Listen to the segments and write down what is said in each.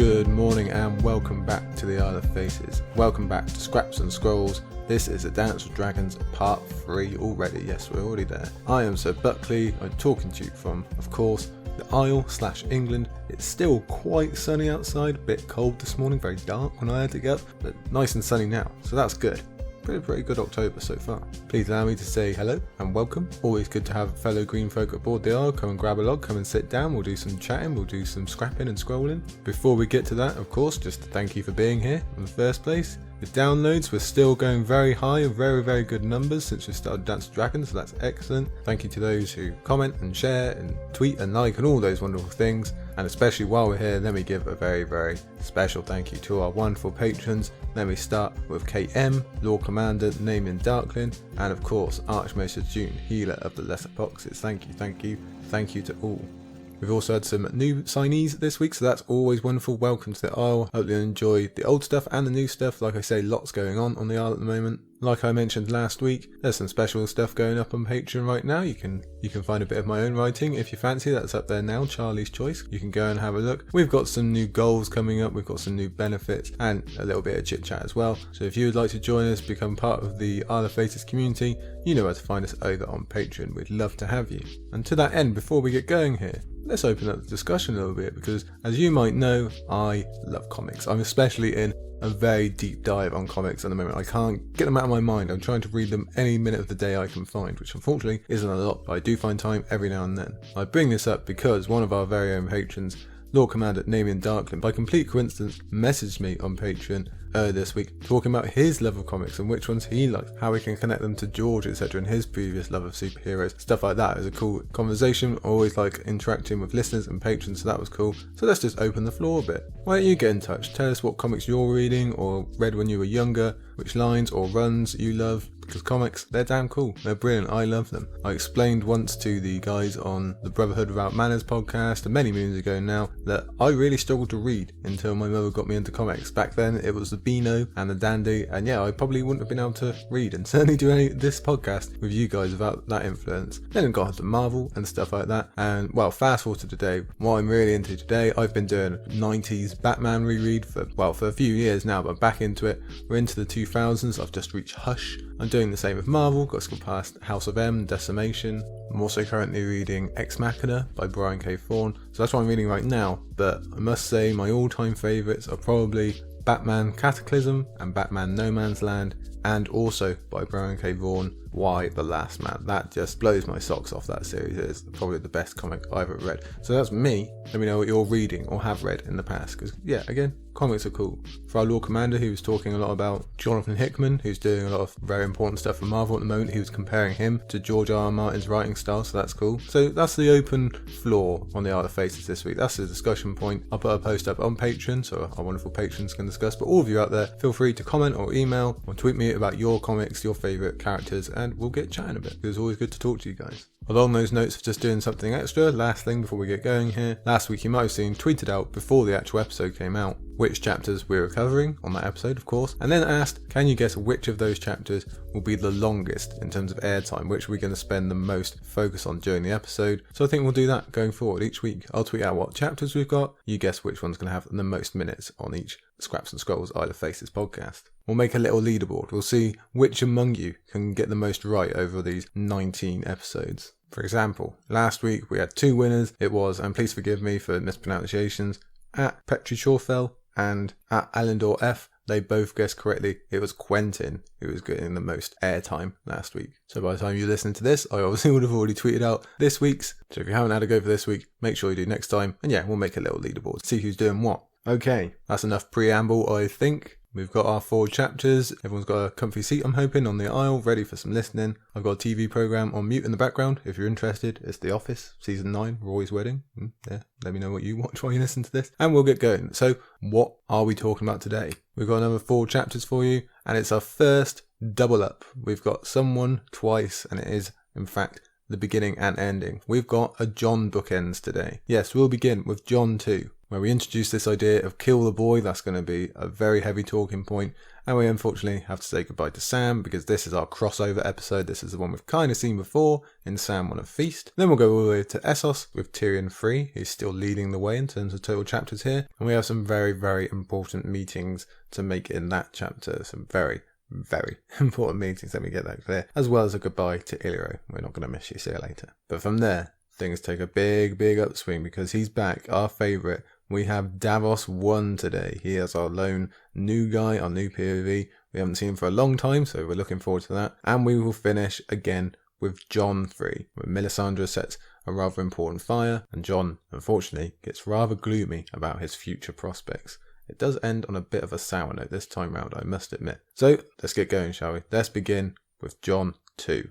Good morning and welcome back to the Isle of Faces. Welcome back to Scraps and Scrolls. This is A Dance with Dragons Part 3 already. Yes, we're already there. I am Sir Buckley. I'm talking to you from, of course, the Isle/England. It's still quite sunny outside, a bit cold this morning, very dark when I had to get up, but nice and sunny now, so that's good. Pretty good October so far. Please allow me to say hello and welcome. Always good to have fellow green folk aboard the Isle. Come and grab a log, come and sit down. We'll do some chatting, we'll do some scrapping and scrolling. Before we get to that, of course, just to thank you for being here in the first place. The downloads, we're still going very high, very good numbers since we started Dance with Dragons, so that's excellent. Thank you to those who comment and share and tweet and like and all those wonderful things. And especially while we're here, let me give a very special thank you to our wonderful patrons. Let me start with KM, Lord Commander, Name in Darkling, and of course Archmaester June, Healer of the Lesser Boxes. Thank you to all. We've also had some new signees this week, so that's always wonderful. Welcome to the Isle. Hope you enjoy the old stuff and the new stuff. Like I say, lots going on the Isle at the moment. Like I mentioned last week, there's some special stuff going up on Patreon right now. You can find a bit of my own writing if you fancy. That's up there now, Charlie's Choice. You can go and have a look. We've got some new goals coming up. We've got some new benefits and a little bit of chit chat as well. So if you would like to join us, become part of the Isle of Faces community, you know where to find us over on Patreon. We'd love to have you. And to that end, before we get going here, let's open up the discussion a little bit because, as you might know, I love comics. I'm especially in a very deep dive on comics at the moment. I can't get them out of my mind. I'm trying to read them any minute of the day I can find, which unfortunately isn't a lot, but I do find time every now and then. I bring this up because one of our very own patrons, Lord Commander Name in Darkling, by complete coincidence messaged me on Patreon earlier this week talking about his love of comics and which ones he likes, how we can connect them to George, etc., and his previous love of superheroes, stuff like that. It was a cool conversation. I always like interacting with listeners and patrons, so that was cool. So let's just open the floor a bit. Why don't you get in touch? Tell us what comics you're reading or read when you were younger, which lines or runs you love, because comics, they're damn cool. They're brilliant. I love them. I explained once to the guys on the Brotherhood Without Manners podcast, many moons ago now, that I really struggled to read until my mother got me into comics. Back then it was the Beano and the Dandy, and yeah, I probably wouldn't have been able to read and certainly do this podcast with you guys without that influence. Then it got into Marvel and stuff like that, and well, fast forward to today, what I'm really into today, I've been doing 90s Batman reread for a few years now, but back into it. We're into the 2000s, I've just reached Hush. I'm doing the same with Marvel, got to go past House of M, Decimation. I'm also currently reading Ex Machina by Brian K. Vaughan, so that's what I'm reading right now, but I must say my all-time favourites are probably Batman Cataclysm and Batman No Man's Land, and also by Brian K. Vaughan, Why the Last Man. That just blows my socks off. That series is probably the best comic I've ever read. So that's me. Let me know what you're reading or have read in the past, because yeah, again, comics are cool. For our Lord Commander, he was talking a lot about Jonathan Hickman, who's doing a lot of very important stuff for Marvel at the moment. He was comparing him to George R.R. Martin's writing style, so that's cool. So that's the open floor on the Isle of Faces this week. That's the discussion point. I'll put a post up on Patreon so our wonderful patrons can discuss, but all of you out there, feel free to comment or email or tweet me about your comics, your favourite characters, and we'll get chatting a bit. It's always good to talk to you guys. Along those notes of just doing something extra, last thing before we get going here, last week you might have seen tweeted out before the actual episode came out which chapters we were covering on that episode, of course, and then asked, can you guess which of those chapters will be the longest in terms of airtime, which we're going to spend the most focus on during the episode. So I think we'll do that going forward each week. I'll tweet out what chapters we've got, you guess which one's going to have the most minutes on each Scraps and Scrolls Isle of Faces podcast. We'll make a little leaderboard. We'll see which among you can get the most right over these 19 episodes. For example, last week we had two winners. It was, and please forgive me for mispronunciations, at Petri Shorefell and at Allendor F. They both guessed correctly. It was Quentin who was getting the most airtime last week. So by the time you listen to this, I obviously would have already tweeted out this week's. So if you haven't had a go for this week, make sure you do next time. And yeah, we'll make a little leaderboard, see who's doing what. Okay, that's enough preamble, I think. We've got our 4 chapters. Everyone's got a comfy seat, I'm hoping, on the Isle, ready for some listening. I've got a TV programme on mute in the background. If you're interested, it's The Office, Season 9, Roy's Wedding. Yeah, let me know what you watch while you listen to this. And we'll get going. So, what are we talking about today? We've got another 4 chapters for you, and it's our first double up. We've got someone twice, and it is, in fact, the beginning and ending. We've got a Jon bookends today. Yes, we'll begin with Jon II, where we introduce this idea of kill the boy. That's going to be a very heavy talking point, and we unfortunately have to say goodbye to Sam because this is our crossover episode. This is the one we've kind of seen before in Sam 1 of Feast. Then we'll go all the way to Essos with Tyrion III. He's still leading the way in terms of total chapters here, and we have some very, very important meetings to make in that chapter. Some very important meetings, let me get that clear, as well as a goodbye to Illyrio. We're not going to miss you, see you later. But from there, things take a big upswing because he's back, our favourite. We have Davos I today. He is our lone new guy, our new POV. We haven't seen him for a long time, so we're looking forward to that. And we will finish again with Jon III, where Melisandre sets a rather important fire, and Jon, unfortunately, gets rather gloomy about his future prospects. It does end on a bit of a sour note this time round, I must admit. So, let's get going, shall we? Let's begin with Jon II.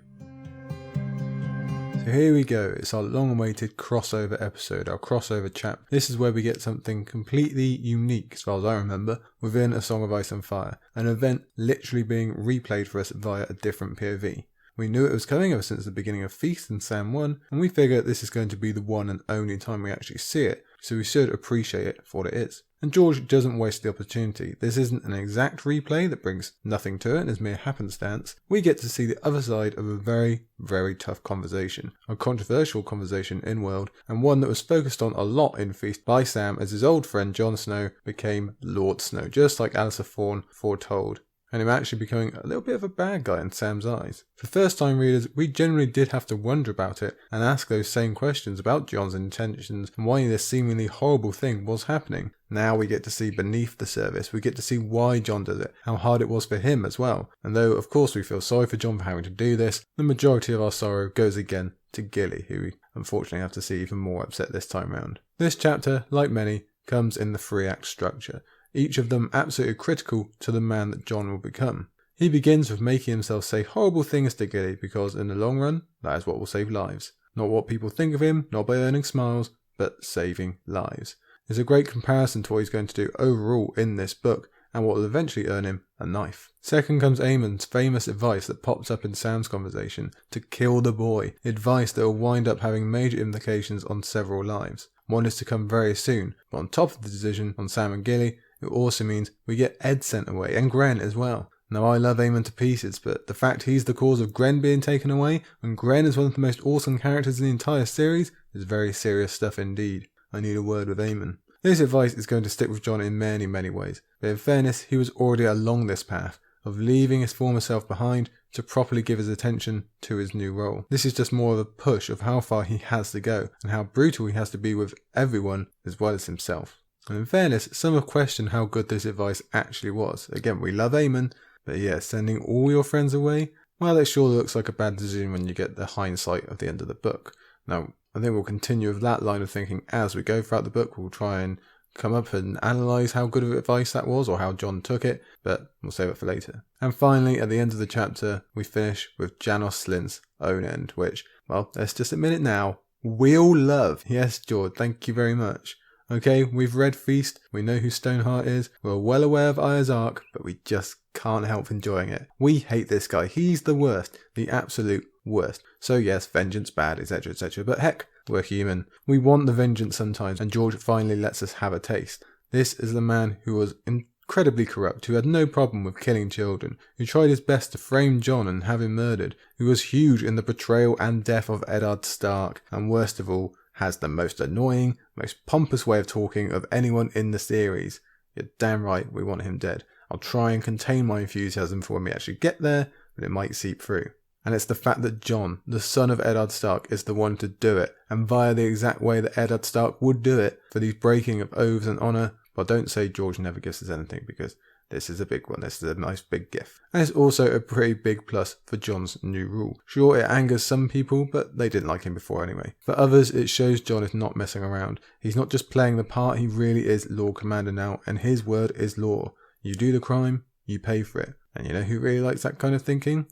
So here we go, it's our long-awaited crossover episode, our crossover chapter. This is where we get something completely unique, as far as I remember, within A Song of Ice and Fire. An event literally being replayed for us via a different POV. We knew it was coming ever since the beginning of Feast in Sam 1, and we figure this is going to be the one and only time we actually see it, so we should appreciate it for what it is. And George doesn't waste the opportunity. This isn't an exact replay that brings nothing to it and is mere happenstance. We get to see the other side of a very tough conversation. A controversial conversation in world, and one that was focused on a lot in Feast by Sam as his old friend Jon Snow became Lord Snow, just like Alistair Thorne foretold, and him actually becoming a little bit of a bad guy in Sam's eyes. For first time readers, we generally did have to wonder about it and ask those same questions about Jon's intentions and why this seemingly horrible thing was happening. Now we get to see beneath the surface, we get to see why Jon does it, how hard it was for him as well. And though of course we feel sorry for Jon for having to do this, the majority of our sorrow goes again to Gilly, who we unfortunately have to see even more upset this time round. This chapter, like many, comes in the 3-act structure, each of them absolutely critical to the man that Jon will become. He begins with making himself say horrible things to Gilly because in the long run, that is what will save lives. Not what people think of him, not by earning smiles, but saving lives. It's a great comparison to what he's going to do overall in this book, and what will eventually earn him a knife. Second comes Aemon's famous advice that pops up in Sam's conversation, to kill the boy, advice that will wind up having major implications on several lives. One is to come very soon, but on top of the decision on Sam and Gilly, it also means we get Ed sent away, and Gren as well. Now I love Aemon to pieces, but the fact he's the cause of Gren being taken away, when Gren is one of the most awesome characters in the entire series, is very serious stuff indeed. I need a word with Aemon. This advice is going to stick with Jon in many ways, but in fairness, he was already along this path of leaving his former self behind to properly give his attention to his new role. This is just more of a push of how far he has to go, and how brutal he has to be with everyone as well as himself. And in fairness, some have questioned how good this advice actually was. Again, we love Aemon, but yeah, sending all your friends away? Well, it sure looks like a bad decision when you get the hindsight of the end of the book. Now, I think we'll continue with that line of thinking as we go throughout the book. We'll try and come up and analyse how good of advice that was or how Jon took it, but we'll save it for later. And finally, at the end of the chapter, we finish with Janos Slynt's own end, which, well, let's just admit it now, we all love. Yes, George, thank you very much. Okay, we've read Feast, we know who Stoneheart is, we're well aware of Arya's arc, but we just can't help enjoying it. We hate this guy, he's the worst, the absolute worst. So yes, vengeance bad, etc, but heck, we're human. We want the vengeance sometimes, and George finally lets us have a taste. This is the man who was incredibly corrupt, who had no problem with killing children, who tried his best to frame Jon and have him murdered, who was huge in the betrayal and death of Eddard Stark, and worst of all, has the most annoying, most pompous way of talking of anyone in the series. You're damn right we want him dead. I'll try and contain my enthusiasm for when we actually get there, but it might seep through. And it's the fact that Jon, the son of Eddard Stark, is the one to do it, and via the exact way that Eddard Stark would do it, for these breaking of oaths and honour. But don't say George never gives us anything, because this is a big one, this is a nice big gift. And it's also a pretty big plus for Jon's new rule. Sure, it angers some people, but they didn't like him before anyway. For others, it shows Jon is not messing around. He's not just playing the part, he really is Lord Commander now, and his word is law. You do the crime, you pay for it. And you know who really likes that kind of thinking?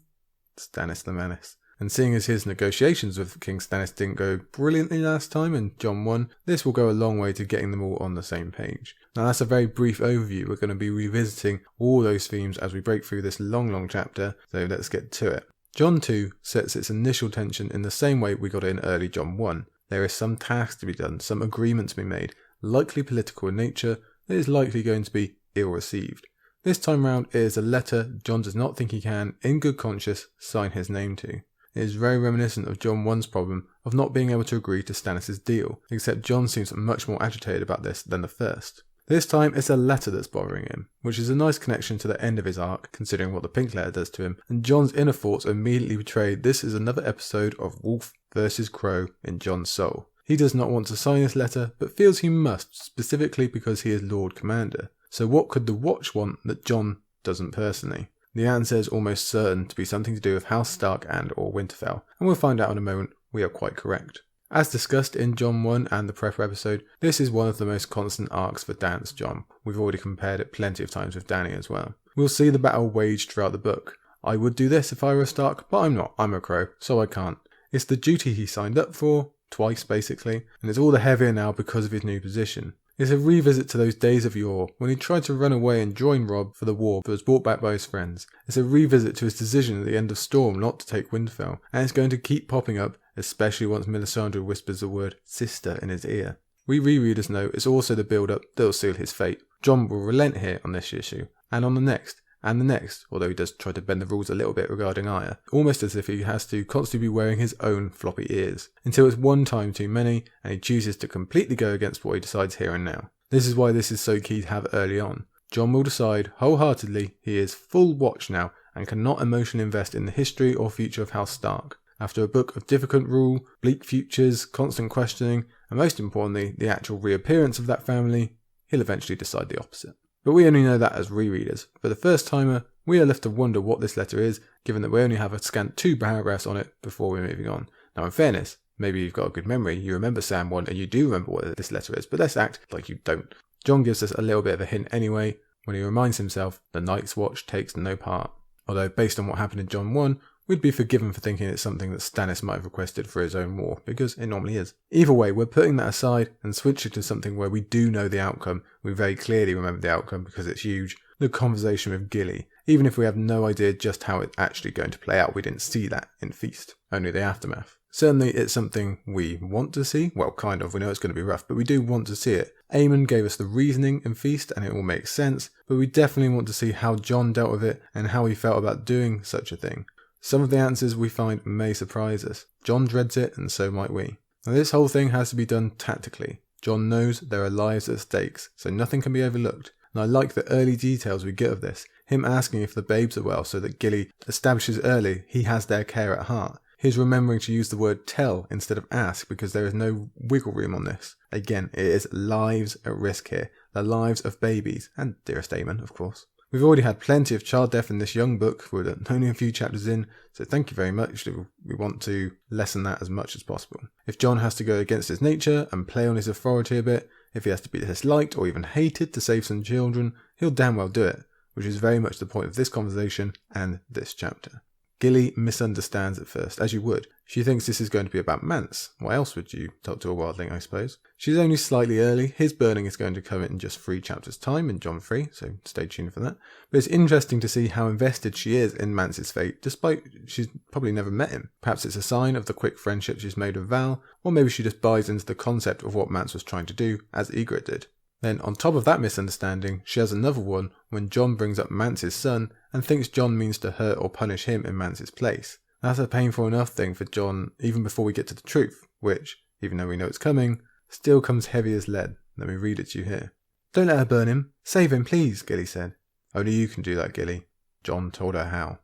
Stannis the Menace. And seeing as his negotiations with King Stannis didn't go brilliantly last time and Jon won, this will go a long way to getting them all on the same page. Now that's a very brief overview. We're going to be revisiting all those themes as we break through this long chapter, so let's get to it. Jon II sets its initial tension in the same way we got in early Jon I. There is some task to be done, some agreement to be made, likely political in nature, that is likely going to be ill received. This time round it is a letter Jon does not think he can, in good conscience, sign his name to. It is very reminiscent of Jon I's problem of not being able to agree to Stannis' deal, except Jon seems much more agitated about this than the first. This time it's a letter that's bothering him, which is a nice connection to the end of his arc, considering what the pink letter does to him, and Jon's inner thoughts immediately betray this is another episode of Wolf versus Crow in Jon's soul. He does not want to sign this letter, but feels he must, specifically because he is Lord Commander. So what could the Watch want that Jon doesn't personally? The answer is almost certain to be something to do with House Stark and or Winterfell, and we'll find out in a moment we are quite correct. As discussed in Jon 1 and the Prepper episode, this is one of the most constant arcs for Dance Jon. We've already compared it plenty of times with Dany as well. We'll see the battle waged throughout the book. I would do this if I were a Stark, but I'm not. I'm a Crow, so I can't. It's the duty he signed up for, twice basically, and it's all the heavier now because of his new position. It's a revisit to those days of yore when he tried to run away and join Robb for the war but was brought back by his friends. It's a revisit to his decision at the end of Storm not to take Winterfell, and it's going to keep popping up, especially once Melisandre whispers the word sister in his ear. We rereaders know it's also the build-up that'll seal his fate. Jon will relent here on this issue, and on the next, and the next, although he does try to bend the rules a little bit regarding Arya, almost as if he has to constantly be wearing his own floppy ears, until it's one time too many and he chooses to completely go against what he decides here and now. This is why this is so key to have early on. Jon will decide wholeheartedly he is full watch now and cannot emotionally invest in the history or future of House Stark. After a book of difficult rule, bleak futures, constant questioning, and most importantly the actual reappearance of that family, he'll eventually decide the opposite. But we only know that as rereaders. For the first timer, we are left to wonder what this letter is, given that we only have a scant 2 paragraphs on it before we're moving on. Now in fairness, maybe you've got a good memory, you remember Sam 1 and you do remember what this letter is, but let's act like you don't. Jon gives us a little bit of a hint anyway, when he reminds himself the Night's Watch takes no part. Although based on what happened in Jon 1, we'd be forgiven for thinking it's something that Stannis might have requested for his own war, because it normally is. Either way, we're putting that aside and switching to something where we do know the outcome. We very clearly remember the outcome because it's huge. The conversation with Gilly. Even if we have no idea just how it's actually going to play out, we didn't see that in Feast, only the aftermath. Certainly it's something we want to see. Well, kind of, we know it's going to be rough, but we do want to see it. Aemon gave us the reasoning in Feast and it all makes sense, but we definitely want to see how Jon dealt with it and how he felt about doing such a thing. Some of the answers we find may surprise us. Jon dreads it and so might we. Now this whole thing has to be done tactically. Jon knows there are lives at stakes, so nothing can be overlooked. And I like the early details we get of this. Him asking if the babes are well so that Gilly establishes early he has their care at heart. His remembering to use the word tell instead of ask because there is no wiggle room on this. Again, it is lives at risk here. The lives of babies, and dearest Aemon, of course. We've already had plenty of child death in this young book, we're only a few chapters in, so thank you very much. We want to lessen that as much as possible. If Jon has to go against his nature and play on his authority a bit, if he has to be disliked or even hated to save some children, he'll damn well do it, which is very much the point of this conversation and this chapter. Gilly misunderstands at first, as you would. She thinks this is going to be about Mance. Why else would you talk to a wildling, I suppose? She's only slightly early. His burning is going to come in just 3 chapters' time in Jon 3, so stay tuned for that. But it's interesting to see how invested she is in Mance's fate, despite she's probably never met him. Perhaps it's a sign of the quick friendship she's made with Val, or maybe she just buys into the concept of what Mance was trying to do, as Ygritte did. Then, on top of that misunderstanding, she has another one when Jon brings up Mance's son and thinks Jon means to hurt or punish him in Mance's place. That's a painful enough thing for Jon even before we get to the truth, which, even though we know it's coming, still comes heavy as lead. Let me read it to you here. "Don't let her burn him. Save him, please," Gilly said. "Only you can do that, Gilly." Jon told her how.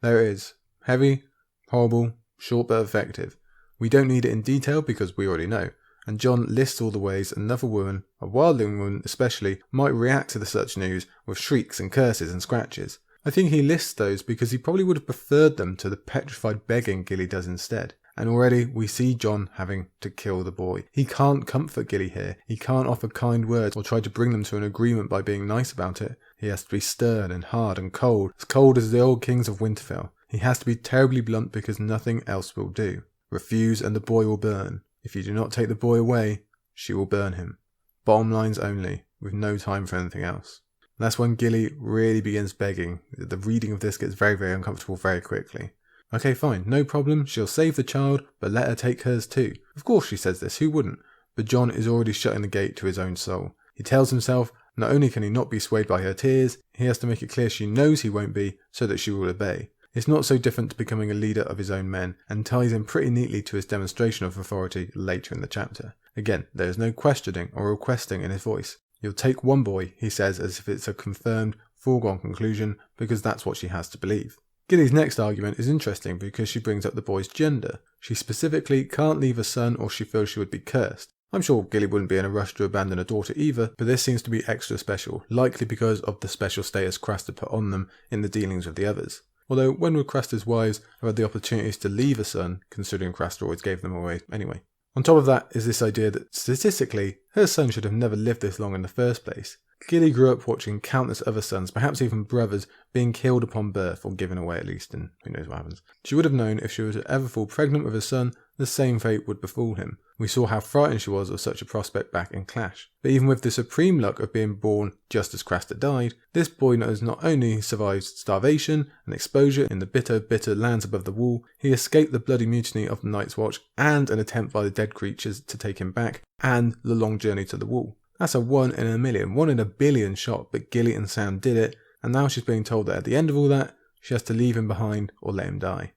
There it is. Heavy, horrible, short but effective. We don't need it in detail because we already know. And Jon lists all the ways another woman, a wildling woman especially, might react to such news with shrieks and curses and scratches. I think he lists those because he probably would have preferred them to the petrified begging Gilly does instead. And already we see Jon having to kill the boy. He can't comfort Gilly here. He can't offer kind words or try to bring them to an agreement by being nice about it. He has to be stern and hard and cold as the old kings of Winterfell. He has to be terribly blunt because nothing else will do. Refuse and the boy will burn. If you do not take the boy away, she will burn him. Bottom lines only, with no time for anything else. That's when Gilly really begins begging. The reading of this gets very, very uncomfortable very quickly. Okay, fine, no problem, she'll save the child, but let her take hers too. Of course she says this, who wouldn't? But Jon is already shutting the gate to his own soul. He tells himself not only can he not be swayed by her tears, he has to make it clear she knows he won't be, so that she will obey. It's not so different to becoming a leader of his own men, and ties in pretty neatly to his demonstration of authority later in the chapter. Again, there is no questioning or requesting in his voice. You'll take one boy, he says as if it's a confirmed, foregone conclusion, because that's what she has to believe. Gilly's next argument is interesting because she brings up the boy's gender. She specifically can't leave a son or she feels she would be cursed. I'm sure Gilly wouldn't be in a rush to abandon a daughter either, but this seems to be extra special, likely because of the special status Craster put on them in the dealings with the others. Although when would Craster's wives have had the opportunities to leave a son, considering Craster always gave them away anyway? On top of that is this idea that statistically, her son should have never lived this long in the first place. Gilly grew up watching countless other sons, perhaps even brothers, being killed upon birth, or given away at least, and who knows what happens. She would have known if she were to ever fall pregnant with a son, the same fate would befall him. We saw how frightened she was of such a prospect back in Clash. But even with the supreme luck of being born just as Craster died, this boy has not only survived starvation and exposure in the bitter, bitter lands above the wall, he escaped the bloody mutiny of the Night's Watch and an attempt by the dead creatures to take him back, and the long journey to the wall. That's a 1 in a million, 1 in a billion shot, but Gilly and Sam did it, and now she's being told that at the end of all that, she has to leave him behind or let him die.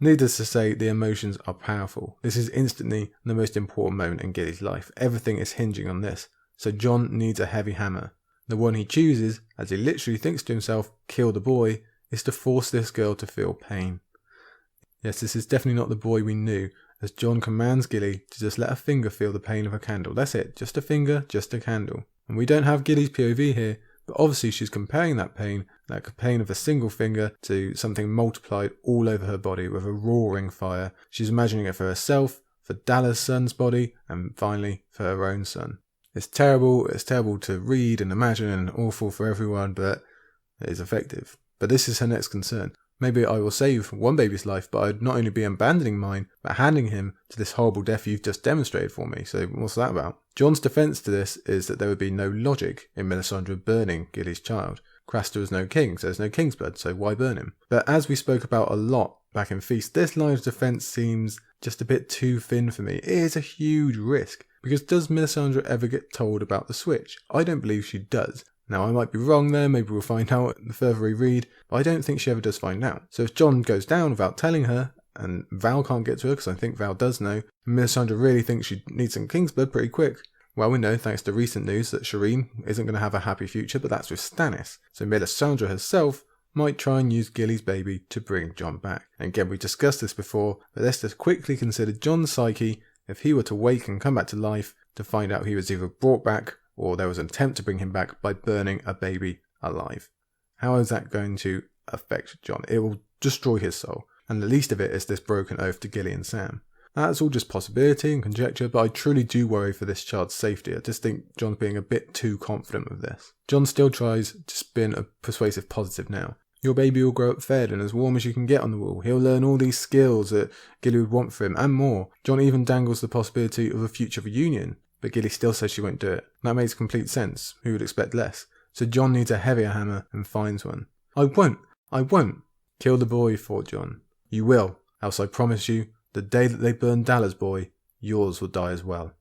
Needless to say, the emotions are powerful. This is instantly the most important moment in Gilly's life. Everything is hinging on this. So Jon needs a heavy hammer. The one he chooses, as he literally thinks to himself, kill the boy, is to force this girl to feel pain. Yes, this is definitely not the boy we knew, as Jon commands Gilly to just let a finger feel the pain of a candle. That's it, just a finger, just a candle. And we don't have Gilly's POV here, but obviously she's comparing that pain of a single finger, to something multiplied all over her body with a roaring fire. She's imagining it for herself, for Dallas' son's body, and finally for her own son. It's terrible to read and imagine and awful for everyone, but it is effective. But this is her next concern. Maybe I will save one baby's life, but I'd not only be abandoning mine, but handing him to this horrible death you've just demonstrated for me. So what's that about? Jon's defense to this is that there would be no logic in Melisandre burning Gilly's child. Craster is no king, so there's no king's blood, so why burn him? But as we spoke about a lot back in Feast, this line of defense seems just a bit too thin for me. It is a huge risk, because does Melisandre ever get told about the switch? I don't believe she does. Now, I might be wrong there, maybe we'll find out the further we read, but I don't think she ever does find out. So if Jon goes down without telling her, and Val can't get to her, because I think Val does know, and Melisandre really thinks she needs some king's blood pretty quick, well, we know, thanks to recent news, that Shireen isn't going to have a happy future, but that's with Stannis. So Melisandre herself might try and use Gilly's baby to bring Jon back. And again, we discussed this before, but let's just quickly consider Jon's psyche if he were to wake and come back to life to find out he was either brought back or there was an attempt to bring him back by burning a baby alive. How is that going to affect Jon? It will destroy his soul. And the least of it is this broken oath to Gilly and Sam. That's all just possibility and conjecture, but I truly do worry for this child's safety. I just think Jon's being a bit too confident with this. Jon still tries to spin a persuasive positive now. Your baby will grow up fed and as warm as you can get on the wall. He'll learn all these skills that Gilly would want for him, and more. Jon even dangles the possibility of a future reunion, but Gilly still says she won't do it. That makes complete sense. Who would expect less? So Jon needs a heavier hammer and finds one. I won't. Kill the boy, thought Jon. You will, else I promise you, the day that they burn Dallas' boy, yours will die as well.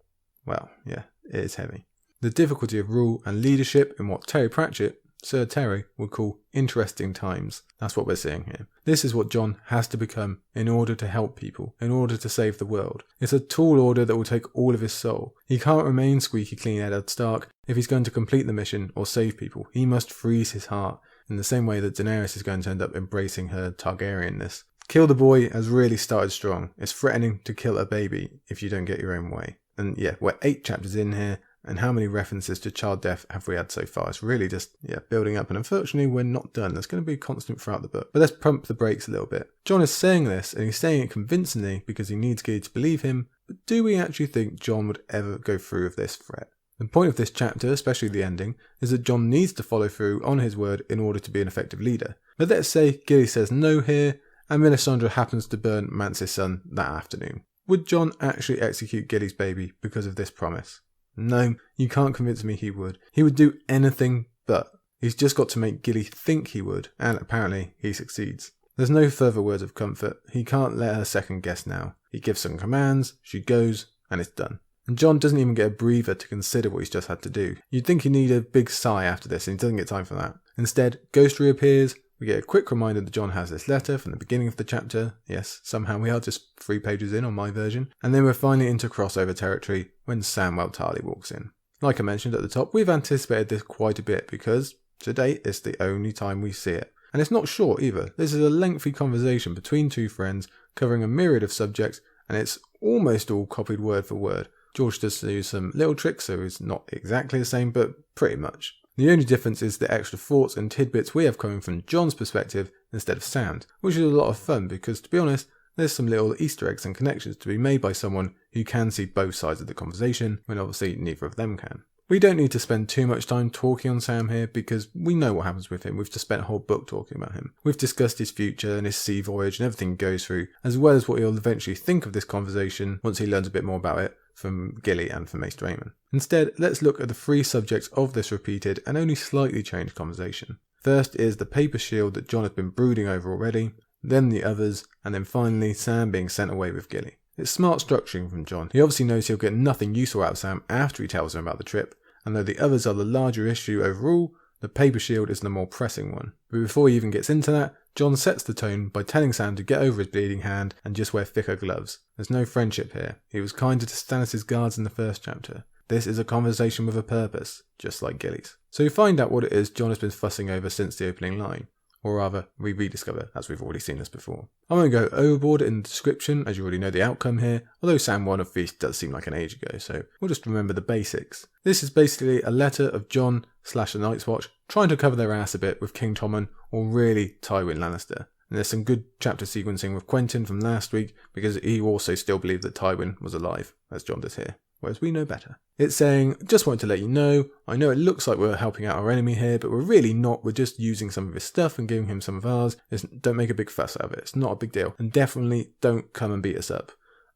Well, yeah, it is heavy. The difficulty of rule and leadership in what Terry Pratchett, Sir Terry, would call interesting times. That's what we're seeing here. This is what Jon has to become in order to help people, in order to save the world. It's a tall order that will take all of his soul. He can't remain squeaky clean Eddard Stark if he's going to complete the mission or save people. He must freeze his heart, in the same way that Daenerys is going to end up embracing her Targaryenness. Kill the boy has really started strong. It's threatening to kill a baby if you don't get your own way. And yeah, we're 8 chapters in here, and how many references to child death have we had so far? It's really just, building up, and unfortunately we're not done. There's going to be constant throughout the book. But let's pump the brakes a little bit. Jon is saying this, and he's saying it convincingly because he needs Gilly to believe him, but do we actually think Jon would ever go through with this threat? The point of this chapter, especially the ending, is that Jon needs to follow through on his word in order to be an effective leader. But let's say Gilly says no here, and Melisandre happens to burn Mance's son that afternoon. Would Jon actually execute Gilly's baby because of this promise? No, you can't convince me he would. He would do anything but. He's just got to make Gilly think he would, and apparently he succeeds. There's no further words of comfort. He can't let her second guess now. He gives some commands, she goes, and it's done. And Jon doesn't even get a breather to consider what he's just had to do. You'd think he'd need a big sigh after this, and he doesn't get time for that. Instead, Ghost reappears. We get a quick reminder that Jon has this letter from the beginning of the chapter. Yes, somehow we are just 3 pages in on my version. And then we're finally into crossover territory when Sam Tarly walks in. Like I mentioned at the top, we've anticipated this quite a bit because, to date, it's the only time we see it. And it's not short either. This is a lengthy conversation between 2 friends covering a myriad of subjects, and it's almost all copied word for word. George does use some little tricks, so it's not exactly the same, but pretty much. The only difference is the extra thoughts and tidbits we have coming from Jon's perspective instead of Sam's, which is a lot of fun because, to be honest, there's some little Easter eggs and connections to be made by someone who can see both sides of the conversation, when obviously neither of them can. We don't need to spend too much time talking on Sam here because we know what happens with him. We've just spent a whole book talking about him. We've discussed his future and his sea voyage and everything he goes through, as well as what he'll eventually think of this conversation once he learns a bit more about it from Gilly and from Maester Aemon. Instead, let's look at the 3 subjects of this repeated and only slightly changed conversation. First is the paper shield that Jon has been brooding over already, then the others, and then finally Sam being sent away with Gilly. It's smart structuring from Jon. He obviously knows he'll get nothing useful out of Sam after he tells him about the trip, and though the others are the larger issue overall, the paper shield is the more pressing one. But before he even gets into that, Jon sets the tone by telling Sam to get over his bleeding hand and just wear thicker gloves. There's no friendship here. He was kinder to Stannis' guards in the first chapter. This is a conversation with a purpose, just like Gilly's. So we find out what it is Jon has been fussing over since the opening line. Or rather, we rediscover, as we've already seen this before. I won't go overboard in the description, as you already know the outcome here, although Sam 1 of Feast does seem like an age ago, so we'll just remember the basics. This is basically a letter of Jon/the Night's Watch trying to cover their ass a bit with King Tommen, or really Tywin Lannister. And there's some good chapter sequencing with Quentyn from last week, because he also still believed that Tywin was alive, as Jon does here. Whereas we know better. It's saying, just wanted to let you know, I know it looks like we're helping out our enemy here, but we're really not. We're just using some of his stuff and giving him some of ours. Don't make a big fuss out of it. It's not a big deal. And definitely don't come and beat us up.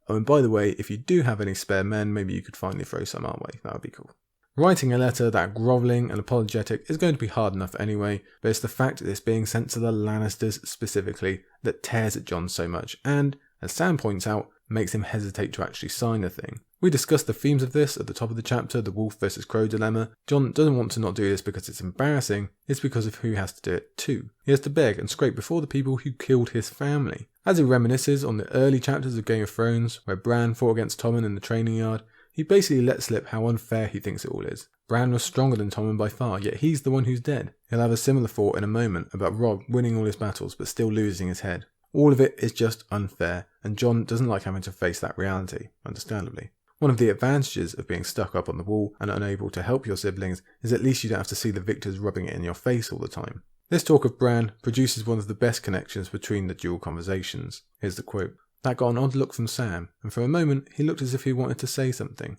Oh, and by the way, if you do have any spare men, maybe you could finally throw some our way. That would be cool. Writing a letter that grovelling and apologetic is going to be hard enough anyway, but it's the fact that it's being sent to the Lannisters specifically that tears at Jon so much, and, as Sam points out, makes him hesitate to actually sign the thing. We discussed the themes of this at the top of the chapter, the wolf versus crow dilemma. Jon doesn't want to not do this because it's embarrassing, it's because of who has to do it too. He has to beg and scrape before the people who killed his family. As he reminisces on the early chapters of Game of Thrones, where Bran fought against Tommen in the training yard, he basically lets slip how unfair he thinks it all is. Bran was stronger than Tommen by far, yet he's the one who's dead. He'll have a similar thought in a moment about Robb winning all his battles but still losing his head. All of it is just unfair, and Jon doesn't like having to face that reality, understandably. One of the advantages of being stuck up on the wall and unable to help your siblings is at least you don't have to see the victors rubbing it in your face all the time. This talk of Bran produces one of the best connections between the dual conversations. Here's the quote. That got an odd look from Sam, and for a moment he looked as if he wanted to say something.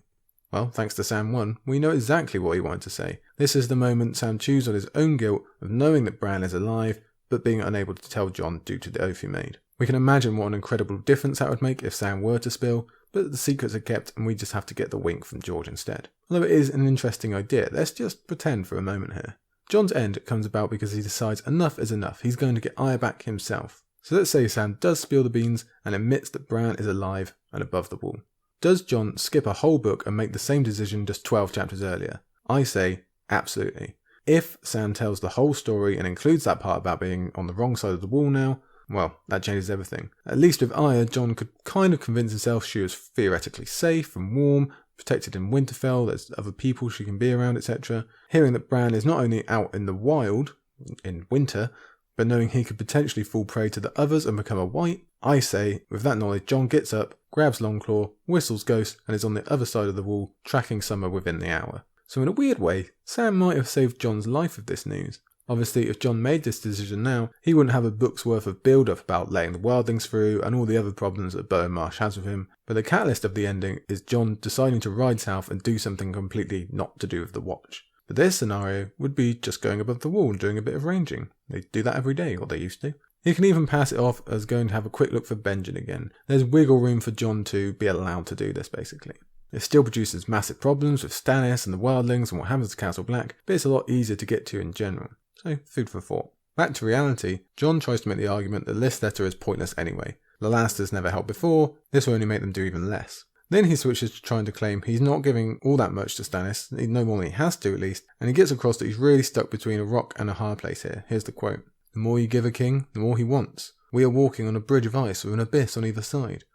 Well, thanks to Sam 1, we know exactly what he wanted to say. This is the moment Sam chews on his own guilt of knowing that Bran is alive, but being unable to tell Jon due to the oath he made. We can imagine what an incredible difference that would make if Sam were to spill, but the secrets are kept and we just have to get the wink from George instead. Although it is an interesting idea, let's just pretend for a moment here. Jon's end comes about because he decides enough is enough, he's going to get Arya back himself. So let's say Sam does spill the beans and admits that Bran is alive and above the wall. Does Jon skip a whole book and make the same decision just 12 chapters earlier? I say, absolutely. If Sam tells the whole story and includes that part about being on the wrong side of the wall now, well, that changes everything. At least with Arya, Jon could kind of convince himself she was theoretically safe and warm, protected in Winterfell, there's other people she can be around, etc. Hearing that Bran is not only out in the wild, in winter, but knowing he could potentially fall prey to the others and become a white, I say, with that knowledge, Jon gets up, grabs Longclaw, whistles Ghost, and is on the other side of the wall, tracking Summer within the hour. So in a weird way, Sam might have saved Jon's life with this news. Obviously, if Jon made this decision now, he wouldn't have a book's worth of build-up about letting the wildlings through and all the other problems that Bowen Marsh has with him, but the catalyst of the ending is Jon deciding to ride south and do something completely not to do with the Watch. But this scenario would be just going above the wall and doing a bit of ranging. They do that every day, or they used to. He can even pass it off as going to have a quick look for Benjen again. There's wiggle room for Jon to be allowed to do this, basically. It still produces massive problems with Stannis and the wildlings and what happens to Castle Black, but it's a lot easier to get to in general. So, food for thought. Back to reality, Jon tries to make the argument that this letter is pointless anyway. The Lannisters never helped before, this will only make them do even less. Then he switches to trying to claim he's not giving all that much to Stannis, no more than he has to at least, and he gets across that he's really stuck between a rock and a hard place here. Here's the quote. "The more you give a king, the more he wants. We are walking on a bridge of ice with an abyss on either side.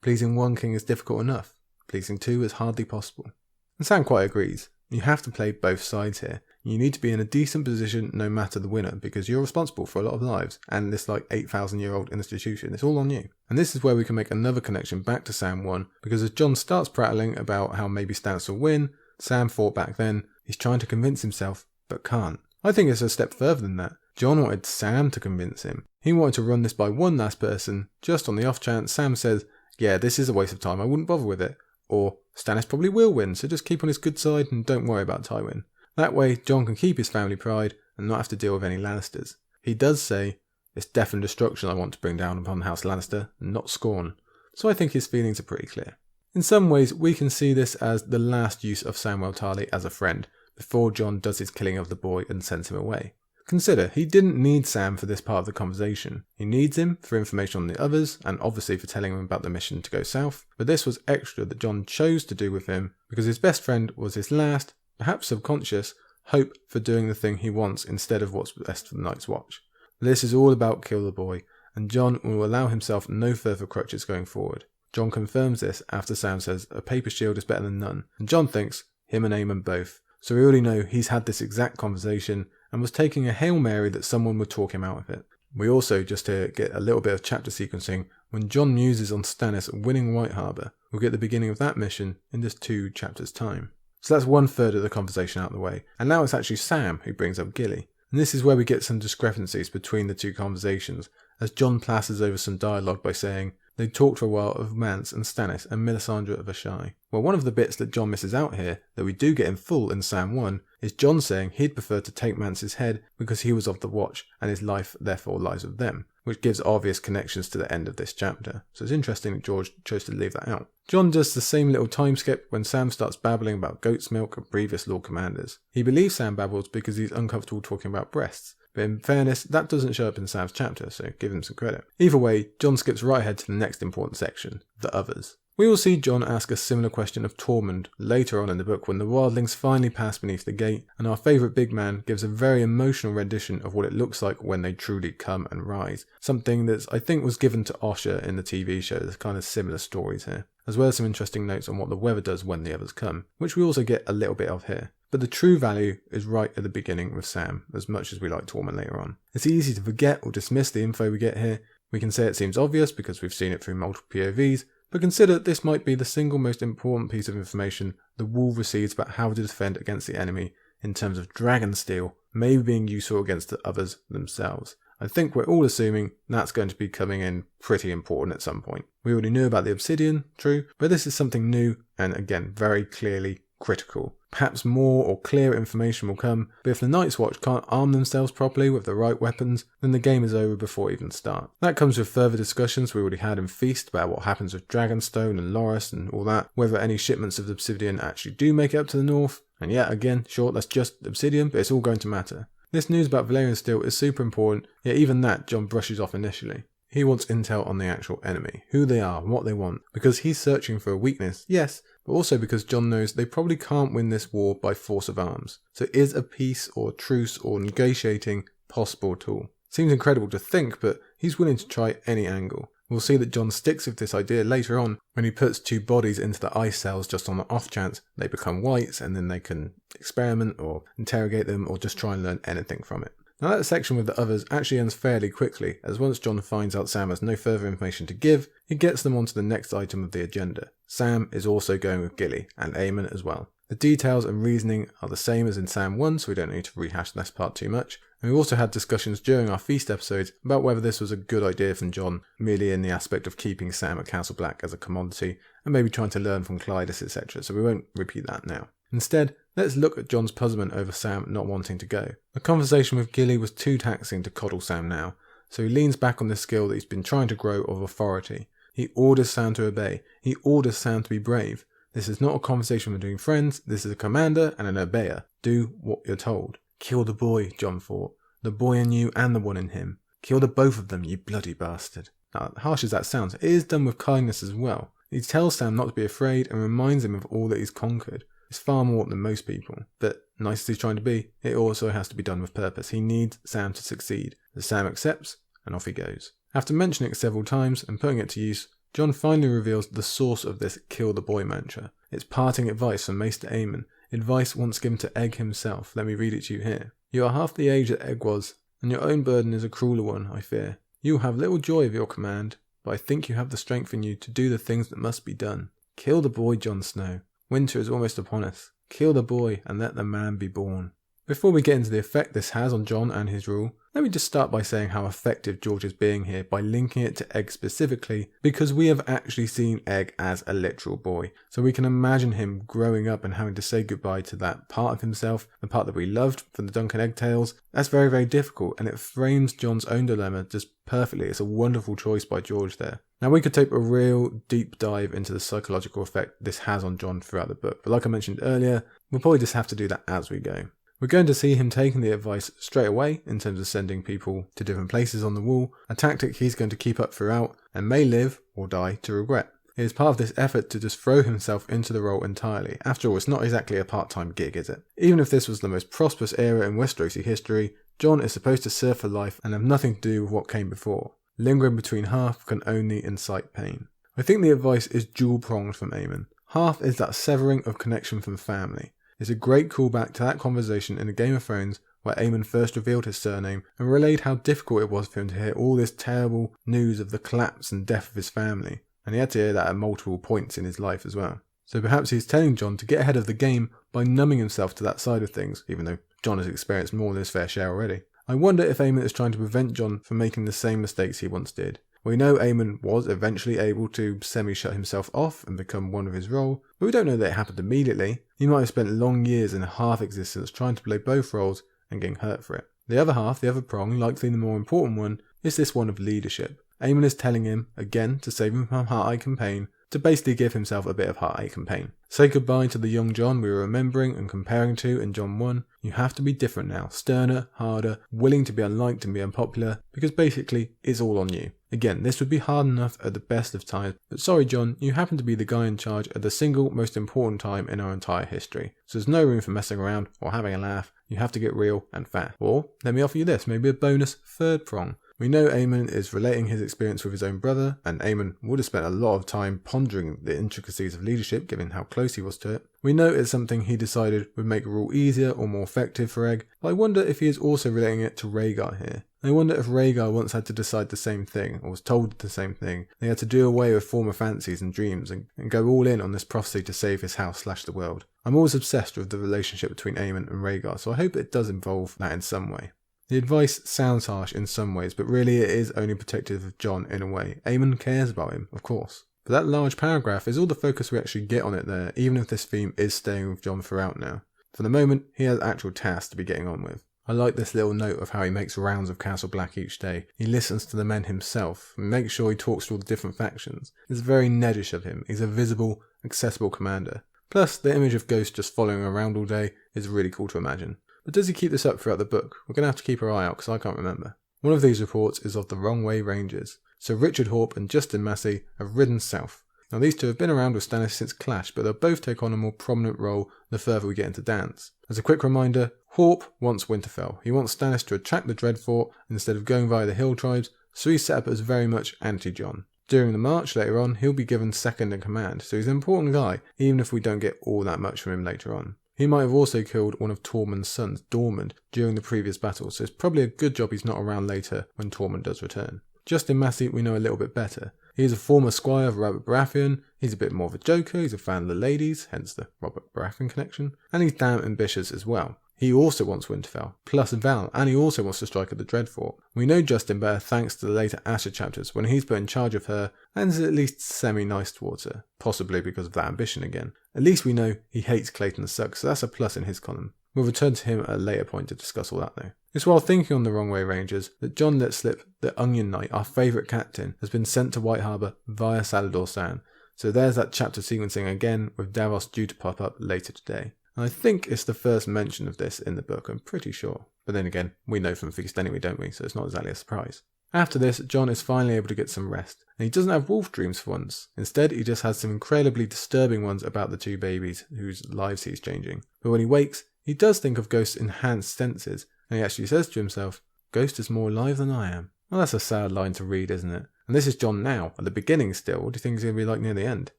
Pleasing one king is difficult enough. Pleasing two is hardly possible." And Sam quite agrees. You have to play both sides here. You need to be in a decent position no matter the winner, because you're responsible for a lot of lives, and this 8,000-year-old institution, it's all on you. And this is where we can make another connection back to Sam 1, because as Jon starts prattling about how maybe Stannis will win, Sam thought back then, he's trying to convince himself, but can't. I think it's a step further than that. Jon wanted Sam to convince him. He wanted to run this by one last person, just on the off chance Sam says, yeah, this is a waste of time, I wouldn't bother with it. Or, Stannis probably will win, so just keep on his good side and don't worry about Tywin. That way, Jon can keep his family pride and not have to deal with any Lannisters. He does say, it's death and destruction I want to bring down upon House Lannister, not scorn. So I think his feelings are pretty clear. In some ways, we can see this as the last use of Samwell Tarly as a friend, before Jon does his killing of the boy and sends him away. Consider, he didn't need Sam for this part of the conversation. He needs him for information on the others, and obviously for telling him about the mission to go south, but this was extra that Jon chose to do with him, because his best friend was his last, perhaps subconscious, hope for doing the thing he wants instead of what's best for the Night's Watch. This is all about kill the boy, and Jon will allow himself no further crutches going forward. Jon confirms this after Sam says a paper shield is better than none, and Jon thinks him and Aemon both. So we already know he's had this exact conversation and was taking a Hail Mary that someone would talk him out of it. We also, just to get a little bit of chapter sequencing, when Jon muses on Stannis winning White Harbour, we'll get the beginning of that mission in just 2 chapters' time. So that's 1/3 of the conversation out of the way, and now it's actually Sam who brings up Gilly. And this is where we get some discrepancies between the two conversations, as Jon plasters over some dialogue by saying, they talked for a while of Mance and Stannis and Melisandre of Asshai. Well, one of the bits that Jon misses out here, that we do get in full in Sam 1, is Jon saying he'd prefer to take Mance's head because he was of the Watch and his life therefore lies with them, which gives obvious connections to the end of this chapter. So it's interesting that George chose to leave that out. Jon does the same little time skip when Sam starts babbling about goat's milk and previous Lord Commanders. He believes Sam babbles because he's uncomfortable talking about breasts. But in fairness, that doesn't show up in Sam's chapter, so give him some credit. Either way, Jon skips right ahead to the next important section, the others. We will see Jon ask a similar question of Tormund later on in the book when the wildlings finally pass beneath the gate, and our favourite big man gives a very emotional rendition of what it looks like when they truly come and rise. Something that I think was given to Osha in the TV show. There's kind of similar stories here, as well as some interesting notes on what the weather does when the others come, which we also get a little bit of here. But the true value is right at the beginning with Sam, as much as we like Tormund later on. It's easy to forget or dismiss the info we get here. We can say it seems obvious because we've seen it through multiple POVs, but consider this might be the single most important piece of information the Wall receives about how to defend against the enemy in terms of dragon steel, maybe being useful against the others themselves. I think we're all assuming that's going to be coming in pretty important at some point. We already knew about the obsidian, true, but this is something new and again very clearly critical. Perhaps more or clearer information will come, but if the Night's Watch can't arm themselves properly with the right weapons, then the game is over before it even starts. That comes with further discussions we already had in Feast about what happens with Dragonstone and Loras and all that, whether any shipments of obsidian actually do make it up to the north, and yeah, again, sure, that's just obsidian, but it's all going to matter. This news about Valerian steel is super important, yet even that Jon brushes off initially. He wants intel on the actual enemy, who they are, what they want, because he's searching for a weakness, yes, but also because Jon knows they probably can't win this war by force of arms. So is a peace or truce or negotiating possible at all? Seems incredible to think, but he's willing to try any angle. We'll see that Jon sticks with this idea later on when he puts 2 bodies into the ice cells just on the off chance they become whites and then they can experiment or interrogate them or just try and learn anything from it. Now that section with the others actually ends fairly quickly, as once Jon finds out Sam has no further information to give, he gets them onto the next item of the agenda. Sam is also going with Gilly, and Aemon as well. The details and reasoning are the same as in Sam 1, so we don't need to rehash this part too much. And we also had discussions during our Feast episodes about whether this was a good idea from Jon, merely in the aspect of keeping Sam at Castle Black as a commodity, and maybe trying to learn from Clydas, etc. So we won't repeat that now. Instead, let's look at Jon's puzzlement over Sam not wanting to go. A conversation with Gilly was too taxing to coddle Sam now, so he leans back on the skill that he's been trying to grow of authority. He orders Sam to obey. He orders Sam to be brave. This is not a conversation between friends, this is a commander and an obeyer. Do what you're told. Kill the boy, Jon thought. the boy in you and the one in him. Kill the both of them, you bloody bastard. Now, harsh as that sounds, it is done with kindness as well. He tells Sam not to be afraid and reminds him of all that he's conquered. It's far more than most people, but nice as he's trying to be, it also has to be done with purpose. He needs Sam to succeed. So Sam accepts, and off he goes. After mentioning it several times and putting it to use, Jon finally reveals the source of this kill the boy mantra. It's parting advice from Maester Aemon, advice once given to Egg himself. Let me read it to you here. You are half the age that Egg was, and your own burden is a crueler one, I fear. You will have little joy of your command, but I think you have the strength in you to do the things that must be done. Kill the boy, Jon Snow. Winter is almost upon us. Kill the boy and let the man be born. Before we get into the effect this has on Jon and his rule, let me just start by saying how effective George is being here by linking it to Egg specifically, because we have actually seen Egg as a literal boy. So we can imagine him growing up and having to say goodbye to that part of himself, the part that we loved from the Dunk and Egg tales. That's very, very difficult, and it frames Jon's own dilemma just perfectly. It's a wonderful choice by George there. Now we could take a real deep dive into the psychological effect this has on Jon throughout the book, but like I mentioned earlier, we'll probably just have to do that as we go. We're going to see him taking the advice straight away in terms of sending people to different places on the wall, a tactic he's going to keep up throughout and may live or die to regret. It is part of this effort to just throw himself into the role entirely. After all, it's not exactly a part-time gig, is it? Even if this was the most prosperous era in Westerosi history, Jon is supposed to serve for life and have nothing to do with what came before. Lingering between half can only incite pain. I think the advice is dual-pronged from Aemon. Half is that severing of connection from family. It's a great callback to that conversation in the Game of Thrones where Aemon first revealed his surname and relayed how difficult it was for him to hear all this terrible news of the collapse and death of his family. And he had to hear that at multiple points in his life as well. So perhaps he's telling Jon to get ahead of the game by numbing himself to that side of things, even though Jon has experienced more than his fair share already. I wonder if Aemon is trying to prevent Jon from making the same mistakes he once did. We know Aemon was eventually able to semi-shut himself off and become one of his role, but we don't know that it happened immediately. He might have spent long years in a half-existence trying to play both roles and getting hurt for it. The other half, the other prong, likely the more important one, is this one of leadership. Aemon is telling him, again to save him from heartache and pain, to basically give himself a bit of heartache and pain. Say goodbye to the young Jon we were remembering and comparing to in Jon 1. You have to be different now, sterner, harder, willing to be unliked and be unpopular, because basically it's all on you. Again, this would be hard enough at the best of times, but sorry Jon, you happen to be the guy in charge at the single most important time in our entire history. So there's no room for messing around or having a laugh. You have to get real and fast. Or, let me offer you this, maybe a bonus third prong. We know Aemon is relating his experience with his own brother, and Aemon would have spent a lot of time pondering the intricacies of leadership given how close he was to it. We know it's something he decided would make rule easier or more effective for Egg, but I wonder if he is also relating it to Rhaegar here. I wonder if Rhaegar once had to decide the same thing, or was told the same thing. They had to do away with former fancies and dreams and go all in on this prophecy to save his house / the world. I'm always obsessed with the relationship between Aemon and Rhaegar, so I hope it does involve that in some way. The advice sounds harsh in some ways, but really it is only protective of Jon in a way. Aemon cares about him, of course. But that large paragraph is all the focus we actually get on it there, even if this theme is staying with Jon throughout now. For the moment, he has actual tasks to be getting on with. I like this little note of how he makes rounds of Castle Black each day. He listens to the men himself and makes sure he talks to all the different factions. It's very Nedish of him. He's a visible, accessible commander. Plus, the image of Ghost just following around all day is really cool to imagine. But does he keep this up throughout the book? We're going to have to keep our eye out because I can't remember. One of these reports is of the Wrong Way Rangers. So Richard Hawpe and Justin Massey have ridden south. Now these two have been around with Stannis since Clash, but they'll both take on a more prominent role the further we get into Dance. As a quick reminder, Hawpe wants Winterfell. He wants Stannis to attack the Dreadfort instead of going via the Hill Tribes, so he's set up as very much anti-Jon. During the march later on, he'll be given second in command, so he's an important guy, even if we don't get all that much from him later on. He might have also killed one of Tormund's sons, Dormund, during the previous battle, so it's probably a good job he's not around later when Tormund does return. Justin Massey we know a little bit better. He's a former squire of Robert Baratheon, he's a bit more of a joker, he's a fan of the ladies, hence the Robert Baratheon connection, and he's damn ambitious as well. He also wants Winterfell, plus Val, and he also wants to strike at the Dreadfort. We know Justin better thanks to the later Asher chapters when he's put in charge of her and is at least semi-nice towards her, possibly because of that ambition again. At least we know he hates Clayton Sugg, so that's a plus in his column. We'll return to him at a later point to discuss all that though. It's while thinking on the Wrong Way Rangers that Jon lets slip that Onion Knight, our favourite captain, has been sent to White Harbour via Salador Sand. So there's that chapter sequencing again with Davos due to pop up later today. And I think it's the first mention of this in the book, I'm pretty sure. But then again, we know from Feast anyway, don't we? So it's not exactly a surprise. After this, Jon is finally able to get some rest, and he doesn't have wolf dreams for once. Instead, he just has some incredibly disturbing ones about the two babies whose lives he's changing. But when he wakes, he does think of Ghost's enhanced senses, and he actually says to himself, Ghost is more alive than I am. Well, that's a sad line to read, isn't it? And this is Jon now, at the beginning still. What do you think he's going to be like near the end?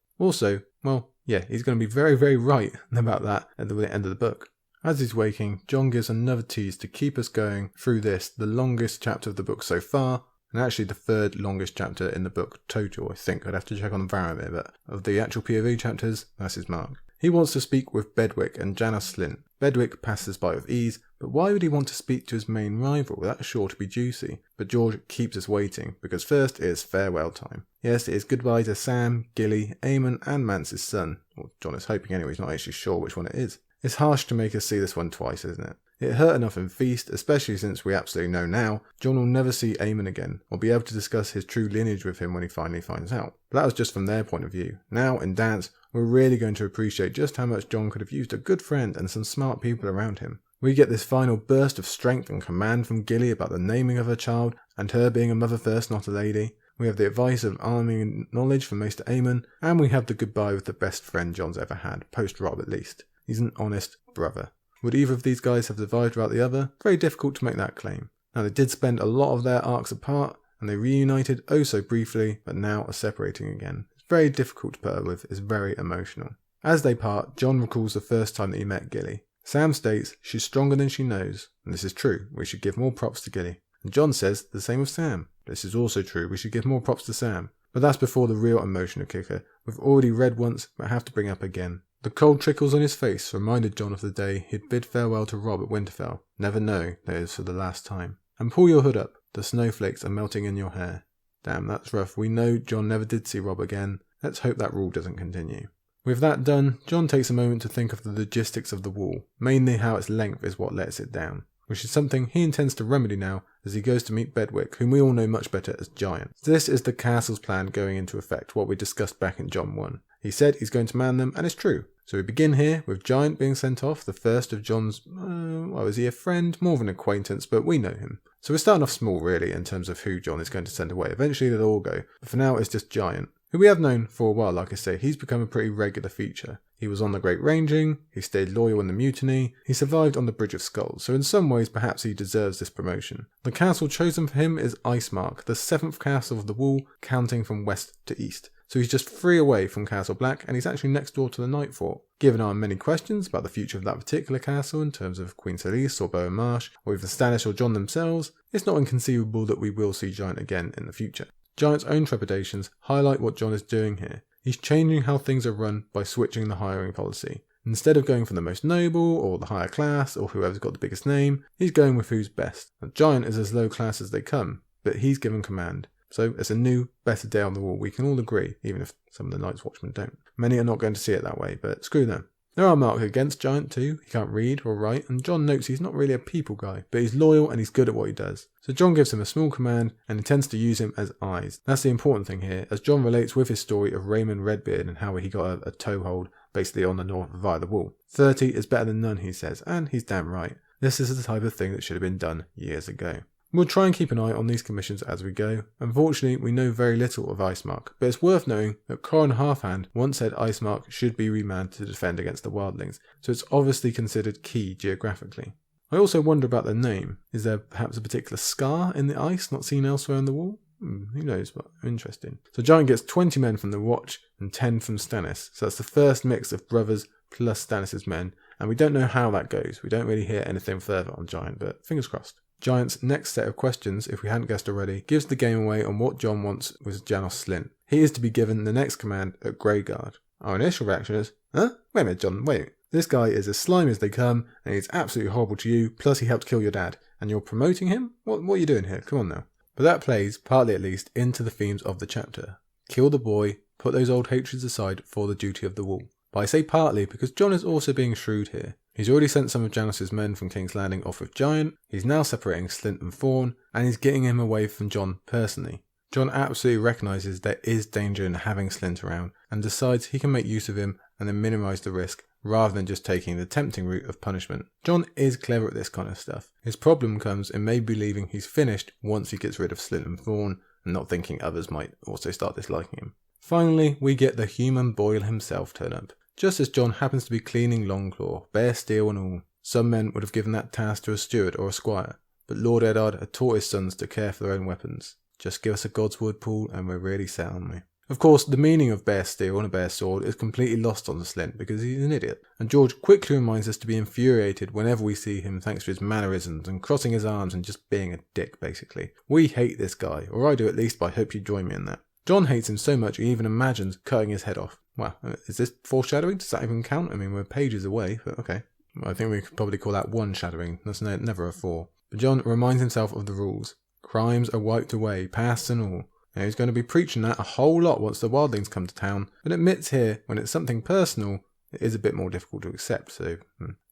Also, well, yeah, he's going to be very, very right about that at the end of the book. As he's waking, Jon gives another tease to keep us going through this, the longest chapter of the book so far, and actually the third longest chapter in the book total, I think. I'd have to check on the Varamir, but of the actual POV chapters, that's his mark. He wants to speak with Bedwyck and Janos Slynt. Bedwyck passes by with ease, but why would he want to speak to his main rival? That's sure to be juicy. But George keeps us waiting, because first it is farewell time. Yes, it is goodbye to Sam, Gilly, Aemon and Mance's son. Or Jon is hoping anyway, he's not actually sure which one it is. It's harsh to make us see this one twice, isn't it? It hurt enough in Feast, especially since we absolutely know now Jon will never see Aemon again, or be able to discuss his true lineage with him when he finally finds out. But that was just from their point of view. Now, in Dance, we're really going to appreciate just how much Jon could have used a good friend and some smart people around him. We get this final burst of strength and command from Gilly about the naming of her child, and her being a mother first, not a lady. We have the advice of arming knowledge from Maester Aemon, and we have the goodbye with the best friend Jon's ever had, post-Rob at least. He's an honest brother. Would either of these guys have survived without the other? Very difficult to make that claim. Now they did spend a lot of their arcs apart, and they reunited oh so briefly, but now are separating again. It's very difficult to put up with, it's very emotional. As they part, Jon recalls the first time that he met Gilly. Sam states she's stronger than she knows, and this is true, we should give more props to Gilly. And Jon says the same of Sam. This is also true, we should give more props to Sam. But that's before the real emotional kicker, we've already read once, but have to bring up again. The cold trickles on his face reminded Jon of the day he'd bid farewell to Robb at Winterfell, never know that it was for the last time. And pull your hood up, the snowflakes are melting in your hair. Damn, that's rough. We know Jon never did see Robb again. Let's hope that rule doesn't continue. With that done, Jon takes a moment to think of the logistics of the wall, mainly how its length is what lets it down, which is something he intends to remedy now as he goes to meet Bedwyck, whom we all know much better as Giant. This is the castle's plan going into effect, what we discussed back in Jon 1. He said he's going to man them, and it's true. So we begin here with Giant being sent off, the first of Jon's, is he a friend? More of an acquaintance, but we know him. So we're starting off small really in terms of who Jon is going to send away. Eventually they'll all go, but for now it's just Giant, who we have known for a while. Like I say, he's become a pretty regular feature. He was on the Great Ranging, he stayed loyal in the Mutiny, he survived on the Bridge of Skulls, so in some ways perhaps he deserves this promotion. The castle chosen for him is Icemark, the 7th castle of the Wall, counting from west to east. So he's just 3 away from Castle Black, and he's actually next door to the Night Fort. Given our many questions about the future of that particular castle in terms of Queen Selyse or Bowen Marsh, or even Stannis or Jon themselves, it's not inconceivable that we will see Giant again in the future. Giant's own trepidations highlight what Jon is doing here. He's changing how things are run by switching the hiring policy. Instead of going for the most noble, or the higher class, or whoever's got the biggest name, he's going with who's best. Now, Giant is as low class as they come, but he's given command. So it's a new, better day on the wall, we can all agree, even if some of the Night's Watchmen don't. Many are not going to see it that way, but screw them. There are marks against Giant too. He can't read or write, and Jon notes he's not really a people guy, but he's loyal and he's good at what he does. So Jon gives him a small command and intends to use him as eyes. That's the important thing here, as Jon relates with his story of Raymond Redbeard and how he got a toehold basically on the north via the wall. 30 is better than none, he says, and he's damn right. This is the type of thing that should have been done years ago. We'll try and keep an eye on these commissions as we go. Unfortunately, we know very little of Icemark, but it's worth noting that Coran Halfhand once said Icemark should be remanned to defend against the wildlings, so it's obviously considered key geographically. I also wonder about the name. Is there perhaps a particular scar in the ice not seen elsewhere on the wall? Who knows, but interesting. So Giant gets 20 men from the Watch and 10 from Stannis, so that's the first mix of brothers plus Stannis' men, and we don't know how that goes. We don't really hear anything further on Giant, but fingers crossed. Giant's next set of questions, if we hadn't guessed already, gives the game away on what Jon wants with Janos Slynt. He is to be given the next command at Greyguard. Our initial reaction is, huh? Wait a minute, Jon, wait. This guy is as slimy as they come, and he's absolutely horrible to you, plus he helped kill your dad, and you're promoting him? What are you doing here? Come on now. But that plays, partly at least, into the themes of the chapter. Kill the boy, put those old hatreds aside for the duty of the wall. But I say partly because Jon is also being shrewd here. He's already sent some of Janos' men from King's Landing off with Giant, he's now separating Slynt and Thorne, and he's getting him away from Jon personally. Jon absolutely recognises there is danger in having Slynt around, and decides he can make use of him and then minimise the risk rather than just taking the tempting route of punishment. Jon is clever at this kind of stuff. His problem comes in maybe believing he's finished once he gets rid of Slint and Thorne, and not thinking others might also start disliking him. Finally, we get the human Boyle himself turn up, just as Jon happens to be cleaning Longclaw, bare steel and all. Some men would have given that task to a steward or a squire, but Lord Eddard had taught his sons to care for their own weapons. Just give us a Godswood pool and we're really set, aren't we? Of course, the meaning of bare steel and a bare sword is completely lost on Slint because he's an idiot, and George quickly reminds us to be infuriated whenever we see him thanks to his mannerisms and crossing his arms and just being a dick, basically. We hate this guy, or I do at least, but I hope you join me in that. Jon hates him so much he even imagines cutting his head off. Wow, is this foreshadowing? Does that even count? I mean, we're pages away, but okay. I think we could probably call that one shadowing. That's never a 4. But Jon reminds himself of the rules. Crimes are wiped away, past and all. Now he's going to be preaching that a whole lot once the wildlings come to town, but admits here, when it's something personal, it is a bit more difficult to accept, so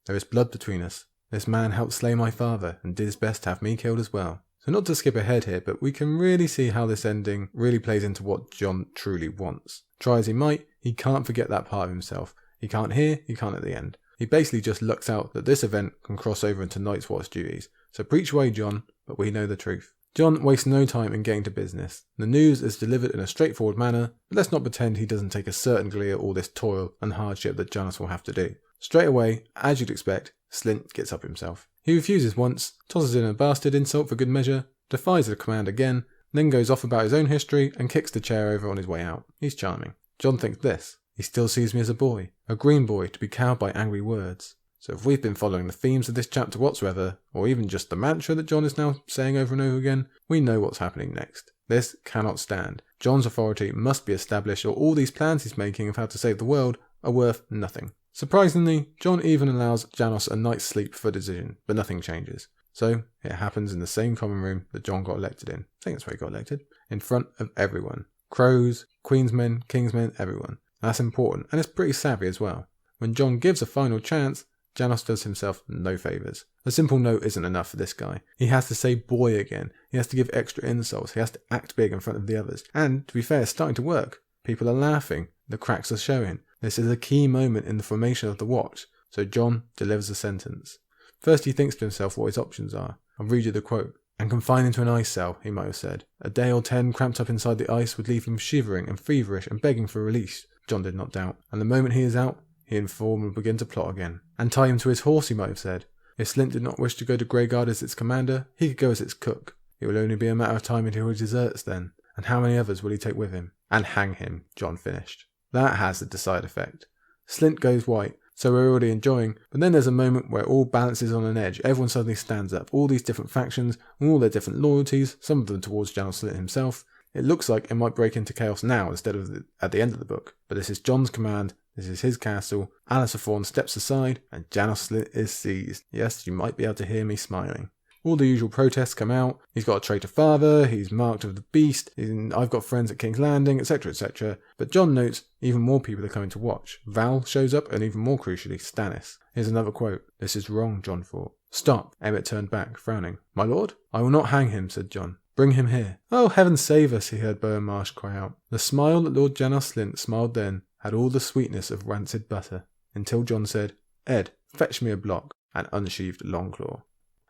there is blood between us. This man helped slay my father, and did his best to have me killed as well. So not to skip ahead here, but we can really see how this ending really plays into what Jon truly wants. Try as he might, he can't forget that part of himself. He can't here, he can't at the end. He basically just lucks out that this event can cross over into Night's Watch duties. So preach away, Jon, but we know the truth. Jon wastes no time in getting to business. The news is delivered in a straightforward manner, but let's not pretend he doesn't take a certain glee at all this toil and hardship that Janos will have to do. Straight away, as you'd expect, Slint gets up himself. He refuses once, tosses in a bastard insult for good measure, defies the command again, then goes off about his own history and kicks the chair over on his way out. He's charming. Jon thinks this. He still sees me as a boy, a green boy to be cowed by angry words. So if we've been following the themes of this chapter whatsoever, or even just the mantra that Jon is now saying over and over again, we know what's happening next. This cannot stand. Jon's authority must be established, or all these plans he's making of how to save the world are worth nothing. Surprisingly, Jon even allows Janos a night's sleep for decision, but nothing changes. So it happens in the same common room that Jon got elected in. I think that's where he got elected. In front of everyone. Crows, queensmen, kingsmen, everyone. That's important, and it's pretty savvy as well. When Jon gives a final chance, Janos does himself no favours. A simple no isn't enough for this guy. He has to say boy again. He has to give extra insults. He has to act big in front of the others. And, to be fair, it's starting to work. People are laughing. The cracks are showing. This is a key moment in the formation of the watch. So Jon delivers a sentence. First he thinks to himself what his options are. I'll read you the quote. And confined into an ice cell, he might have said. A day or 10 cramped up inside the ice would leave him shivering and feverish and begging for release. Jon did not doubt. And the moment he is out, he and Thorne will begin to plot again. And tie him to his horse, he might have said. If Slint did not wish to go to Greyguard as its commander, he could go as its cook. It will only be a matter of time until he deserts then. And how many others will he take with him? And hang him, Jon finished. That has the desired effect. Slint goes white, so we're already enjoying, but then there's a moment where all balances on an edge. Everyone suddenly stands up, all these different factions, all their different loyalties, some of them towards Janos Slint himself. It looks like it might break into chaos now instead of at the end of the book, but this is Jon's command, this is his castle. Alistair Thorne steps aside, and Janos Slint is seized. Yes, you might be able to hear me smiling. All the usual protests come out. He's got a traitor father, he's marked of the beast, I've got friends at King's Landing, etc, etc. But Jon notes even more people are coming to watch. Val shows up, and even more crucially, Stannis. Here's another quote. This is wrong, Jon thought. Stop. Emmett turned back, frowning. My lord? I will not hang him, said Jon. Bring him here. Oh, heaven save us, he heard Bowen Marsh cry out. The smile that Lord Janos Slint smiled then had all the sweetness of rancid butter, until Jon said, Ed, fetch me a block, and unsheathed Longclaw.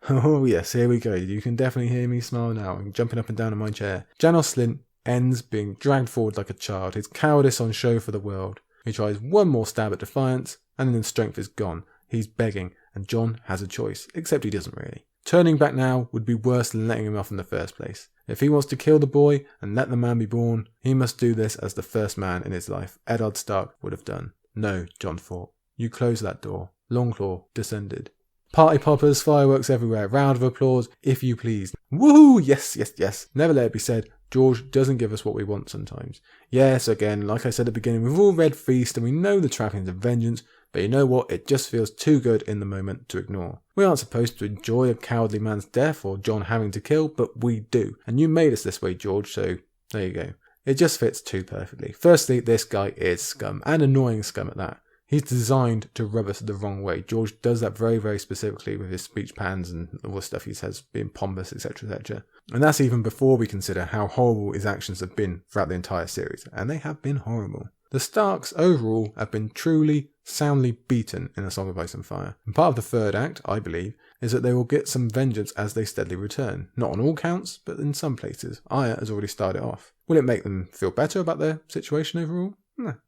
Oh yes, here we go. You can definitely hear me smile now. I'm jumping up and down in my chair. Janos Slint ends being dragged forward like a child, his cowardice on show for the world. He tries one more stab at defiance, and then his strength is gone. He's begging, and Jon has a choice, except he doesn't really. Turning back now would be worse than letting him off in the first place. If he wants to kill the boy and let the man be born, he must do this as the first man in his life Eddard Stark would have done. No, Jon thought. You close that door. Longclaw descended. Party poppers, fireworks everywhere, round of applause, if you please. Woohoo! Yes, yes, yes. Never let it be said, George doesn't give us what we want sometimes. Yes, again, like I said at the beginning, we've all read Feast and we know the trappings of vengeance, but you know what? It just feels too good in the moment to ignore. We aren't supposed to enjoy a cowardly man's death or Jon having to kill, but we do. And you made us this way, George, so there you go. It just fits too perfectly. Firstly, this guy is scum, and annoying scum at that. He's designed to rub us the wrong way. George does that very, very specifically with his speech patterns and all the stuff he says being pompous, etc, etc. And that's even before we consider how horrible his actions have been throughout the entire series. And they have been horrible. The Starks overall have been truly, soundly beaten in A Song of Ice and Fire. And part of the third act, I believe, is that they will get some vengeance as they steadily return. Not on all counts, but in some places. Arya has already started off. Will it make them feel better about their situation overall?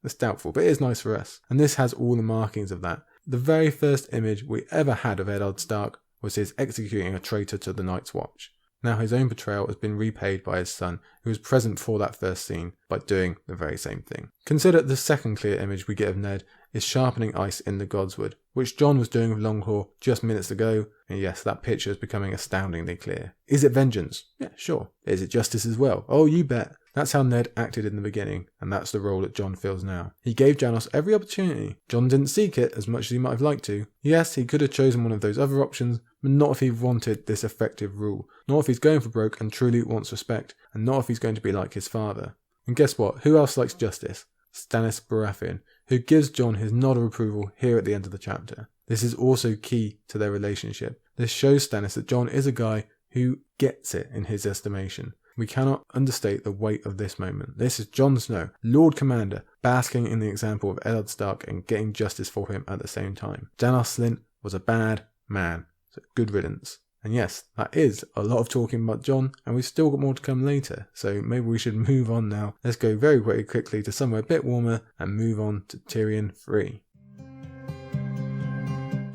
That's doubtful, but it is nice for us. And this has all the markings of that. The very first image we ever had of Eddard Stark was his executing a traitor to the Night's Watch. Now his own betrayal has been repaid by his son, who was present for that first scene, by doing the very same thing. Consider the second clear image we get of Ned is sharpening ice in the Godswood, which Jon was doing with Longclaw just minutes ago, and yes, that picture is becoming astoundingly clear. Is it vengeance? Yeah, sure. Is it justice as well? Oh, you bet. That's how Ned acted in the beginning, and that's the role that Jon feels now. He gave Janos every opportunity. Jon didn't seek it as much as he might have liked to. Yes, he could have chosen one of those other options, but not if he wanted this effective rule. Not if he's going for broke and truly wants respect, and not if he's going to be like his father. And guess what? Who else likes justice? Stannis Baratheon, who gives Jon his nod of approval here at the end of the chapter. This is also key to their relationship. This shows Stannis that Jon is a guy who gets it in his estimation. We cannot understate the weight of this moment. This is Jon Snow, Lord Commander, basking in the example of Eddard Stark and getting justice for him at the same time. Janos Slynt was a bad man, so good riddance. And yes, that is a lot of talking about Jon, and we've still got more to come later, so maybe we should move on now. Let's go very, very quickly to somewhere a bit warmer and move on to Tyrion III.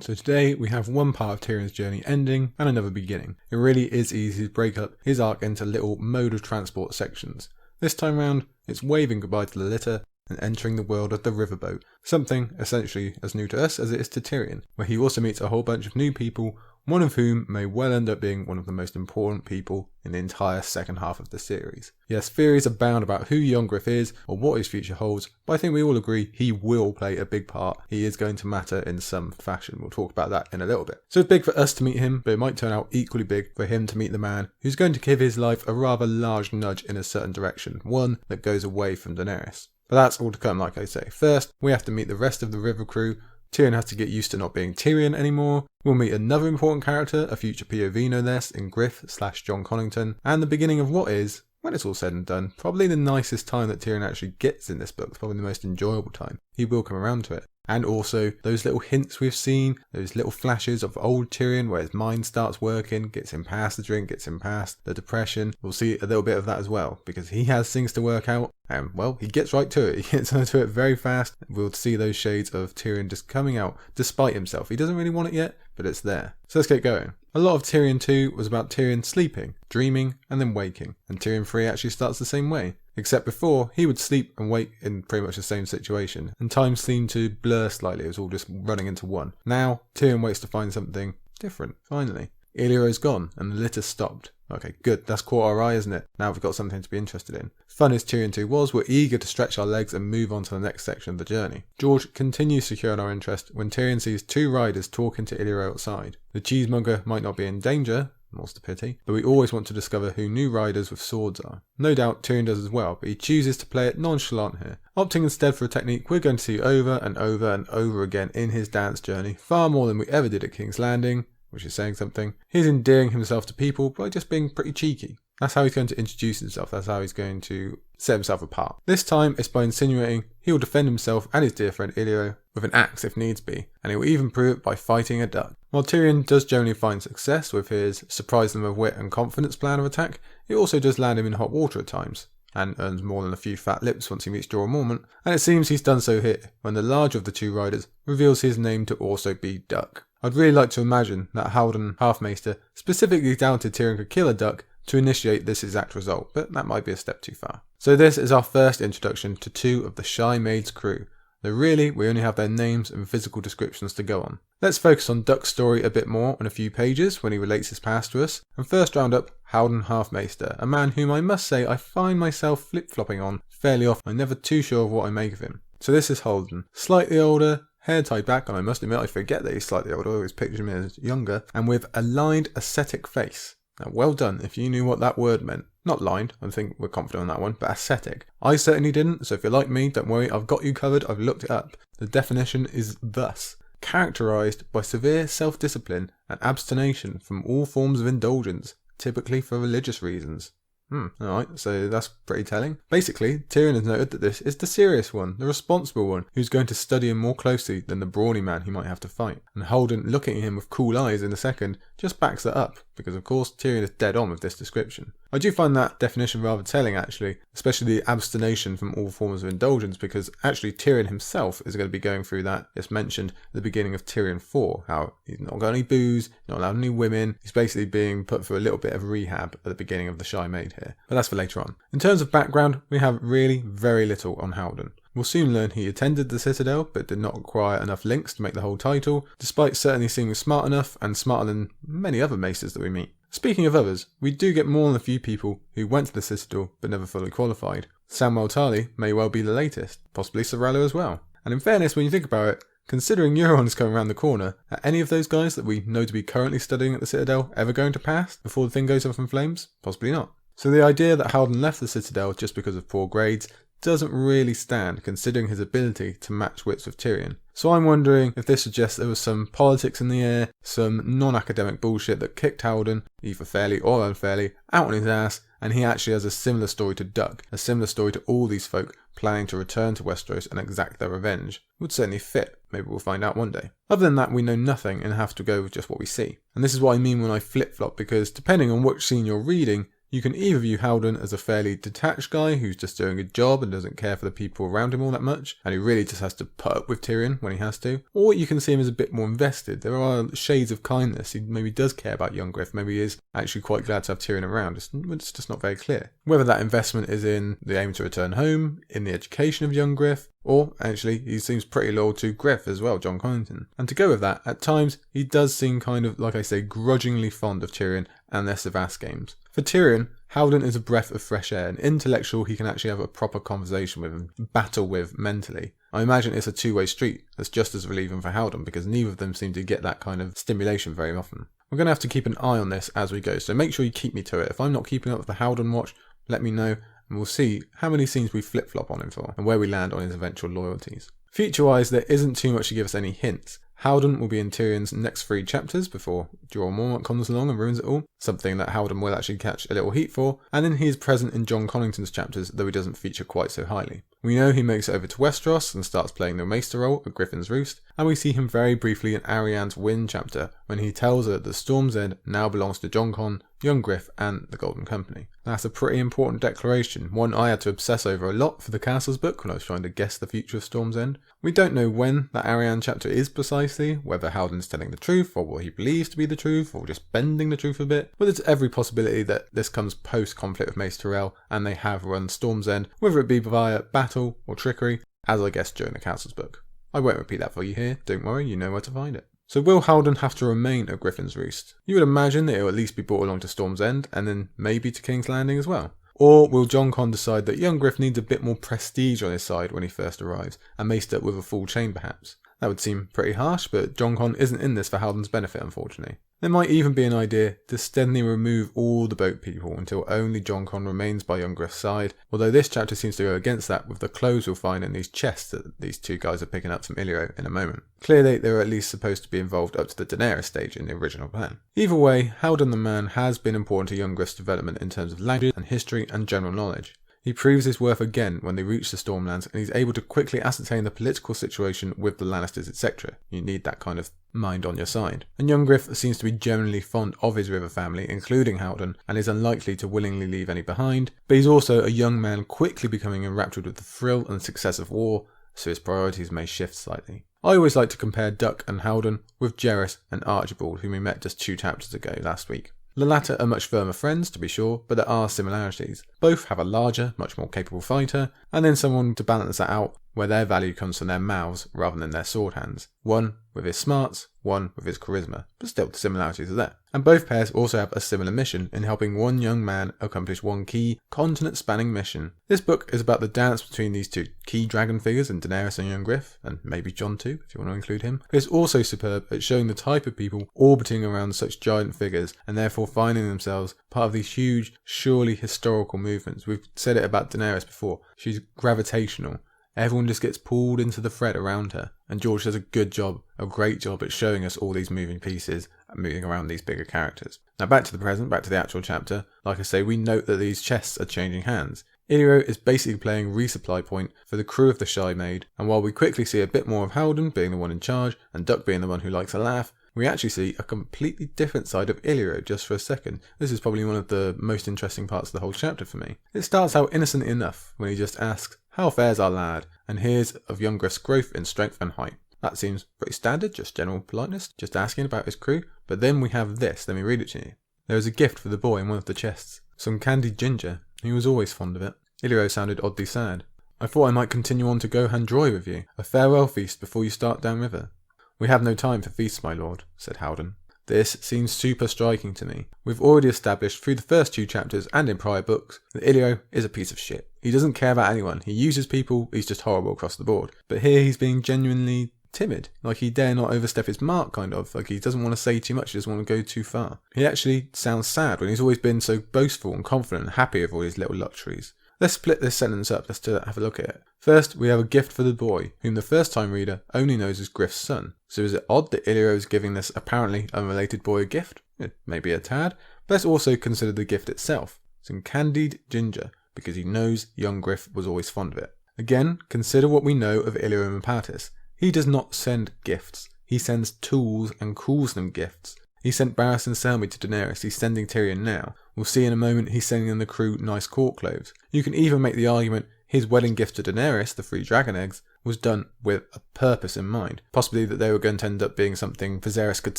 So today we have one part of Tyrion's journey ending and another beginning. It really is easy to break up his arc into little mode of transport sections. This time round, it's waving goodbye to the litter and entering the world of the riverboat, something essentially as new to us as it is to Tyrion, where he also meets a whole bunch of new people, one of whom may well end up being one of the most important people in the entire second half of the series. Yes, theories abound about who Young Griff is or what his future holds, but I think we all agree he will play a big part. He is going to matter in some fashion. We'll talk about that in a little bit. So it's big for us to meet him, but it might turn out equally big for him to meet the man who's going to give his life a rather large nudge in a certain direction, one that goes away from Daenerys. But that's all to come, like I say. First, we have to meet the rest of the river crew. Tyrion has to get used to not being Tyrion anymore. We'll meet another important character, a future POV no less, in Griff/John Connington, and the beginning of what is, when it's all said and done, probably the nicest time that Tyrion actually gets in this book. It's probably the most enjoyable time. He will come around to it. And also, those little hints we've seen, those little flashes of old Tyrion where his mind starts working, gets him past the drink, gets him past the depression. We'll see a little bit of that as well, because he has things to work out, and, well, he gets right to it. He gets onto it very fast. We'll see those shades of Tyrion just coming out, despite himself. He doesn't really want it yet, but it's there. So let's get going. A lot of Tyrion II was about Tyrion sleeping, dreaming, and then waking, and Tyrion III actually starts the same way. Except before, he would sleep and wake in pretty much the same situation, and time seemed to blur slightly. It was all just running into one. Now, Tyrion waits to find something different, finally. Illyrio's gone, and the litter stopped. Okay, good, that's caught our eye, isn't it? Now we've got something to be interested in. Fun as Tyrion II was, we're eager to stretch our legs and move on to the next section of the journey. George continues securing our interest when Tyrion sees two riders talking to Illyrio outside. The cheesemonger might not be in danger, more's the pity, but we always want to discover who new riders with swords are. No doubt Tyrion does as well, but he chooses to play it nonchalant here, opting instead for a technique we're going to see over and over and over again in his dance journey, far more than we ever did at King's Landing, which is saying something. He's endearing himself to people by just being pretty cheeky. That's how he's going to introduce himself, that's how he's going to set himself apart. This time it's by insinuating he will defend himself and his dear friend Illyrio with an axe if needs be, and he will even prove it by fighting a duck. While Tyrion does generally find success with his surprise them of wit and confidence plan of attack, it also does land him in hot water at times, and earns more than a few fat lips once he meets Jorah Mormont, and it seems he's done so here, when the larger of the two riders reveals his name to also be Duck. I'd really like to imagine that Howden, Half-Maester, specifically doubted Tyrion could kill a duck to initiate this exact result, but that might be a step too far. So this is our first introduction to two of the Shy Maid's crew, though really we only have their names and physical descriptions to go on. Let's focus on Duck's story a bit more in a few pages when he relates his past to us, and first round up Howden Half-Maester, a man whom I must say I find myself flip-flopping on fairly often. I'm never too sure of what I make of him. So this is Howden, slightly older, hair tied back, and I must admit I forget that he's slightly older, I always picture him as younger, and with a lined ascetic face. Now, well done if you knew what that word meant. Not lined, I think we're confident on that one, but ascetic. I certainly didn't, so if you're like me, don't worry, I've got you covered, I've looked it up. The definition is thus: characterised by severe self-discipline and abstination from all forms of indulgence, typically for religious reasons. Alright, so that's pretty telling. Basically, Tyrion has noted that this is the serious one, the responsible one, who's going to study him more closely than the brawny man he might have to fight. And Howden, looking at him with cool eyes in a second, just backs that up, because of course Tyrion is dead on with this description. I do find that definition rather telling actually, especially the abstination from all forms of indulgence, because actually Tyrion himself is going to be going through that, just mentioned at the beginning of Tyrion IV, how he's not got any booze, not allowed any women, he's basically being put through a little bit of rehab at the beginning of the Shy Maid here. But that's for later on. In terms of background, we have really very little on Howden. We'll soon learn he attended the Citadel, but did not acquire enough links to make the whole title, despite certainly seeming smart enough, and smarter than many other maesters that we meet. Speaking of others, we do get more than a few people who went to the Citadel but never fully qualified. Samwell Tarly may well be the latest, possibly Sorello as well. And in fairness, when you think about it, considering Euron's coming around the corner, are any of those guys that we know to be currently studying at the Citadel ever going to pass before the thing goes up in flames? Possibly not. So the idea that Howden left the Citadel just because of poor grades doesn't really stand, considering his ability to match wits with Tyrion. So I'm wondering if this suggests there was some politics in the air, some non-academic bullshit that kicked Howden, either fairly or unfairly, out on his ass, and he actually has a similar story to Duck, a similar story to all these folk planning to return to Westeros and exact their revenge. Would certainly fit, maybe we'll find out one day. Other than that, we know nothing and have to go with just what we see. And this is what I mean when I flip-flop, because depending on which scene you're reading, you can either view Howden as a fairly detached guy who's just doing a job and doesn't care for the people around him all that much, and who really just has to put up with Tyrion when he has to, or you can see him as a bit more invested. There are shades of kindness. He maybe does care about Young Griff, maybe he is actually quite glad to have Tyrion around. It's just not very clear. Whether that investment is in the aim to return home, in the education of Young Griff, or actually he seems pretty loyal to Griff as well, Jon Connington. And to go with that, at times he does seem kind of, like I say, grudgingly fond of Tyrion and their Savas games. For Tyrion, Howden is a breath of fresh air, an intellectual he can actually have a proper conversation with and battle with mentally. I imagine it's a two-way street that's just as relieving for Howden, because neither of them seem to get that kind of stimulation very often. We're going to have to keep an eye on this as we go, so make sure you keep me to it. If I'm not keeping up with the Howden watch, let me know, and we'll see how many scenes we flip-flop on him for, and where we land on his eventual loyalties. Future-wise, there isn't too much to give us any hints. Howden will be in Tyrion's next 3 chapters before Jorah Mormont comes along and ruins it all, something that Howden will actually catch a little heat for, and then he is present in Jon Connington's chapters, though he doesn't feature quite so highly. We know he makes it over to Westeros and starts playing the Maester role at Griffin's Roost, and we see him very briefly in Arianne's Win chapter, when he tells her that Storm's End now belongs to Jon Con, Young Griff, and the Golden Company. That's a pretty important declaration, one I had to obsess over a lot for the Castles book when I was trying to guess the future of Storm's End. We don't know when that Arianne chapter is precisely, whether Howden's telling the truth, or what he believes to be the truth, or just bending the truth a bit, but there's every possibility that this comes post-conflict with Maester Tyrell, and they have run Storm's End, whether it be via battle or trickery, as I guessed during the Castles book. I won't repeat that for you here, don't worry, you know where to find it. So will Howden have to remain at Griffin's Roost? You would imagine that it will at least be brought along to Storm's End, and then maybe to King's Landing as well. Or will Jon Con decide that young Griff needs a bit more prestige on his side when he first arrives, and Maester with a full chain perhaps? That would seem pretty harsh, but Jon Con isn't in this for Howden's benefit, unfortunately. There might even be an idea to steadily remove all the boat people until only Jon Con remains by young Griff's side, although this chapter seems to go against that with the clothes we'll find in these chests that these two guys are picking up from Illyrio in a moment. Clearly they were at least supposed to be involved up to the Daenerys stage in the original plan. Either way, Howden the man has been important to young Griff's development in terms of language and history and general knowledge. He proves his worth again when they reach the Stormlands, and he's able to quickly ascertain the political situation with the Lannisters, etc. You need that kind of mind on your side. And young Griff seems to be generally fond of his river family, including Howden, and is unlikely to willingly leave any behind, but he's also a young man quickly becoming enraptured with the thrill and success of war, so his priorities may shift slightly. I always like to compare Duck and Howden with Jaehaerys and Archibald, whom we met just 2 chapters ago last week. The latter are much firmer friends, to be sure, but there are similarities. Both have a larger, much more capable fighter, and then someone to balance that out, where their value comes from their mouths rather than their sword hands. One with his smarts, one with his charisma, but still the similarities are there. And both pairs also have a similar mission in helping one young man accomplish one key, continent-spanning mission. This book is about the dance between these 2 key dragon figures in Daenerys and young Griff, and maybe Jon II, if you want to include him. But it's also superb at showing the type of people orbiting around such giant figures, and therefore finding themselves part of these huge, surely historical movements. We've said it about Daenerys before, she's gravitational. Everyone just gets pulled into the thread around her, and George does a great job at showing us all these moving pieces and moving around these bigger characters. Now back to the present, back to the actual chapter. Like I say, we note that these chests are changing hands. Illyrio is basically playing resupply point for the crew of the Shy Maid, and while we quickly see a bit more of Howden being the one in charge, and Duck being the one who likes a laugh, we actually see a completely different side of Illyrio just for a second. This is probably one of the most interesting parts of the whole chapter for me. It starts out innocent enough when he just asks, "How fares our lad?" and hears of Young Griff's growth in strength and height. That seems pretty standard, just general politeness, just asking about his crew. But then we have this, let me read it to you. There is a gift for the boy in one of the chests. Some candied ginger. He was always fond of it. Illyrio sounded oddly sad. I thought I might continue on to Gohandroy with you. A farewell feast before you start downriver. We have no time for feasts, my lord, said Howden. This seems super striking to me. We've already established through the first 2 chapters and in prior books that Illyrio is a piece of shit. He doesn't care about anyone. He uses people. He's just horrible across the board. But here he's being genuinely timid. Like he dare not overstep his mark, kind of. Like he doesn't want to say too much. He doesn't want to go too far. He actually sounds sad when he's always been so boastful and confident and happy with all his little luxuries. Let's split this sentence up just to have a look at it. First, we have a gift for the boy, whom the first-time reader only knows as Griff's son. So is it odd that Illyrio is giving this apparently unrelated boy a gift? Maybe a tad. But let's also consider the gift itself. Some candied ginger, because he knows young Griff was always fond of it. Again, consider what we know of Illyrio Mopatis. He does not send gifts. He sends tools and calls them gifts. He sent Barris and Selmy to Daenerys. He's sending Tyrion now. We'll see in a moment he's sending the crew nice court clothes. You can even make the argument his wedding gift to Daenerys, the 3 dragon eggs, was done with a purpose in mind. Possibly that they were going to end up being something Viserys could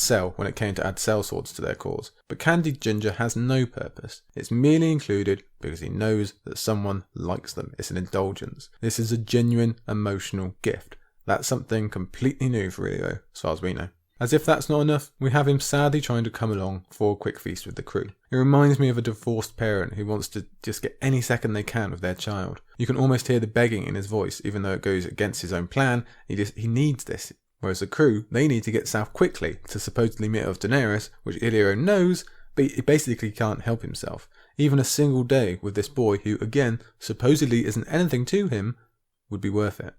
sell when it came to add sellswords to their cause. But candied ginger has no purpose. It's merely included because he knows that someone likes them. It's an indulgence. This is a genuine emotional gift. That's something completely new for Illyrio, as far as we know. As if that's not enough, we have him sadly trying to come along for a quick feast with the crew. It reminds me of a divorced parent who wants to just get any second they can with their child. You can almost hear the begging in his voice, even though it goes against his own plan. He needs this. Whereas the crew, they need to get south quickly to supposedly meet with Daenerys, which Illyrio knows, but he basically can't help himself. Even a single day with this boy who, again, supposedly isn't anything to him, would be worth it.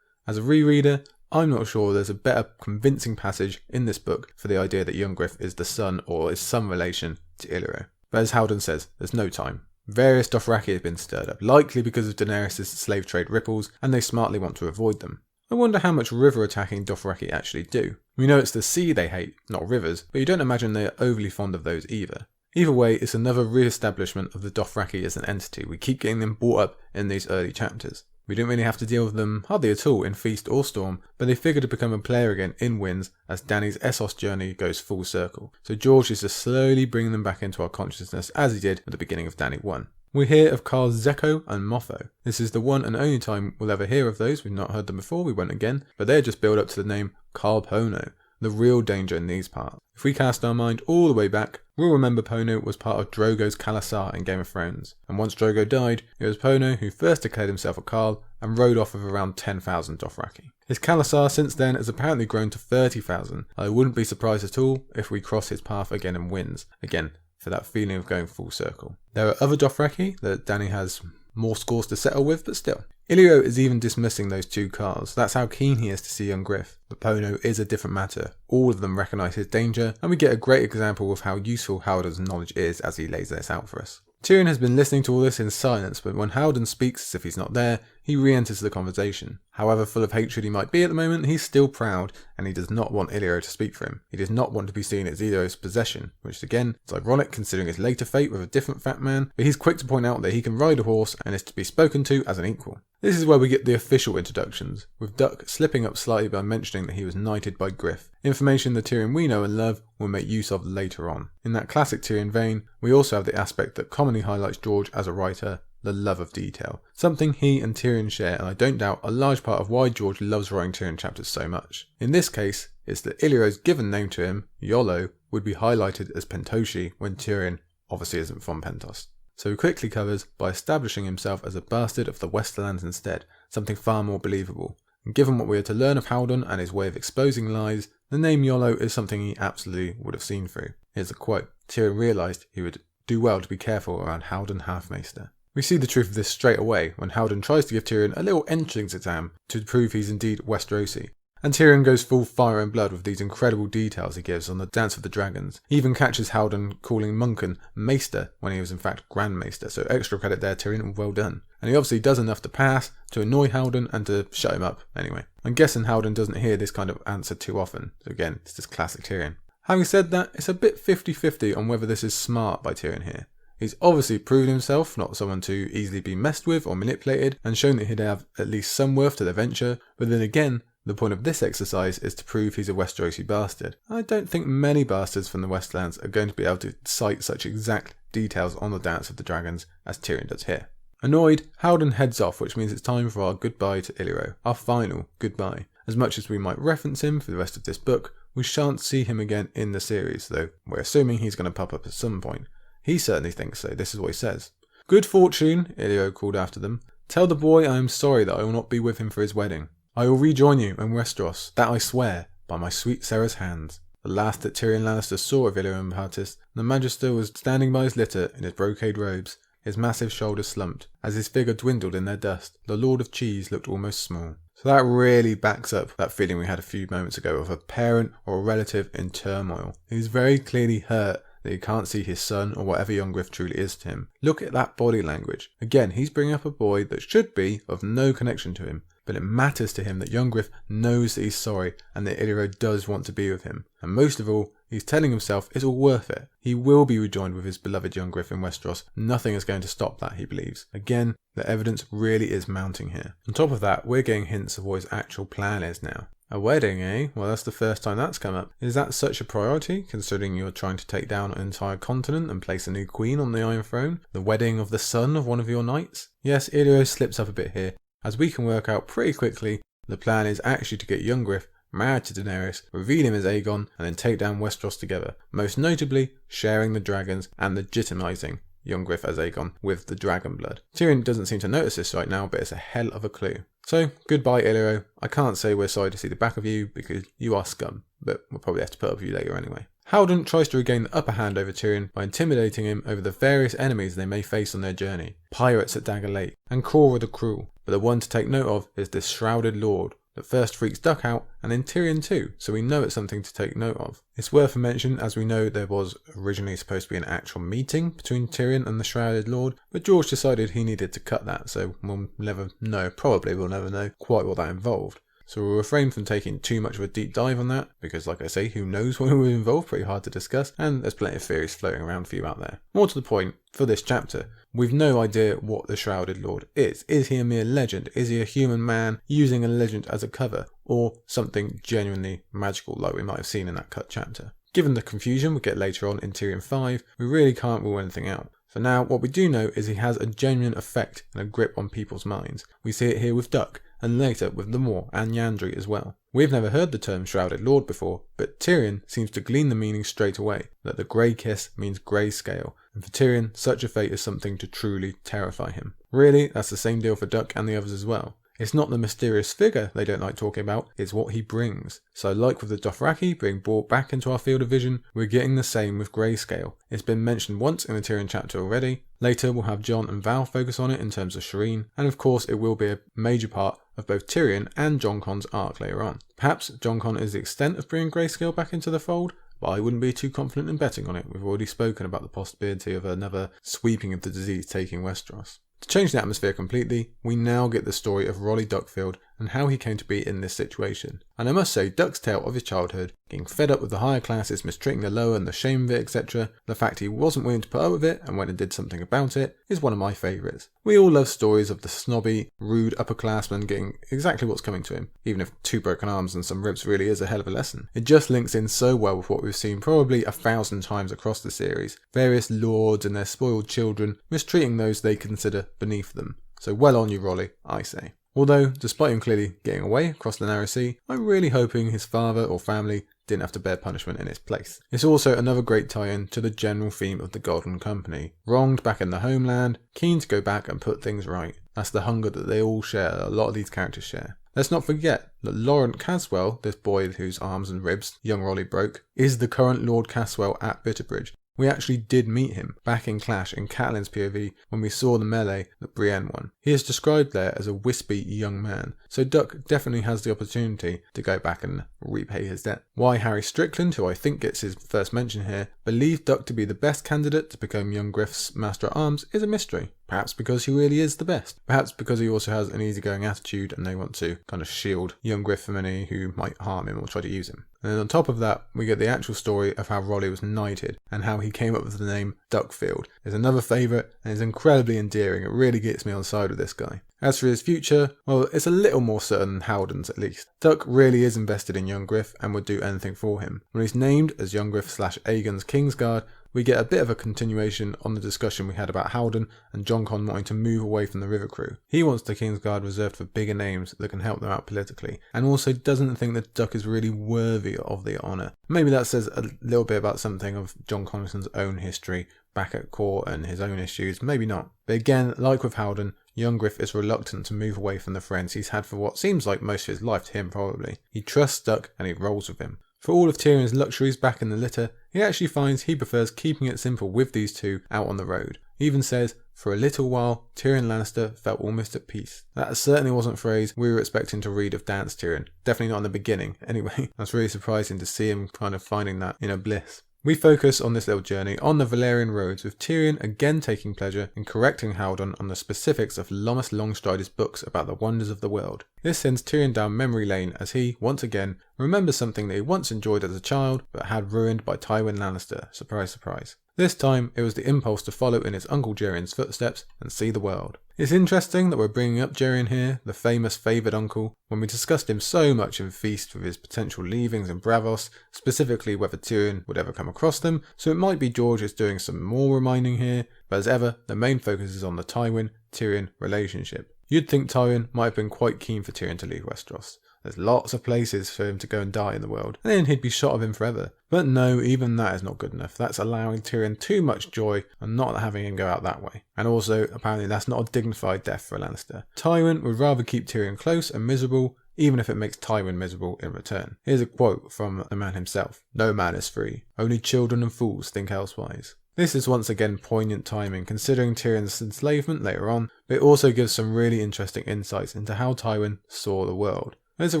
As a rereader, I'm not sure there's a better convincing passage in this book for the idea that young Griff is the son or is some relation to Illyrio. But as Howden says, there's no time. Various Dothraki have been stirred up, likely because of Daenerys' slave trade ripples, and they smartly want to avoid them. I wonder how much river attacking Dothraki actually do. We know it's the sea they hate, not rivers, but you don't imagine they are overly fond of those either. Either way, it's another re-establishment of the Dothraki as an entity. We keep getting them brought up in these early chapters. We don't really have to deal with them hardly at all in Feast or Storm, but they figure to become a player again in Winds as Dany's Essos journey goes full circle. So George is just slowly bringing them back into our consciousness as he did at the beginning of Dany 1. We hear of Carl's Zekko and Motho. This is the one and only time we'll ever hear of those. We've not heard them before, we won't again, but they're just built up to the name Carl Pono, the real danger in these parts. If we cast our mind all the way back, we'll remember Pono was part of Drogo's Khalasar in Game of Thrones, and once Drogo died, it was Pono who first declared himself a Carl and rode off with around 10,000 Dothraki. His Khalasar since then has apparently grown to 30,000. I wouldn't be surprised at all if we cross his path again in Winds, again for that feeling of going full circle. There are other Dothraki that Dany has more scores to settle with, but still. Illyrio is even dismissing those 2 Carls. That's how keen he is to see young Griff. But Pono is a different matter. All of them recognise his danger, and we get a great example of how useful Howden's knowledge is as he lays this out for us. Tyrion has been listening to all this in silence, but when Howden speaks as if he's not there, he re-enters the conversation. However full of hatred he might be at the moment, he's still proud, and he does not want Illyrio to speak for him. He does not want to be seen as Illyrio's possession, which again is ironic considering his later fate with a different fat man, but he's quick to point out that he can ride a horse and is to be spoken to as an equal. This is where we get the official introductions, with Duck slipping up slightly by mentioning that he was knighted by Griff, information the Tyrion we know and love will make use of later on. In that classic Tyrion vein, we also have the aspect that commonly highlights George as a writer, the love of detail. Something he and Tyrion share, and I don't doubt a large part of why George loves writing Tyrion chapters so much. In this case, it's that Illyrio's given name to him, Yolo, would be highlighted as Pentoshi when Tyrion obviously isn't from Pentos. So he quickly covers by establishing himself as a bastard of the Westerlands instead, something far more believable. And given what we are to learn of Howden and his way of exposing lies, the name Yolo is something he absolutely would have seen through. Here's a quote. Tyrion realised he would do well to be careful around Howden Half-Maester. We see the truth of this straight away when Howden tries to give Tyrion a little entrance exam to prove he's indeed Westerosi. And Tyrion goes full fire and blood with these incredible details he gives on the Dance of the Dragons. He even catches Howden calling Muncan Maester when he was in fact Grand Maester, so extra credit there Tyrion, well done. And he obviously does enough to pass, to annoy Howden and to shut him up anyway. I'm guessing Howden doesn't hear this kind of answer too often, so again, it's just classic Tyrion. Having said that, it's a bit 50-50 on whether this is smart by Tyrion here. He's obviously proven himself not someone to easily be messed with or manipulated, and shown that he'd have at least some worth to the venture, but then again, the point of this exercise is to prove he's a Westerosi bastard. I don't think many bastards from the Westlands are going to be able to cite such exact details on the Dance of the Dragons as Tyrion does here. Annoyed, Howden heads off, which means it's time for our goodbye to Illyrio, our final goodbye. As much as we might reference him for the rest of this book, we shan't see him again in the series, though we're assuming he's going to pop up at some point. He certainly thinks so, this is what he says. "Good fortune," Illyrio called after them. "Tell the boy I am sorry that I will not be with him for his wedding. I will rejoin you in Westeros, that I swear, by my sweet Sarah's hands." The last that Tyrion Lannister saw of Illyrio and Partis, the Magister was standing by his litter in his brocade robes, his massive shoulders slumped. As his figure dwindled in their dust, the Lord of Cheese looked almost small. So that really backs up that feeling we had a few moments ago of a parent or a relative in turmoil. He's very clearly hurt that he can't see his son or whatever Young Griff truly is to him. Look at that body language. Again, he's bringing up a boy that should be of no connection to him, but it matters to him that Young Griff knows that he's sorry and that Illyrio does want to be with him. And most of all, he's telling himself it's all worth it. He will be rejoined with his beloved Young Griff in Westeros. Nothing is going to stop that, he believes. Again, the evidence really is mounting here. On top of that, we're getting hints of what his actual plan is now. A wedding, eh? Well, that's the first time that's come up. Is that such a priority, considering you're trying to take down an entire continent and place a new queen on the Iron Throne? The wedding of the son of one of your knights? Yes, Illyrio slips up a bit here. As we can work out pretty quickly, the plan is actually to get Young Griff married to Daenerys, reveal him as Aegon, and then take down Westeros together. Most notably, sharing the dragons and legitimizing Young Griff as Aegon with the dragon blood. Tyrion doesn't seem to notice this right now, but it's a hell of a clue. So, goodbye Illyrio. I can't say we're sorry to see the back of you, because you are scum, but we'll probably have to put up with you later anyway. Howden tries to regain the upper hand over Tyrion by intimidating him over the various enemies they may face on their journey. Pirates at Dagger Lake, and Cora the Cruel, but the one to take note of is this Shrouded Lord, that first freaks Duck out, and then Tyrion too, so we know it's something to take note of. It's worth a mention, as we know there was originally supposed to be an actual meeting between Tyrion and the Shrouded Lord, but George decided he needed to cut that, so we'll never know, probably we'll never know quite what that involved. So we'll refrain from taking too much of a deep dive on that, because like I say, who knows what was involved, pretty hard to discuss, and there's plenty of theories floating around for you out there. More to the point, for this chapter, we've no idea what the Shrouded Lord is. Is he a mere legend? Is he a human man using a legend as a cover? Or something genuinely magical like we might have seen in that cut chapter? Given the confusion we get later on in Tyrion 5, we really can't rule anything out. For now, what we do know is he has a genuine effect and a grip on people's minds. We see it here with Duck, and later with the Moor and Yandri as well. We've never heard the term Shrouded Lord before, but Tyrion seems to glean the meaning straight away, that the grey kiss means greyscale, and for Tyrion, such a fate is something to truly terrify him. Really, that's the same deal for Duck and the others as well. It's not the mysterious figure they don't like talking about, it's what he brings. So like with the Dothraki being brought back into our field of vision, we're getting the same with Greyscale. It's been mentioned once in the Tyrion chapter already. Later we'll have Jon and Val focus on it in terms of Shireen, and of course it will be a major part of both Tyrion and Jon Con's arc later on. Perhaps Jon Con is the extent of bringing Greyscale back into the fold, but I wouldn't be too confident in betting on it. We've already spoken about the possibility of another sweeping of the disease taking Westeros. To change the atmosphere completely, we now get the story of Rolly Duckfield and how he came to be in this situation. And I must say, Duck's tale of his childhood, getting fed up with the higher classes mistreating the lower and the shame of it, etc., the fact he wasn't willing to put up with it and went and did something about it, is one of my favourites. We all love stories of the snobby, rude upperclassman getting exactly what's coming to him, even if 2 broken arms and some ribs really is a hell of a lesson. It just links in so well with what we've seen probably 1,000 times across the series. Various lords and their spoiled children mistreating those they consider beneath them. So well on you, Rolly, I say. Although, despite him clearly getting away across the narrow sea, I'm really hoping his father or family didn't have to bear punishment in his place. It's also another great tie-in to the general theme of the Golden Company. Wronged back in the homeland, keen to go back and put things right. That's the hunger that they all share, a lot of these characters share. Let's not forget that Laurent Caswell, this boy whose arms and ribs young Rolly broke, is the current Lord Caswell at Bitterbridge, We actually did meet him back in Clash in Catelyn's POV when we saw the melee that Brienne won. He is described there as a wispy young man, so Duck definitely has the opportunity to go back and repay his debt. Why Harry Strickland, who I think gets his first mention here, believed Duck to be the best candidate to become Young Griff's Master at Arms is a mystery. Perhaps because he really is the best. Perhaps because he also has an easygoing attitude and they want to kind of shield Young Griff from any who might harm him or try to use him. And then on top of that, we get the actual story of how Rolly was knighted and how he came up with the name Duckfield. It's another favourite and is incredibly endearing. It really gets me on side with this guy. As for his future, well, it's a little more certain than Howden's at least. Duck really is invested in Young Griff and would do anything for him. When he's named as Young Griff / Aegon's Kingsguard, we get a bit of a continuation on the discussion we had about Howden and Jon Con wanting to move away from the river crew. He wants the Kingsguard reserved for bigger names that can help them out politically, and also doesn't think that Duck is really worthy of the honour. Maybe that says a little bit about something of Jon Conniston's own history back at court and his own issues, maybe not. But again, like with Howden, Young Griff is reluctant to move away from the friends he's had for what seems like most of his life to him probably. He trusts Duck and he rolls with him. For all of Tyrion's luxuries back in the litter, he actually finds he prefers keeping it simple with these two out on the road. He even says, for a little while, Tyrion Lannister felt almost at peace. That certainly wasn't a phrase we were expecting to read of Dance Tyrion. Definitely not in the beginning. Anyway, that's really surprising to see him kind of finding that inner bliss. We focus on this little journey on the Valerian Roads with Tyrion again taking pleasure in correcting Howden on the specifics of Lomas Longstrider's books about the wonders of the world. This sends Tyrion down memory lane as he, once again, remembers something that he once enjoyed as a child but had ruined by Tywin Lannister. Surprise, surprise. This time, it was the impulse to follow in his uncle Gerion's footsteps and see the world. It's interesting that we're bringing up Gerion here, the famous favoured uncle, when we discussed him so much in Feast with his potential leavings in Braavos, specifically whether Tyrion would ever come across them, so it might be George is doing some more reminding here, but as ever, the main focus is on the Tywin-Tyrion relationship. You'd think Tywin might have been quite keen for Tyrion to leave Westeros. There's lots of places for him to go and die in the world, and then he'd be shot of him forever. But no, even that is not good enough. That's allowing Tyrion too much joy and not having him go out that way. And also, apparently that's not a dignified death for a Lannister. Tywin would rather keep Tyrion close and miserable, even if it makes Tywin miserable in return. Here's a quote from the man himself. "No man is free. Only children and fools think elsewise." This is once again poignant timing considering Tyrion's enslavement later on, but it also gives some really interesting insights into how Tywin saw the world. There's a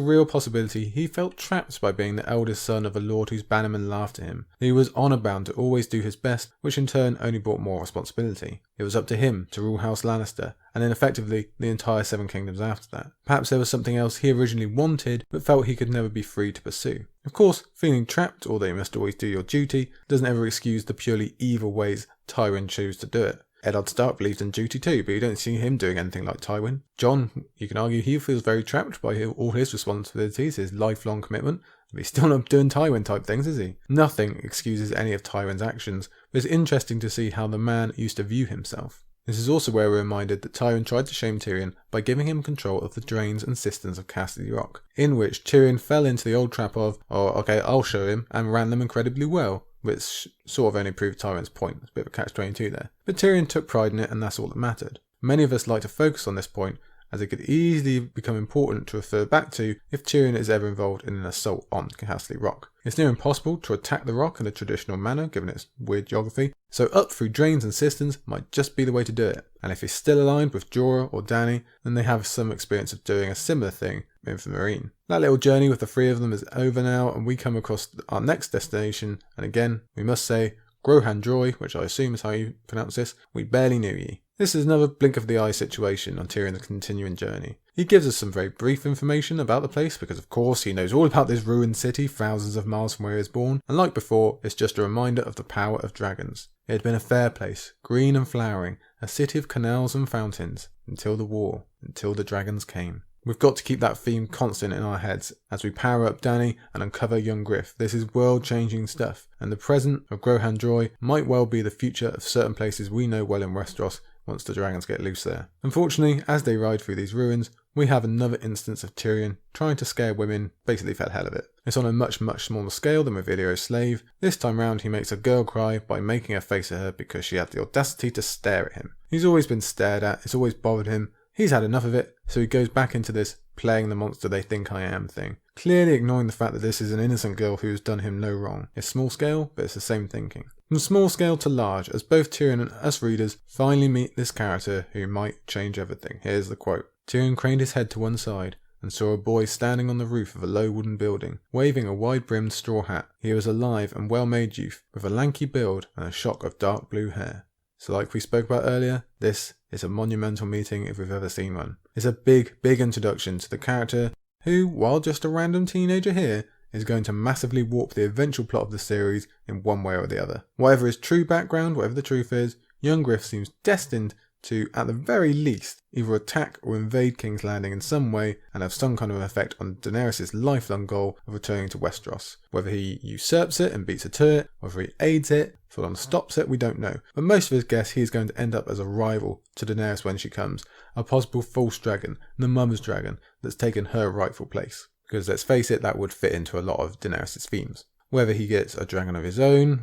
real possibility he felt trapped by being the eldest son of a lord whose bannermen laughed at him. He was honour bound to always do his best, which in turn only brought more responsibility. It was up to him to rule House Lannister, and then effectively the entire Seven Kingdoms after that. Perhaps there was something else he originally wanted, but felt he could never be free to pursue. Of course, feeling trapped, although you must always do your duty, doesn't ever excuse the purely evil ways Tywin chose to do it. Eddard Stark believes in duty too, but you don't see him doing anything like Tywin. Jon, you can argue he feels very trapped by all his responsibilities, his lifelong commitment, but he's still not doing Tywin type things, is he? Nothing excuses any of Tywin's actions, but it's interesting to see how the man used to view himself. This is also where we're reminded that Tywin tried to shame Tyrion by giving him control of the drains and cisterns of Cassidy Rock, in which Tyrion fell into the old trap of, oh okay, I'll show him, and ran them incredibly well. Which sort of only proved Tywin's point. It's a bit of a catch-22 there. But Tyrion took pride in it and that's all that mattered. Many of us like to focus on this point as it could easily become important to refer back to if Tyrion is ever involved in an assault on Casterly Rock. It's near impossible to attack the rock in a traditional manner given its weird geography, so up through drains and cisterns might just be the way to do it. And if he's still aligned with Jorah or Dany, then they have some experience of doing a similar thing in the Marine. That little journey with the three of them is over now and we come across our next destination, and again, we must say, Grohandroy, which I assume is how you pronounce this, we barely knew ye. This is another blink of the eye situation on Tyrion's continuing journey. He gives us some very brief information about the place because of course he knows all about this ruined city thousands of miles from where he was born, and like before, it's just a reminder of the power of dragons. It had been a fair place, green and flowering, a city of canals and fountains, until the war, until the dragons came. We've got to keep that theme constant in our heads as we power up Dany and uncover Young Griff. This is world-changing stuff, and the present of Grohandroy might well be the future of certain places we know well in Westeros once the dragons get loose there. Unfortunately, as they ride through these ruins, we have another instance of Tyrion trying to scare women basically for the hell of it. It's on a much smaller scale than with Illyrio's slave. This time round he makes a girl cry by making a face at her because she had the audacity to stare at him. He's always been stared at, it's always bothered him. He's had enough of it, so he goes back into this playing the monster they think I am thing, clearly ignoring the fact that this is an innocent girl who's done him no wrong. It's small scale, but it's the same thinking. From small scale to large, as both Tyrion and us readers finally meet this character who might change everything. Here's the quote. Tyrion craned his head to one side and saw a boy standing on the roof of a low wooden building, waving a wide-brimmed straw hat. He was a live and well-made youth, with a lanky build and a shock of dark blue hair. So like we spoke about earlier, this is a monumental meeting if we've ever seen one. It's a big introduction to the character who, while just a random teenager here, is going to massively warp the eventual plot of the series in one way or the other. Whatever his true background, whatever the truth is, Young Griff seems destined to, at the very least, either attack or invade King's Landing in some way and have some kind of effect on Daenerys' lifelong goal of returning to Westeros. Whether he usurps it and beats her to it, whether he aids it, full on stops it, we don't know. But most of us guess he's going to end up as a rival to Daenerys when she comes, a possible false dragon, the mother's dragon, that's taken her rightful place. Because let's face it, that would fit into a lot of Daenerys' themes. Whether he gets a dragon of his own,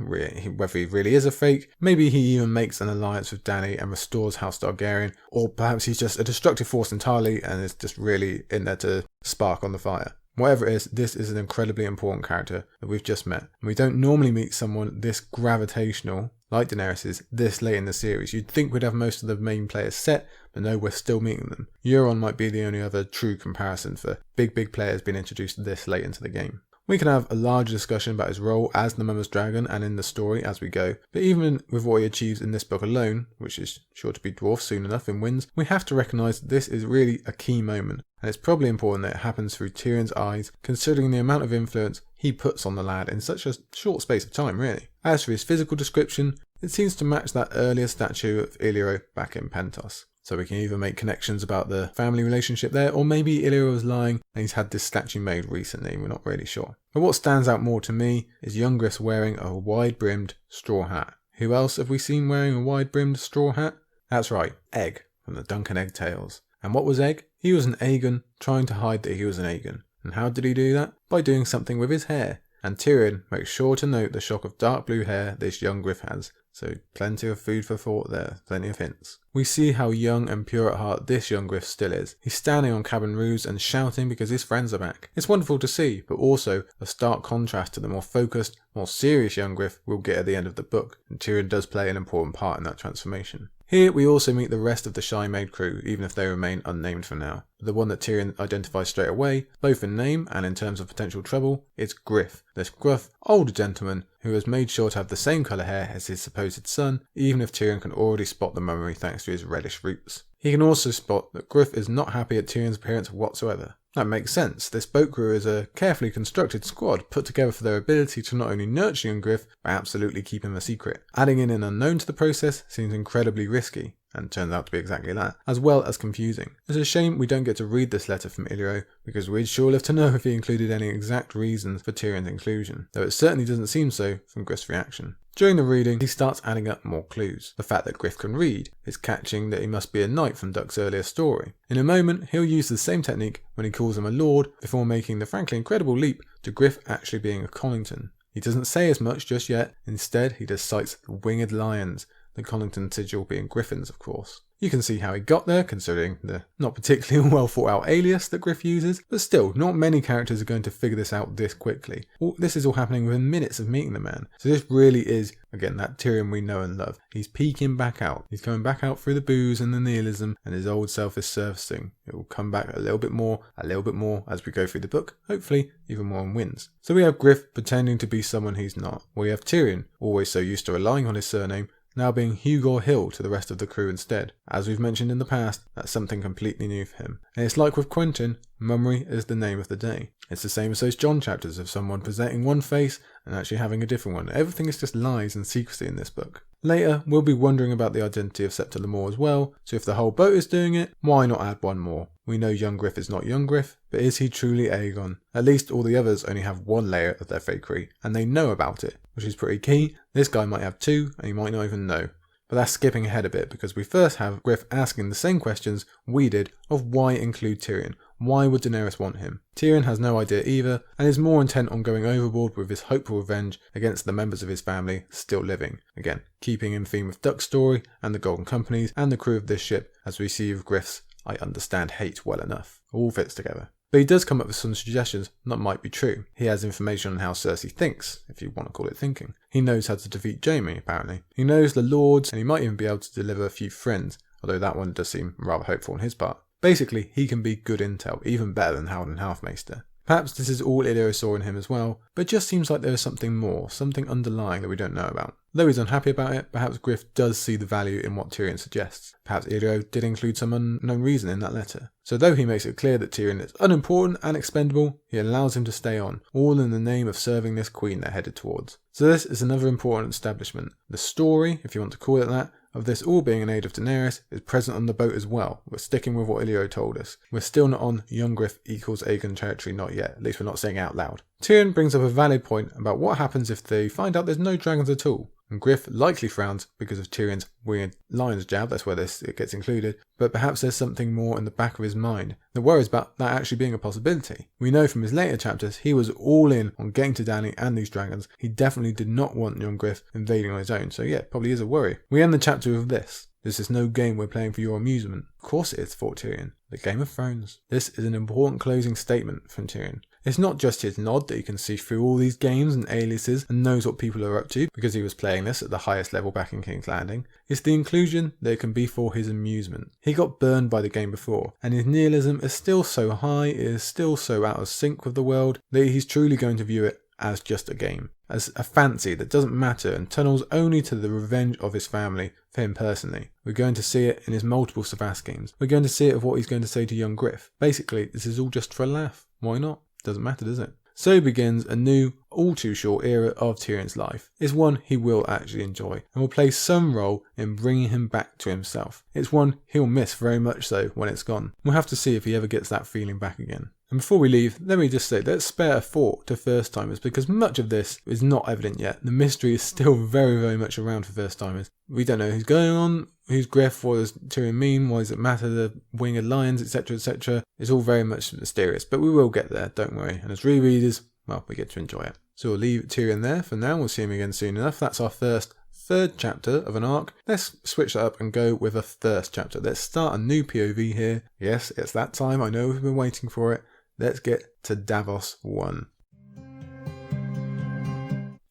whether he really is a fake, maybe he even makes an alliance with Dany and restores House Targaryen, or perhaps he's just a destructive force entirely and is just really in there to spark on the fire. Whatever it is, this is an incredibly important character that we've just met. And we don't normally meet someone this gravitational, like Daenerys is, this late in the series. You'd think we'd have most of the main players set, but no, we're still meeting them. Euron might be the only other true comparison for big players being introduced this late into the game. We can have a larger discussion about his role as the Mummer's Dragon and in the story as we go, but even with what he achieves in this book alone, which is sure to be dwarfed soon enough in Winds, we have to recognise that this is really a key moment, and it's probably important that it happens through Tyrion's eyes, considering the amount of influence he puts on the lad in such a short space of time, really. As for his physical description, it seems to match that earlier statue of Illyrio back in Pentos. So we can either make connections about the family relationship there, or maybe Illyrio was lying and he's had this statue made recently, we're not really sure. But what stands out more to me is Young Griff wearing a wide-brimmed straw hat. Who else have we seen wearing a wide-brimmed straw hat? That's right, Egg, from the Duncan Egg Tales. And what was Egg? He was an Aegon, trying to hide that he was an Aegon. And how did he do that? By doing something with his hair. And Tyrion makes sure to note the shock of dark blue hair this young Griff has. So plenty of food for thought there, plenty of hints. We see how young and pure at heart this young Griff still is. He's standing on cabin roofs and shouting because his friends are back. It's wonderful to see, but also a stark contrast to the more focused, more serious young Griff we'll get at the end of the book, and Tyrion does play an important part in that transformation. Here we also meet the rest of the Shy Maid crew, even if they remain unnamed for now. The one that Tyrion identifies straight away, both in name and in terms of potential trouble, is Griff, this gruff, older gentleman who has made sure to have the same colour hair as his supposed son, even if Tyrion can already spot the mummery thanks to his reddish roots. He can also spot that Griff is not happy at Tyrion's appearance whatsoever. That makes sense. This boat crew is a carefully constructed squad put together for their ability to not only nurture young Griff, but absolutely keep him a secret. Adding in an unknown to the process seems incredibly risky, and turns out to be exactly that, as well as confusing. It's a shame we don't get to read this letter from Illyrio, because we'd sure love to know if he included any exact reasons for Tyrion's inclusion, though it certainly doesn't seem so from Griff's reaction. During the reading, he starts adding up more clues. The fact that Griff can read is catching that he must be a knight from Duck's earlier story. In a moment, he'll use the same technique when he calls him a lord, before making the frankly incredible leap to Griff actually being a Collington. He doesn't say as much just yet, instead he just cites the winged lions, the Collington sigil being griffins of course. You can see how he got there, considering the not particularly well thought out alias that Griff uses, but still, not many characters are going to figure this out this quickly. This is all happening within minutes of meeting the man, so this really is, again, that Tyrion we know and love. He's peeking back out. He's coming back out through the booze and the nihilism, and his old self is surfacing. It will come back a little bit more as we go through the book, hopefully even more in Winds. So we have Griff pretending to be someone he's not. We have Tyrion, always so used to relying on his surname, now being Hugo Hill to the rest of the crew instead. As we've mentioned in the past, that's something completely new for him. And it's like with Quentyn, mummery is the name of the day. It's the same as those Jon chapters of someone presenting one face and actually having a different one. Everything is just lies and secrecy in this book. Later, we'll be wondering about the identity of Septa Lemore as well, so if the whole boat is doing it, why not add one more? We know young Griff is not young Griff, but is he truly Aegon? At least all the others only have one layer of their fakery, and they know about it, which is pretty key. This guy might have two, and he might not even know. But that's skipping ahead a bit, because we first have Griff asking the same questions we did of why include Tyrion. Why would Daenerys want him? Tyrion has no idea either, and is more intent on going overboard with his hopeful revenge against the members of his family still living. Again, keeping in theme with Duck's story, and the Golden Companies, and the crew of this ship, as we see with Griff's I understand hate well enough. All fits together. But he does come up with some suggestions that might be true. He has information on how Cersei thinks, if you want to call it thinking. He knows how to defeat Jaime, apparently. He knows the lords, and he might even be able to deliver a few friends, although that one does seem rather hopeful on his part. Basically, he can be good intel, even better than Howden Half-Maester. Perhaps this is all Illyrio saw in him as well, but it just seems like there is something more, something underlying that we don't know about. Though he's unhappy about it, perhaps Griff does see the value in what Tyrion suggests. Perhaps Illyrio did include some unknown reason in that letter. So though he makes it clear that Tyrion is unimportant and expendable, he allows him to stay on, all in the name of serving this queen they're headed towards. So this is another important establishment. The story, if you want to call it that, of this all being in aid of Daenerys is present on the boat as well. We're sticking with what Illyrio told us. We're still not on Young Griff equals Aegon territory, not yet. At least we're not saying it out loud. Tyrion brings up a valid point about what happens if they find out there's no dragons at all. And Griff likely frowns because of Tyrion's weird lion's jab, that's where it gets included, but perhaps there's something more in the back of his mind that worries about that actually being a possibility. We know from his later chapters he was all in on getting to Dany and these dragons. He definitely did not want Young Griff invading on his own, so yeah, probably is a worry. We end the chapter with this. This is no game we're playing for your amusement. Of course it is, thought Tyrion. The Game of Thrones. This is an important closing statement from Tyrion. It's not just his nod that he can see through all these games and aliases and knows what people are up to because he was playing this at the highest level back in King's Landing. It's the inclusion that it can be for his amusement. He got burned by the game before, and his nihilism is still so high, it is still so out of sync with the world that he's truly going to view it as just a game, as a fancy that doesn't matter and tunnels only to the revenge of his family for him personally. We're going to see it in his multiple Savas schemes. We're going to see it of what he's going to say to Young Griff. Basically, this is all just for a laugh. Why not? Doesn't matter, does it? So begins a new, all too short era of Tyrion's life. It's one he will actually enjoy and will play some role in bringing him back to himself. It's one he'll miss very much so when it's gone. We'll have to see if he ever gets that feeling back again. And before we leave, let me just say, let's spare a thought to first timers because much of this is not evident yet. The mystery is still very, very much around for first timers. We don't know who's going on, who's Griff, what does Tyrion mean, why does it matter, the winged lions, etc, etc. It's all very much mysterious, but we will get there, don't worry. And as rereaders, well, we get to enjoy it. So we'll leave Tyrion there for now. We'll see him again soon enough. That's our third chapter of an arc. Let's switch that up and go with a first chapter. Let's start a new POV here. Yes, it's that time. I know we've been waiting for it. Let's get to Davos I.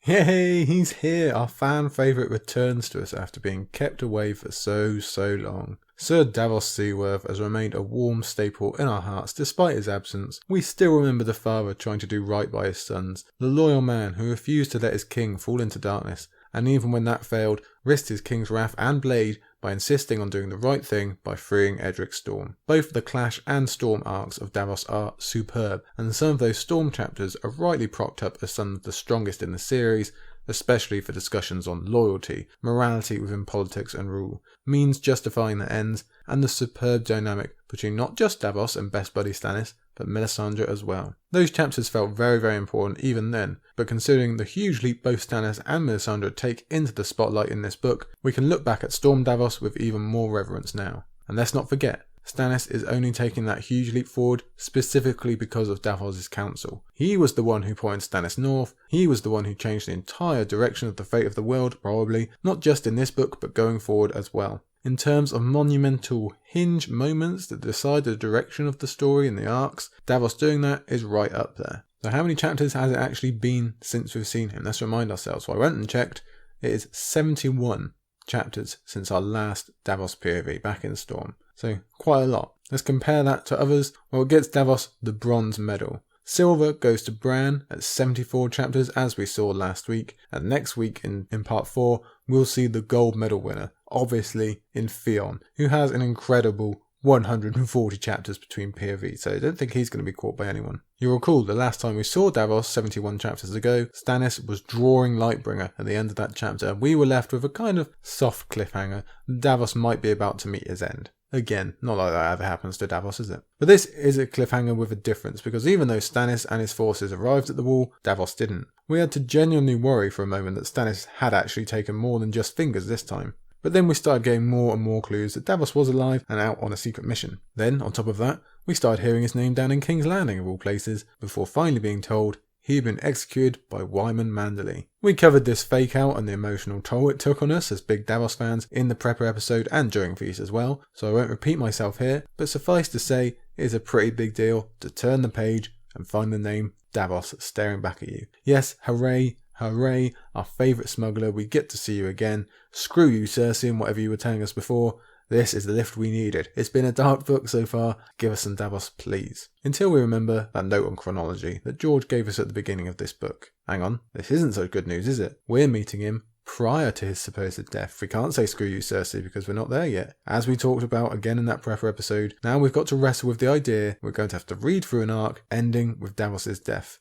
Yay, he's here! Our fan favourite returns to us after being kept away for so long. Sir Davos Seaworth has remained a warm staple in our hearts despite his absence. We still remember the father trying to do right by his sons, the loyal man who refused to let his king fall into darkness, and even when that failed, risked his king's wrath and blade by insisting on doing the right thing by freeing Edric Storm. Both the Clash and Storm arcs of Davos are superb, and some of those Storm chapters are rightly propped up as some of the strongest in the series, especially for discussions on loyalty, morality within politics and rule, means justifying the ends, and the superb dynamic between not just Davos and best buddy Stannis, but Melisandre as well. Those chapters felt very, very important even then, but considering the huge leap both Stannis and Melisandre take into the spotlight in this book, we can look back at Storm Davos with even more reverence now. And let's not forget, Stannis is only taking that huge leap forward specifically because of Davos' counsel. He was the one who pointed Stannis north, he was the one who changed the entire direction of the fate of the world, probably, not just in this book but going forward as well. In terms of monumental hinge moments that decide the direction of the story in the arcs, Davos doing that is right up there. So how many chapters has it actually been since we've seen him? Let's remind ourselves. So I went and checked. It is 71 chapters since our last Davos POV back in Storm. So quite a lot. Let's compare that to others. Well, it gets Davos the bronze medal. Silver goes to Bran at 74 chapters as we saw last week, and next week in part 4 we'll see the gold medal winner, obviously in Theon, who has an incredible 140 chapters between POV, so I don't think he's going to be caught by anyone. You'll recall the last time we saw Davos 71 chapters ago, Stannis was drawing Lightbringer at the end of that chapter, and we were left with a kind of soft cliffhanger. Davos might be about to meet his end. Again, not like that ever happens to Davos, is it? But this is a cliffhanger with a difference, because even though Stannis and his forces arrived at the wall, Davos didn't. We had to genuinely worry for a moment that Stannis had actually taken more than just fingers this time. But then we started getting more and more clues that Davos was alive and out on a secret mission. Then, on top of that, we started hearing his name down in King's Landing of all places, before finally being told he had been executed by Wyman Manderley. We covered this fake out and the emotional toll it took on us as big Davos fans in the Prepper episode and during Feast as well, so I won't repeat myself here, but suffice to say, it is a pretty big deal to turn the page and find the name Davos staring back at you. Yes, hooray, hooray, our favourite smuggler, we get to see you again. Screw you, Cersei, and whatever you were telling us before. This is the lift we needed. It's been a dark book so far. Give us some Davos, please. Until we remember that note on chronology that George gave us at the beginning of this book. Hang on, this isn't so good news, is it? We're meeting him prior to his supposed death. We can't say screw you, Cersei, because we're not there yet. As we talked about again in that Prepper episode, now we've got to wrestle with the idea we're going to have to read through an arc ending with Davos's death.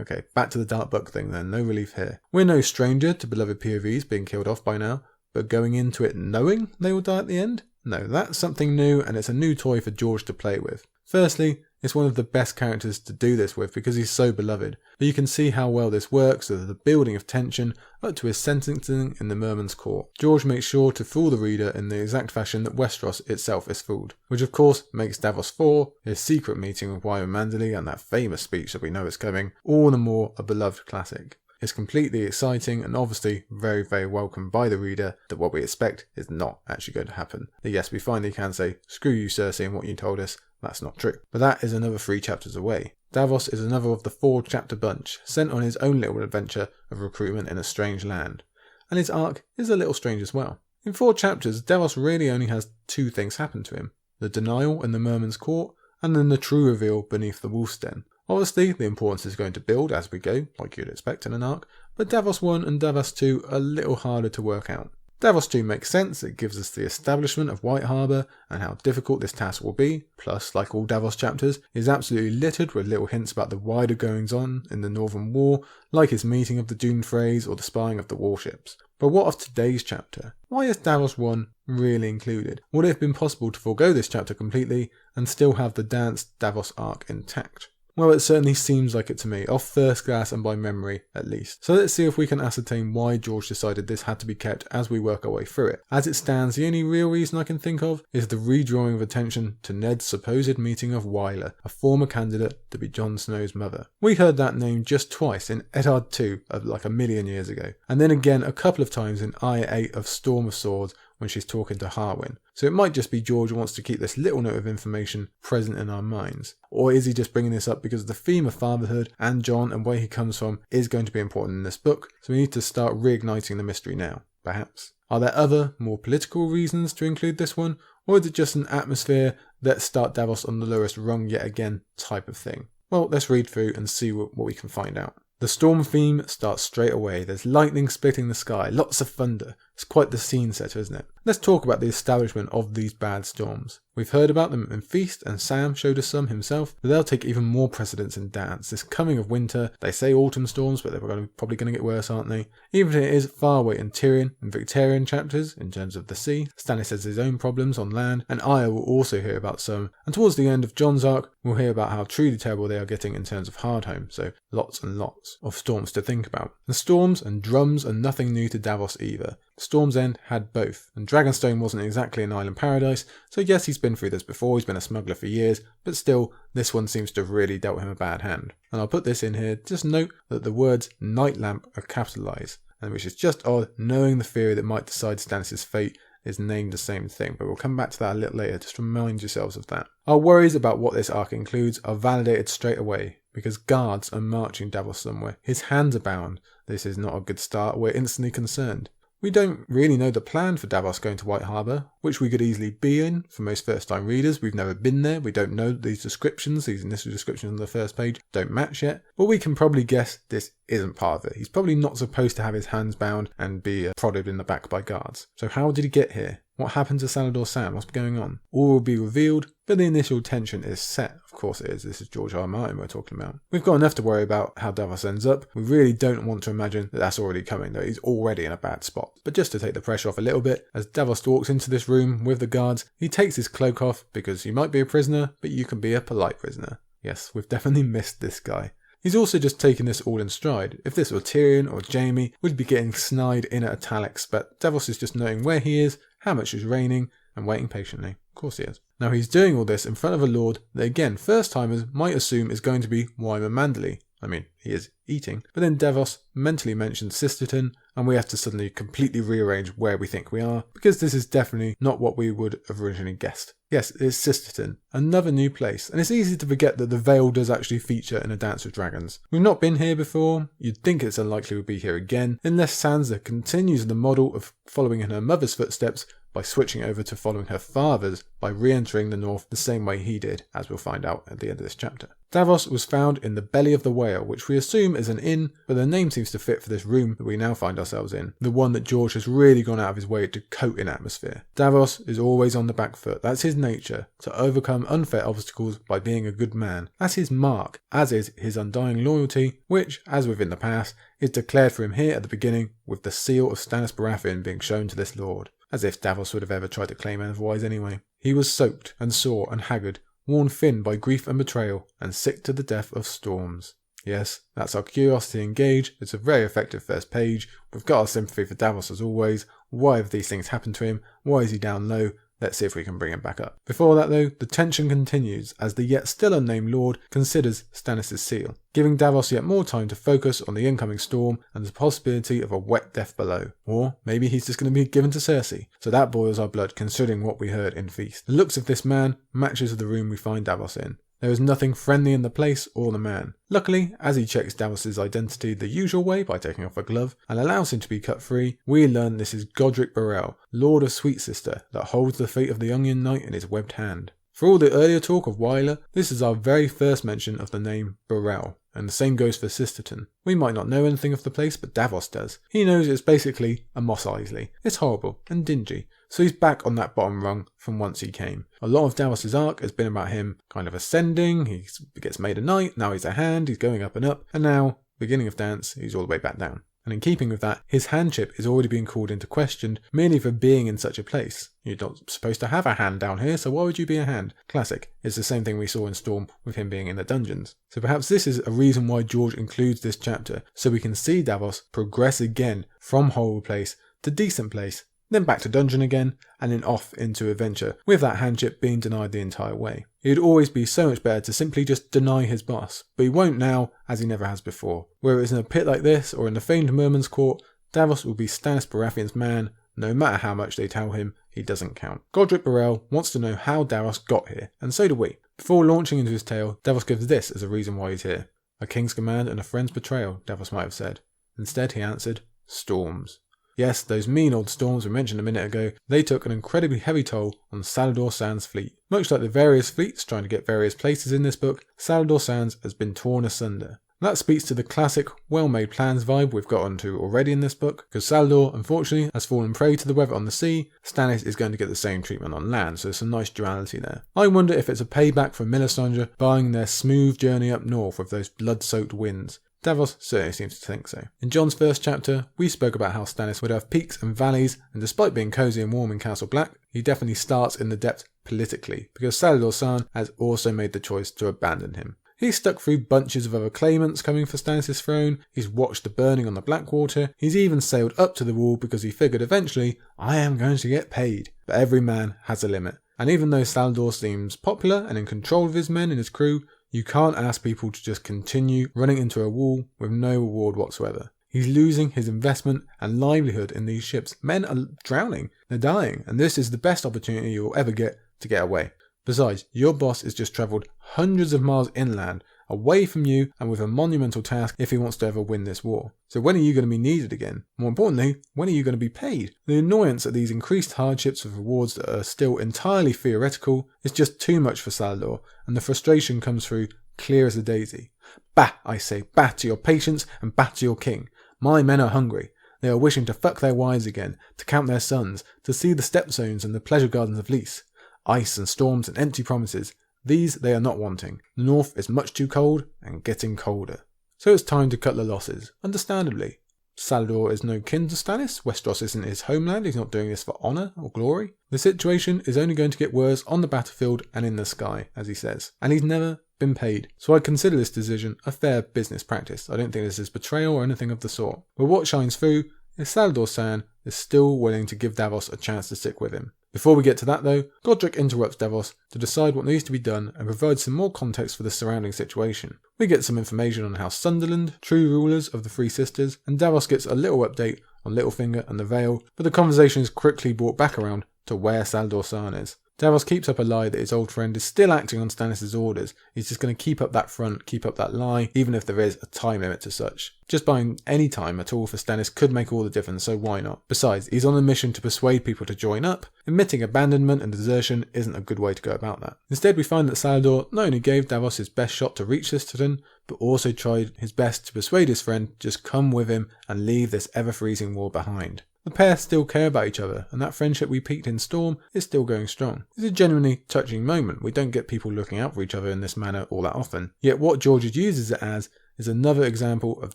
Okay, back to the dark book thing then, no relief here. We're no stranger to beloved POVs being killed off by now, but going into it knowing they will die at the end? No, that's something new, and it's a new toy for George to play with. Firstly, it's one of the best characters to do this with because he's so beloved, but you can see how well this works with the building of tension up to his sentencing in the Merman's court. George makes sure to fool the reader in the exact fashion that Westeros itself is fooled, which of course makes Davos IV, his secret meeting with Wyman Manderley and that famous speech that we know is coming, all the more a beloved classic. It's completely exciting and obviously very, very welcome by the reader that what we expect is not actually going to happen. That yes, we finally can say, screw you, Cersei, and what you told us. That's not true. But that is another 3 chapters away. Davos is another of the 4 chapter bunch, sent on his own little adventure of recruitment in a strange land. And his arc is a little strange as well. In 4 chapters, Davos really only has 2 things happen to him. The denial in the Merman's court, and then the true reveal beneath the wolf's den. Obviously, the importance is going to build as we go, like you'd expect in an arc, but Davos I and Davos II are a little harder to work out. Davos II makes sense, it gives us the establishment of White Harbour and how difficult this task will be, plus, like all Davos chapters, is absolutely littered with little hints about the wider goings on in the Northern War, like his meeting of the Doomed Freys or the spying of the warships. But what of today's chapter? Why is Davos I really included? Would it have been possible to forego this chapter completely and still have the Dance Davos arc intact? Well, it certainly seems like it to me, off first glance and by memory at least. So let's see if we can ascertain why George decided this had to be kept as we work our way through it. As it stands, the only real reason I can think of is the redrawing of attention to Ned's supposed meeting of Wyler, a former candidate to be Jon Snow's mother. We heard that name just twice in Eddard II of like a million years ago, and then again a couple of times in I-8 of Storm of Swords when she's talking to Harwin. So it might just be George wants to keep this little note of information present in our minds. Or is he just bringing this up because the theme of fatherhood and Jon and where he comes from is going to be important in this book, so we need to start reigniting the mystery now, perhaps. Are there other, more political reasons to include this one, or is it just an atmosphere, let's start Davos on the lowest rung yet again type of thing? Well, let's read through and see what we can find out. The storm theme starts straight away. There's lightning splitting the sky, lots of thunder. It's quite the scene setter, isn't it? Let's talk about the establishment of these bad storms. We've heard about them in Feast, and Sam showed us some himself, but they'll take even more precedence in Dance. This coming of winter, they say autumn storms, but they're probably going to get worse, aren't they? Even if it is far away in Tyrion and Victorian chapters, in terms of the sea, Stannis has his own problems on land, and Arya will also hear about some. And towards the end of Jon's arc, we'll hear about how truly terrible they are getting in terms of Hardhome, so lots and lots of storms to think about. The storms and drums are nothing new to Davos either. Storm's End had both, and Dragonstone wasn't exactly an island paradise, so yes, he's been through this before, he's been a smuggler for years, but still, this one seems to have really dealt him a bad hand. And I'll put this in here, just note that the words Night Lamp are capitalised, and which is just odd, knowing the theory that might decide Stannis' fate is named the same thing, but we'll come back to that a little later, just remind yourselves of that. Our worries about what this arc includes are validated straight away, because guards are marching Davos somewhere. His hands are bound. This is not a good start, we're instantly concerned. We don't really know the plan for Davos going to White Harbour, which we could easily be in. For most first-time readers, we've never been there. We don't know these descriptions, these initial descriptions on the first page don't match yet. But we can probably guess this isn't part of it. He's probably not supposed to have his hands bound and be prodded in the back by guards. So how did he get here? What happened to Salador Sam? What's going on? All will be revealed, but the initial tension is set. Of course it is. This is George R. R. Martin we're talking about. We've got enough to worry about how Davos ends up. We really don't want to imagine that that's already coming, though he's already in a bad spot. But just to take the pressure off a little bit, as Davos walks into this room with the guards, he takes his cloak off because you might be a prisoner, but you can be a polite prisoner. Yes, we've definitely missed this guy. He's also just taking this all in stride. If this were Tyrion or Jaime, we'd be getting snide in italics, but Davos is just knowing where he is, how much is raining, and waiting patiently. Of course he is. Now he's doing all this in front of a lord that again, first timers might assume is going to be Wyman Manderley. I mean, he is eating. But then Davos mentally mentions Sisterton, and we have to suddenly completely rearrange where we think we are, because this is definitely not what we would have originally guessed. Yes, it's Sisterton, another new place, and it's easy to forget that the Vale does actually feature in A Dance with Dragons. We've not been here before, you'd think it's unlikely we'll be here again, unless Sansa continues the model of following in her mother's footsteps by switching over to following her father's by re-entering the north the same way he did, as we'll find out at the end of this chapter. Davos was found in the belly of the whale, which we assume is an inn, but the name seems to fit for this room that we now find ourselves in, the one that George has really gone out of his way to coat in atmosphere. Davos is always on the back foot, that's his nature, to overcome unfair obstacles by being a good man. That's his mark, as is his undying loyalty, which, as within the past, is declared for him here at the beginning with the seal of Stannis Baratheon being shown to this lord. As if Davos would have ever tried to claim otherwise anyway. He was soaked and sore and haggard, worn thin by grief and betrayal, and sick to the death of storms. Yes, that's our curiosity engaged. It's a very effective first page. We've got our sympathy for Davos as always. Why have these things happened to him? Why is he down low? Let's see if we can bring him back up. Before that though, the tension continues as the yet still unnamed lord considers Stannis' seal, giving Davos yet more time to focus on the incoming storm and the possibility of a wet death below. Or maybe he's just going to be given to Cersei. So that boils our blood considering what we heard in Feast. The looks of this man matches the room we find Davos in. There is nothing friendly in the place or the man. Luckily, as he checks Davos' identity the usual way by taking off a glove and allows him to be cut free, we learn this is Godric Borrell, Lord of Sweet Sister, that holds the fate of the Onion Knight in his webbed hand. For all the earlier talk of Wyler, this is our very first mention of the name Borrell, and the same goes for Sisterton. We might not know anything of the place, but Davos does. He knows it's basically a Mos Eisley. It's horrible and dingy. So he's back on that bottom rung from whence he came. A lot of Davos' arc has been about him kind of ascending, he gets made a knight, now he's a hand, he's going up, and now, beginning of dance, he's all the way back down. And in keeping with that, his handship is already being called into question merely for being in such a place. You're not supposed to have a hand down here, so why would you be a hand? Classic. It's the same thing we saw in Storm with him being in the dungeons. So perhaps this is a reason why George includes this chapter, so we can see Davos progress again from horrible place to decent place, then back to dungeon again, and then off into adventure, with that handship being denied the entire way. It'd always be so much better to simply just deny his boss, but he won't now, as he never has before. Whether it's in a pit like this, or in the famed Merman's court, Davos will be Stannis Baratheon's man, no matter how much they tell him he doesn't count. Godric Borrell wants to know how Davos got here, and so do we. Before launching into his tale, Davos gives this as a reason why he's here. A king's command and a friend's betrayal, Davos might have said. Instead he answered, storms. Yes, those mean old storms we mentioned a minute ago, they took an incredibly heavy toll on Salladhor Sand's fleet. Much like the various fleets trying to get various places in this book, Salladhor Sands has been torn asunder. That speaks to the classic, well-made plans vibe we've got onto already in this book, because Salladhor, unfortunately, has fallen prey to the weather on the sea. Stannis is going to get the same treatment on land, so there's some nice duality there. I wonder if it's a payback for Melisandre buying their smooth journey up north with those blood-soaked winds. Davos certainly seems to think so. In Jon's first chapter, we spoke about how Stannis would have peaks and valleys, and despite being cosy and warm in Castle Black, he definitely starts in the depths politically, because Salladhor Saan has also made the choice to abandon him. He's stuck through bunches of other claimants coming for Stannis' throne, he's watched the burning on the Blackwater, he's even sailed up to the wall because he figured eventually, I am going to get paid. But every man has a limit, and even though Salladhor seems popular and in control of his men and his crew, you can't ask people to just continue running into a wall with no reward whatsoever. He's losing his investment and livelihood in these ships. Men are drowning, they're dying, and this is the best opportunity you'll ever get to get away. Besides, your boss has just travelled hundreds of miles inland, away from you and with a monumental task if he wants to ever win this war. So when are you going to be needed again? More importantly, when are you going to be paid? The annoyance at these increased hardships with rewards that are still entirely theoretical is just too much for Salladhor, and the frustration comes through clear as a daisy. Bah, I say, bah to your patience and bah to your king. My men are hungry. They are wishing to fuck their wives again, to count their sons, to see the step zones and the pleasure gardens of Lys. Ice and storms and empty promises. These they are not wanting. The north is much too cold and getting colder. So it's time to cut the losses, understandably. Salladhor is no kin to Stannis, Westeros isn't his homeland, he's not doing this for honour or glory. The situation is only going to get worse on the battlefield and in the sky, as he says. And he's never been paid. So I consider this decision a fair business practice. I don't think this is betrayal or anything of the sort. But what shines through is Salladhor Saan is still willing to give Davos a chance to stick with him. Before we get to that though, Godric interrupts Davos to decide what needs to be done and provides some more context for the surrounding situation. We get some information on House Sunderland, true rulers of the Three Sisters, and Davos gets a little update on Littlefinger and the Vale, but the conversation is quickly brought back around to where Saldor Saan is. Davos keeps up a lie that his old friend is still acting on Stannis' orders. He's just going to keep up that front, keep up that lie, even if there is a time limit to such. Just buying any time at all for Stannis could make all the difference, so why not? Besides, he's on a mission to persuade people to join up. Admitting abandonment and desertion isn't a good way to go about that. Instead, we find that Saldor not only gave Davos his best shot to reach Sisterton, but also tried his best to persuade his friend to just come with him and leave this ever-freezing war behind. The pair still care about each other, and that friendship we peaked in Storm is still going strong. It's a genuinely touching moment. We don't get people looking out for each other in this manner all that often. Yet what George uses it as is another example of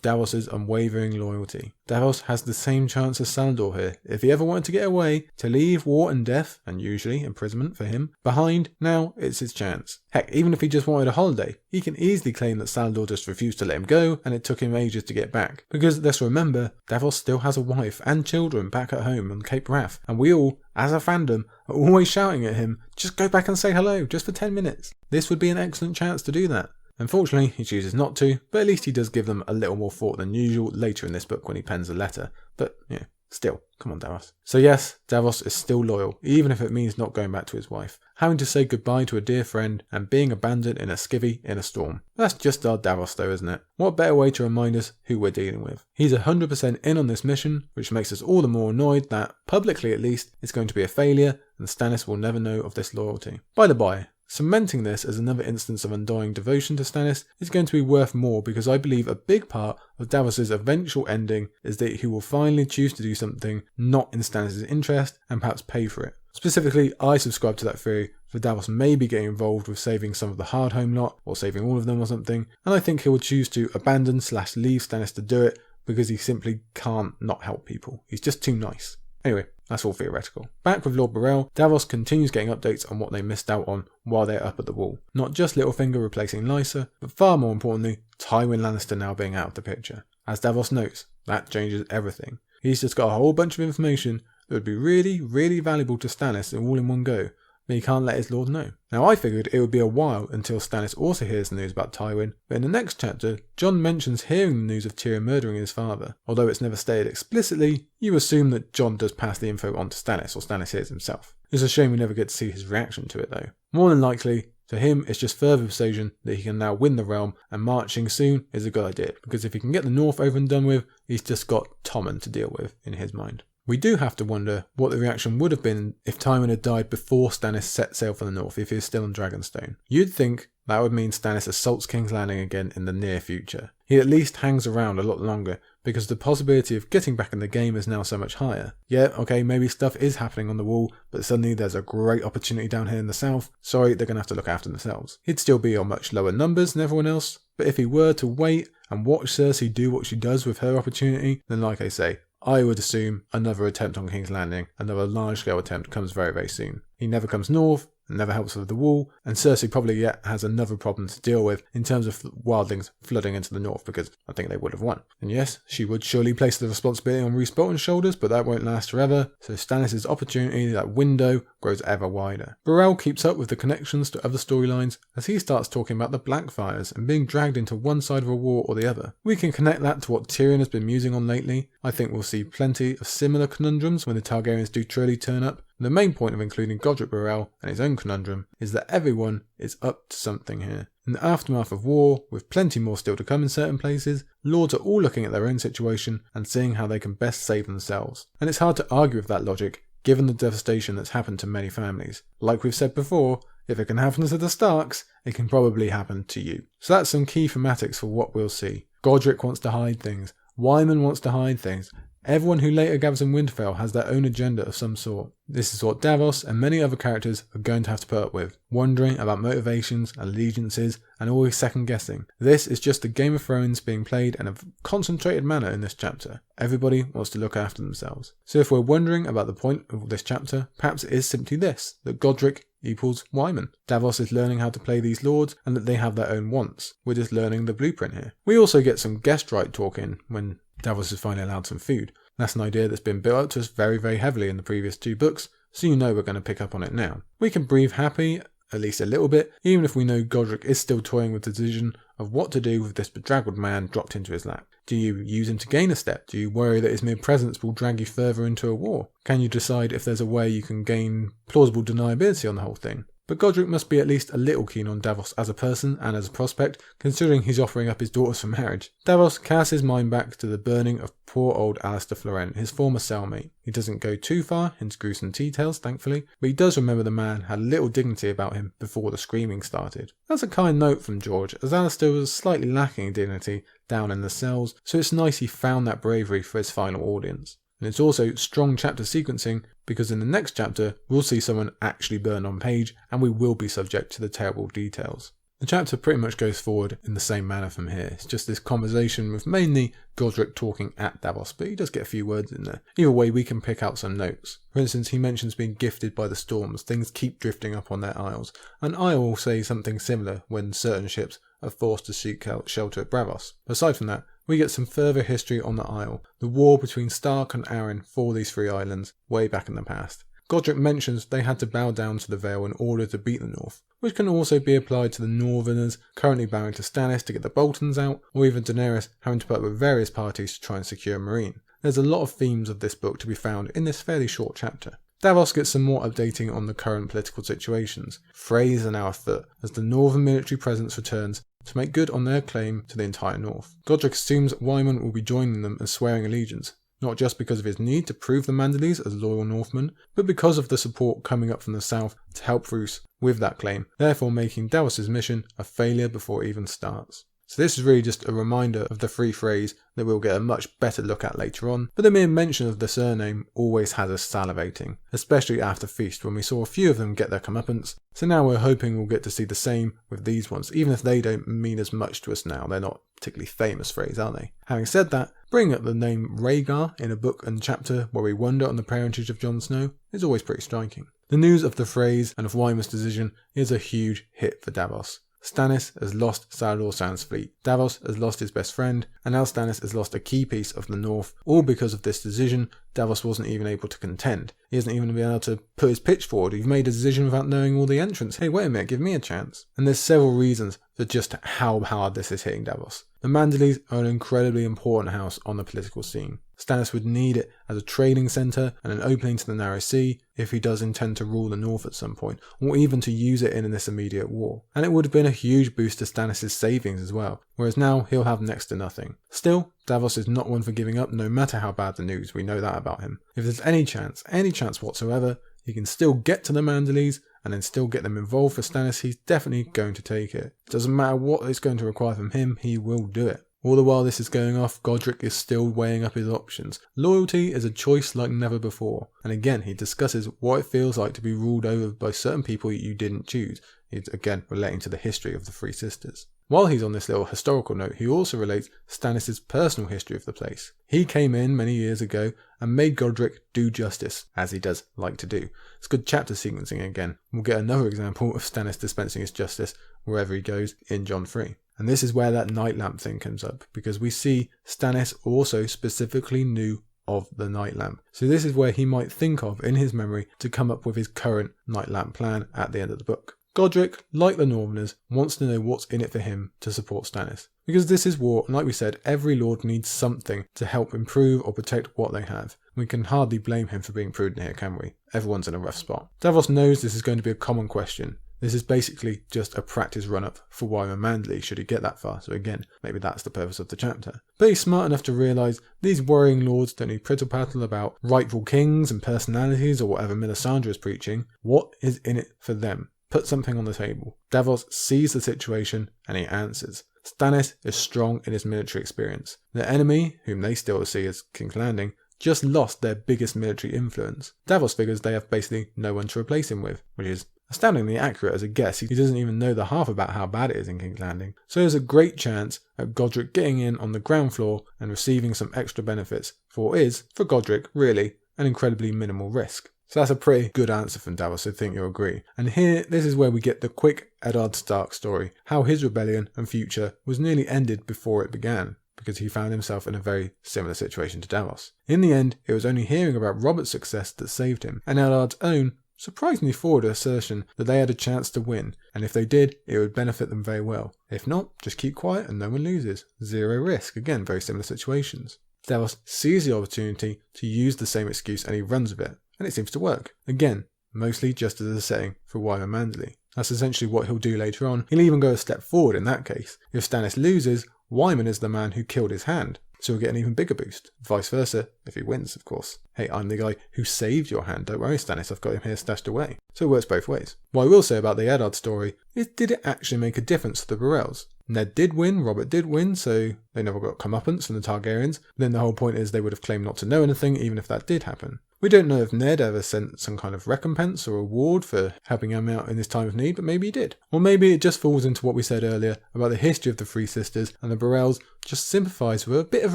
Davos' unwavering loyalty. Davos has the same chance as Saldor here. If he ever wanted to get away, to leave war and death, and usually imprisonment for him, behind, now it's his chance. Heck, even if he just wanted a holiday, he can easily claim that Saldor just refused to let him go and it took him ages to get back. Because let's remember, Davos still has a wife and children back at home on Cape Wrath, and we all, as a fandom, are always shouting at him, just go back and say hello, just for 10 minutes. This would be an excellent chance to do that. Unfortunately, he chooses not to, but at least he does give them a little more thought than usual later in this book when he pens a letter. But, yeah, still, come on Davos. So yes, Davos is still loyal, even if it means not going back to his wife, having to say goodbye to a dear friend, and being abandoned in a skivvy in a storm. That's just our Davos though, isn't it? What better way to remind us who we're dealing with? He's 100% in on this mission, which makes us all the more annoyed that, publicly at least, it's going to be a failure, and Stannis will never know of this loyalty. By the by, cementing this as another instance of undying devotion to Stannis is going to be worth more because I believe a big part of Davos' eventual ending is that he will finally choose to do something not in Stannis' interest and perhaps pay for it. Specifically, I subscribe to that theory for Davos maybe getting involved with saving some of the Hardhome lot or saving all of them or something, and I think he will choose to abandon/leave Stannis to do it because he simply can't not help people. He's just too nice. Anyway, that's all theoretical. Back with Lord Burrell, Davos continues getting updates on what they missed out on while they're up at the wall. Not just Littlefinger replacing Lysa, but far more importantly, Tywin Lannister now being out of the picture. As Davos notes, that changes everything. He's just got a whole bunch of information that would be really, really valuable to Stannis all in one go, but he can't let his lord know. Now I figured it would be a while until Stannis also hears the news about Tywin, but in the next chapter, Jon mentions hearing the news of Tyrion murdering his father. Although it's never stated explicitly, you assume that Jon does pass the info on to Stannis, or Stannis hears himself. It's a shame we never get to see his reaction to it though. More than likely, to him it's just further persuasion that he can now win the realm, and marching soon is a good idea, because if he can get the north over and done with, he's just got Tommen to deal with in his mind. We do have to wonder what the reaction would have been if Tywin had died before Stannis set sail for the north, if he was still on Dragonstone. You'd think that would mean Stannis assaults King's Landing again in the near future. He at least hangs around a lot longer, because the possibility of getting back in the game is now so much higher. Yeah, okay, maybe stuff is happening on the wall, but suddenly there's a great opportunity down here in the south. Sorry, they're going to have to look after themselves. He'd still be on much lower numbers than everyone else, but if he were to wait and watch Cersei do what she does with her opportunity, then like I say, I would assume another attempt on King's Landing, another large-scale attempt, comes very, very soon. He never comes north, and never helps with the wall, and Cersei probably yet has another problem to deal with in terms of wildlings flooding into the north, because I think they would have won. And yes, she would surely place the responsibility on Roose Bolton's shoulders, but that won't last forever, so Stannis' opportunity, that window, grows ever wider. Burrell keeps up with the connections to other storylines as he starts talking about the Blackfires and being dragged into one side of a war or the other. We can connect that to what Tyrion has been musing on lately. I think we'll see plenty of similar conundrums when the Targaryens do truly turn up. The main point of including Godric Burrell and his own conundrum is that everyone is up to something here. In the aftermath of war, with plenty more still to come in certain places, lords are all looking at their own situation and seeing how they can best save themselves. And it's hard to argue with that logic, given the devastation that's happened to many families. Like we've said before, if it can happen to the Starks, it can probably happen to you. So that's some key thematics for what we'll see. Godric wants to hide things. Wyman wants to hide things. Everyone who later gathers in Winterfell has their own agenda of some sort. This is what Davos and many other characters are going to have to put up with, wondering about motivations, allegiances, and always second guessing. This is just the Game of Thrones being played in a concentrated manner in this chapter. Everybody wants to look after themselves. So if we're wondering about the point of this chapter, perhaps it is simply this, that Godric equals Wyman. Davos is learning how to play these lords and that they have their own wants. We're just learning the blueprint here. We also get some guest right talking when Davos is finally allowed some food. That's an idea that's been built up to us very, very heavily in the previous 2 books, so you know we're going to pick up on it now. We can breathe happy, at least a little bit, even if we know Godric is still toying with the decision of what to do with this bedraggled man dropped into his lap. Do you use him to gain a step? Do you worry that his mere presence will drag you further into a war? Can you decide if there's a way you can gain plausible deniability on the whole thing? But Godric must be at least a little keen on Davos as a person and as a prospect, considering he's offering up his daughters for marriage. Davos casts his mind back to the burning of poor old Alistair Florent, his former cellmate. He doesn't go too far into gruesome details, thankfully, but he does remember the man had little dignity about him before the screaming started. That's a kind note from George, as Alistair was slightly lacking in dignity down in the cells, so it's nice he found that bravery for his final audience. And it's also strong chapter sequencing, because in the next chapter we'll see someone actually burn on page and we will be subject to the terrible details. The chapter pretty much goes forward in the same manner from here. It's just this conversation with mainly Godric talking at Davos, but he does get a few words in there. Either way, we can pick out some notes. For instance, he mentions being gifted by the storms, things keep drifting up on their isles, and I will say something similar when certain ships are forced to seek out shelter at Braavos. Aside from that, we get some further history on the Isle, the war between Stark and Arryn for these 3 islands way back in the past. Godric mentions they had to bow down to the Vale in order to beat the North, which can also be applied to the Northerners currently bowing to Stannis to get the Boltons out, or even Daenerys having to put up with various parties to try and secure Meereen. There's a lot of themes of this book to be found in this fairly short chapter. Davos gets some more updating on the current political situations. Freys are now afoot as the Northern military presence returns to make good on their claim to the entire North. Godric assumes Wyman will be joining them and swearing allegiance, not just because of his need to prove the Manderleys as loyal Northmen, but because of the support coming up from the south to help Roose with that claim, therefore making Davos' mission a failure before it even starts. So this is really just a reminder of the 3 Freys that we'll get a much better look at later on, but the mere mention of the surname always has us salivating, especially after Feast when we saw a few of them get their comeuppance, so now we're hoping we'll get to see the same with these ones, even if they don't mean as much to us now. They're not particularly famous Freys, are they? Having said that, bringing up the name Rhaegar in a book and chapter where we wonder on the parentage of Jon Snow is always pretty striking. The news of the Freys and of Wyman's decision is a huge hit for Davos. Stannis has lost Salladhor Sand's fleet, Davos has lost his best friend, and now Stannis has lost a key piece of the North, all because of this decision. Davos wasn't even able to contend. He hasn't even been able to put his pitch forward. He's made a decision without knowing all the entrants. Hey, wait a minute, give me a chance. And there's several reasons for just how hard this is hitting Davos. The Manderleys are an incredibly important house on the political scene. Stannis would need it as a trading centre and an opening to the Narrow Sea if he does intend to rule the North at some point, or even to use it in this immediate war. And it would have been a huge boost to Stannis' savings as well, whereas now he'll have next to nothing. Still, Davos is not one for giving up no matter how bad the news, we know that about him. If there's any chance whatsoever, he can still get to the Manderleys and then still get them involved for Stannis, he's definitely going to take it. Doesn't matter what it's going to require from him, he will do it. All the while this is going off, Godric is still weighing up his options. Loyalty is a choice like never before. And again, he discusses what it feels like to be ruled over by certain people you didn't choose. He's again relating to the history of the 3 sisters. While he's on this little historical note, he also relates Stannis' personal history of the place. He came in many years ago and made Godric do justice, as he does like to do. It's good chapter sequencing again. We'll get another example of Stannis dispensing his justice wherever he goes in Jon III. And this is where that night lamp thing comes up, because we see Stannis also specifically knew of the night lamp. So this is where he might think of in his memory to come up with his current night lamp plan at the end of the book. Godric, like the Northerners, wants to know what's in it for him to support Stannis. Because this is war, and like we said, every lord needs something to help improve or protect what they have. We can hardly blame him for being prudent here, can we? Everyone's in a rough spot. Davos knows this is going to be a common question. This is basically just a practice run-up for Wyman Manderley should he get that far, so again, maybe that's the purpose of the chapter. But he's smart enough to realise these worrying lords don't need prittle-pattle about rightful kings and personalities or whatever Melisandre is preaching. What is in it for them? Put something on the table. Davos sees the situation and he answers. Stannis is strong in his military experience. The enemy, whom they still see as King's Landing, just lost their biggest military influence. Davos figures they have basically no one to replace him with, which is astoundingly accurate as a guess. He doesn't even know the half about how bad it is in King's Landing. So there's a great chance at Godric getting in on the ground floor and receiving some extra benefits for what is, for Godric, really, an incredibly minimal risk. So that's a pretty good answer from Davos, I think you'll agree. And here, this is where we get the quick Eddard Stark story, how his rebellion and future was nearly ended before it began. because he found himself in a very similar situation to Davos. In the end, it was only hearing about Robert's success that saved him, and Eddard's own surprisingly forward assertion that they had a chance to win, and if they did, it would benefit them very well. If not, just keep quiet and no one loses. Zero risk. Again, very similar situations. Davos sees the opportunity to use the same excuse and he runs with it, and it seems to work. Again, mostly just as a setting for Wyman Manderley. That's essentially what he'll do later on. He'll even go a step forward in that case. If Stannis loses, Wyman is the man who killed his hand, so he'll get an even bigger boost. Vice versa, if he wins, of course. Hey, I'm the guy who saved your hand, don't worry Stannis, I've got him here stashed away. So it works both ways. What I will say about the Eddard story is, did it actually make a difference to the Burrells? Ned did win, Robert did win, so they never got comeuppance from the Targaryens. Then the whole point is they would have claimed not to know anything, even if that did happen. We don't know if Ned ever sent some kind of recompense or reward for helping him out in this time of need, but maybe he did. Or maybe it just falls into what we said earlier about the history of the Three Sisters, and the Burrells just sympathise with a bit of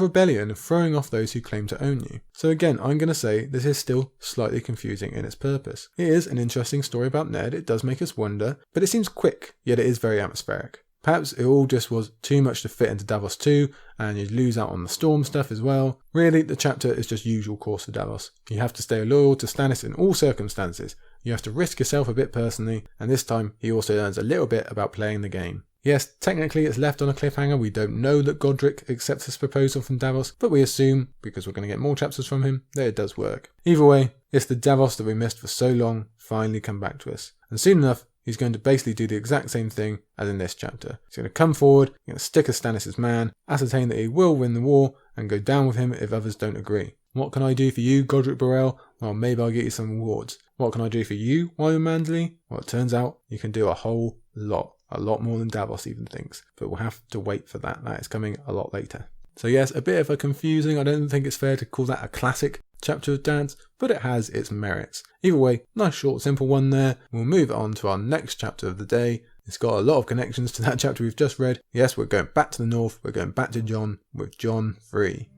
rebellion of throwing off those who claim to own you. So again, I'm going to say this is still slightly confusing in its purpose. It is an interesting story about Ned, it does make us wonder, but it seems quick, yet it is very atmospheric. Perhaps it all just was too much to fit into Davos II, and you'd lose out on the Storm stuff as well. Really, the chapter is just usual course for Davos. You have to stay loyal to Stannis in all circumstances. You have to risk yourself a bit personally, and this time he also learns a little bit about playing the game. Yes, technically it's left on a cliffhanger. We don't know that Godric accepts this proposal from Davos, but we assume, because we're going to get more chapters from him, that it does work. Either way, it's the Davos that we missed for so long finally come back to us. And soon enough, he's going to basically do the exact same thing as in this chapter. He's going to come forward, he's going to stick as Stannis' man, ascertain that he will win the war, and go down with him if others don't agree. What can I do for you, Godric Burrell? Well, maybe I'll get you some rewards. What can I do for you, Wyman Manderley? Well, it turns out you can do a whole lot. A lot more than Davos even thinks. But we'll have to wait for that. That is coming a lot later. So yes, a bit of a confusing, I don't think it's fair to call that a classic chapter of Dance, but it has its merits. Either way, nice short simple one there. We'll move on to our next chapter of the day. It's got a lot of connections to that chapter we've just read. Yes, we're going back to the north, we're going back to Jon with Jon III.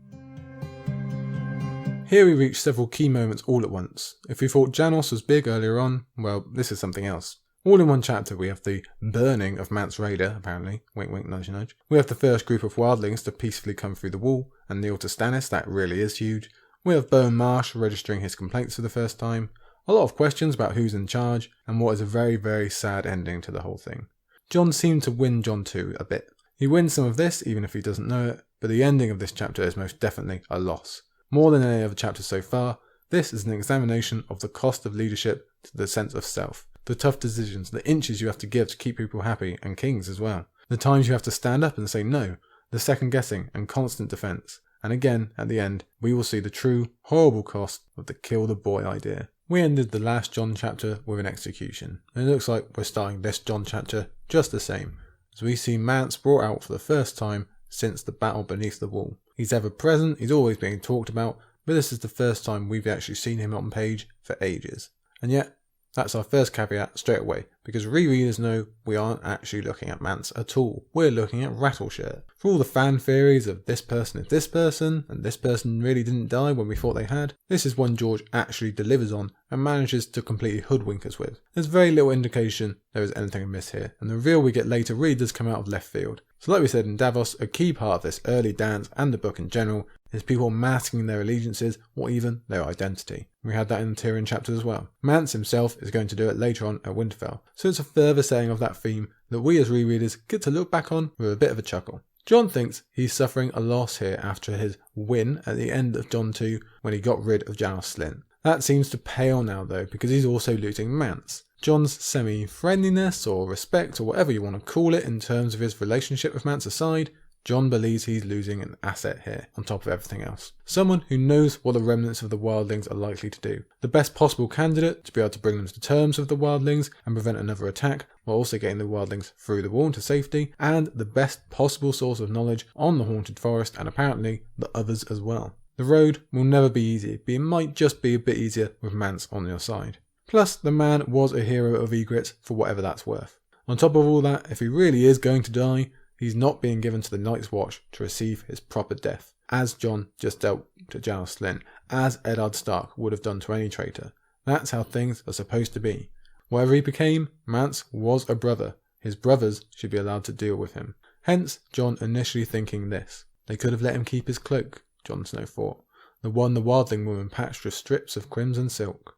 Here we reach several key moments all at once. If we thought Janos was big earlier on, well, this is something else. All in one chapter we have the burning of Mance Raider, apparently, wink wink nudge nudge. We have the first group of wildlings to peacefully come through the wall and kneel to Stannis, that really is huge. We have Bowen Marsh registering his complaints for the first time. A lot of questions about who's in charge, and what is a very, very sad ending to the whole thing. Jon seemed to win Jon II a bit. He wins some of this, even if he doesn't know it, but the ending of this chapter is most definitely a loss. More than any other chapter so far, this is an examination of the cost of leadership to the sense of self. The tough decisions, the inches you have to give to keep people happy, and kings as well. The times you have to stand up and say no, the second guessing and constant defence. And again, at the end, we will see the true, horrible cost of the kill the boy idea. We ended the last Jon chapter with an execution, and it looks like we're starting this Jon chapter just the same, as we see Mance brought out for the first time since the battle beneath the wall. He's ever present, he's always being talked about, but this is the first time we've actually seen him on page for ages. And yet, that's our first caveat straight away, because rereaders know we aren't actually looking at Mance at all. We're looking at Rattleshirt. For all the fan theories of this person is this person, and this person really didn't die when we thought they had, this is one George actually delivers on and manages to completely hoodwink us with. There's very little indication there is anything amiss here, and the reveal we get later really does come out of left field. So like we said in Davos, a key part of this early dance and the book in general is people masking their allegiances or even their identity. We had that in the Tyrion chapter as well. Mance himself is going to do it later on at Winterfell, so it's a further saying of that theme that we as rereaders get to look back on with a bit of a chuckle. Jon thinks he's suffering a loss here after his win at the end of Jon II when he got rid of Janos Slynt. That seems to pale now though, because he's also losing Mance. Jon's semi-friendliness or respect or whatever you want to call it in terms of his relationship with Mance aside, Jon believes he's losing an asset here, on top of everything else. Someone who knows what the remnants of the wildlings are likely to do. The best possible candidate to be able to bring them to terms with the wildlings and prevent another attack, while also getting the wildlings through the wall to safety, and the best possible source of knowledge on the haunted forest and apparently the others as well. The road will never be easy, but it might just be a bit easier with Mance on your side. Plus, the man was a hero of Ygritte for whatever that's worth. On top of all that, if he really is going to die, he's not being given to the Night's Watch to receive his proper death, as Jon just dealt to Janos Slynt, as Eddard Stark would have done to any traitor. That's how things are supposed to be. Whatever he became, Mance was a brother. His brothers should be allowed to deal with him. Hence, Jon initially thinking this. They could have let him keep his cloak, Jon Snow thought, the one the wildling woman patched with strips of crimson silk.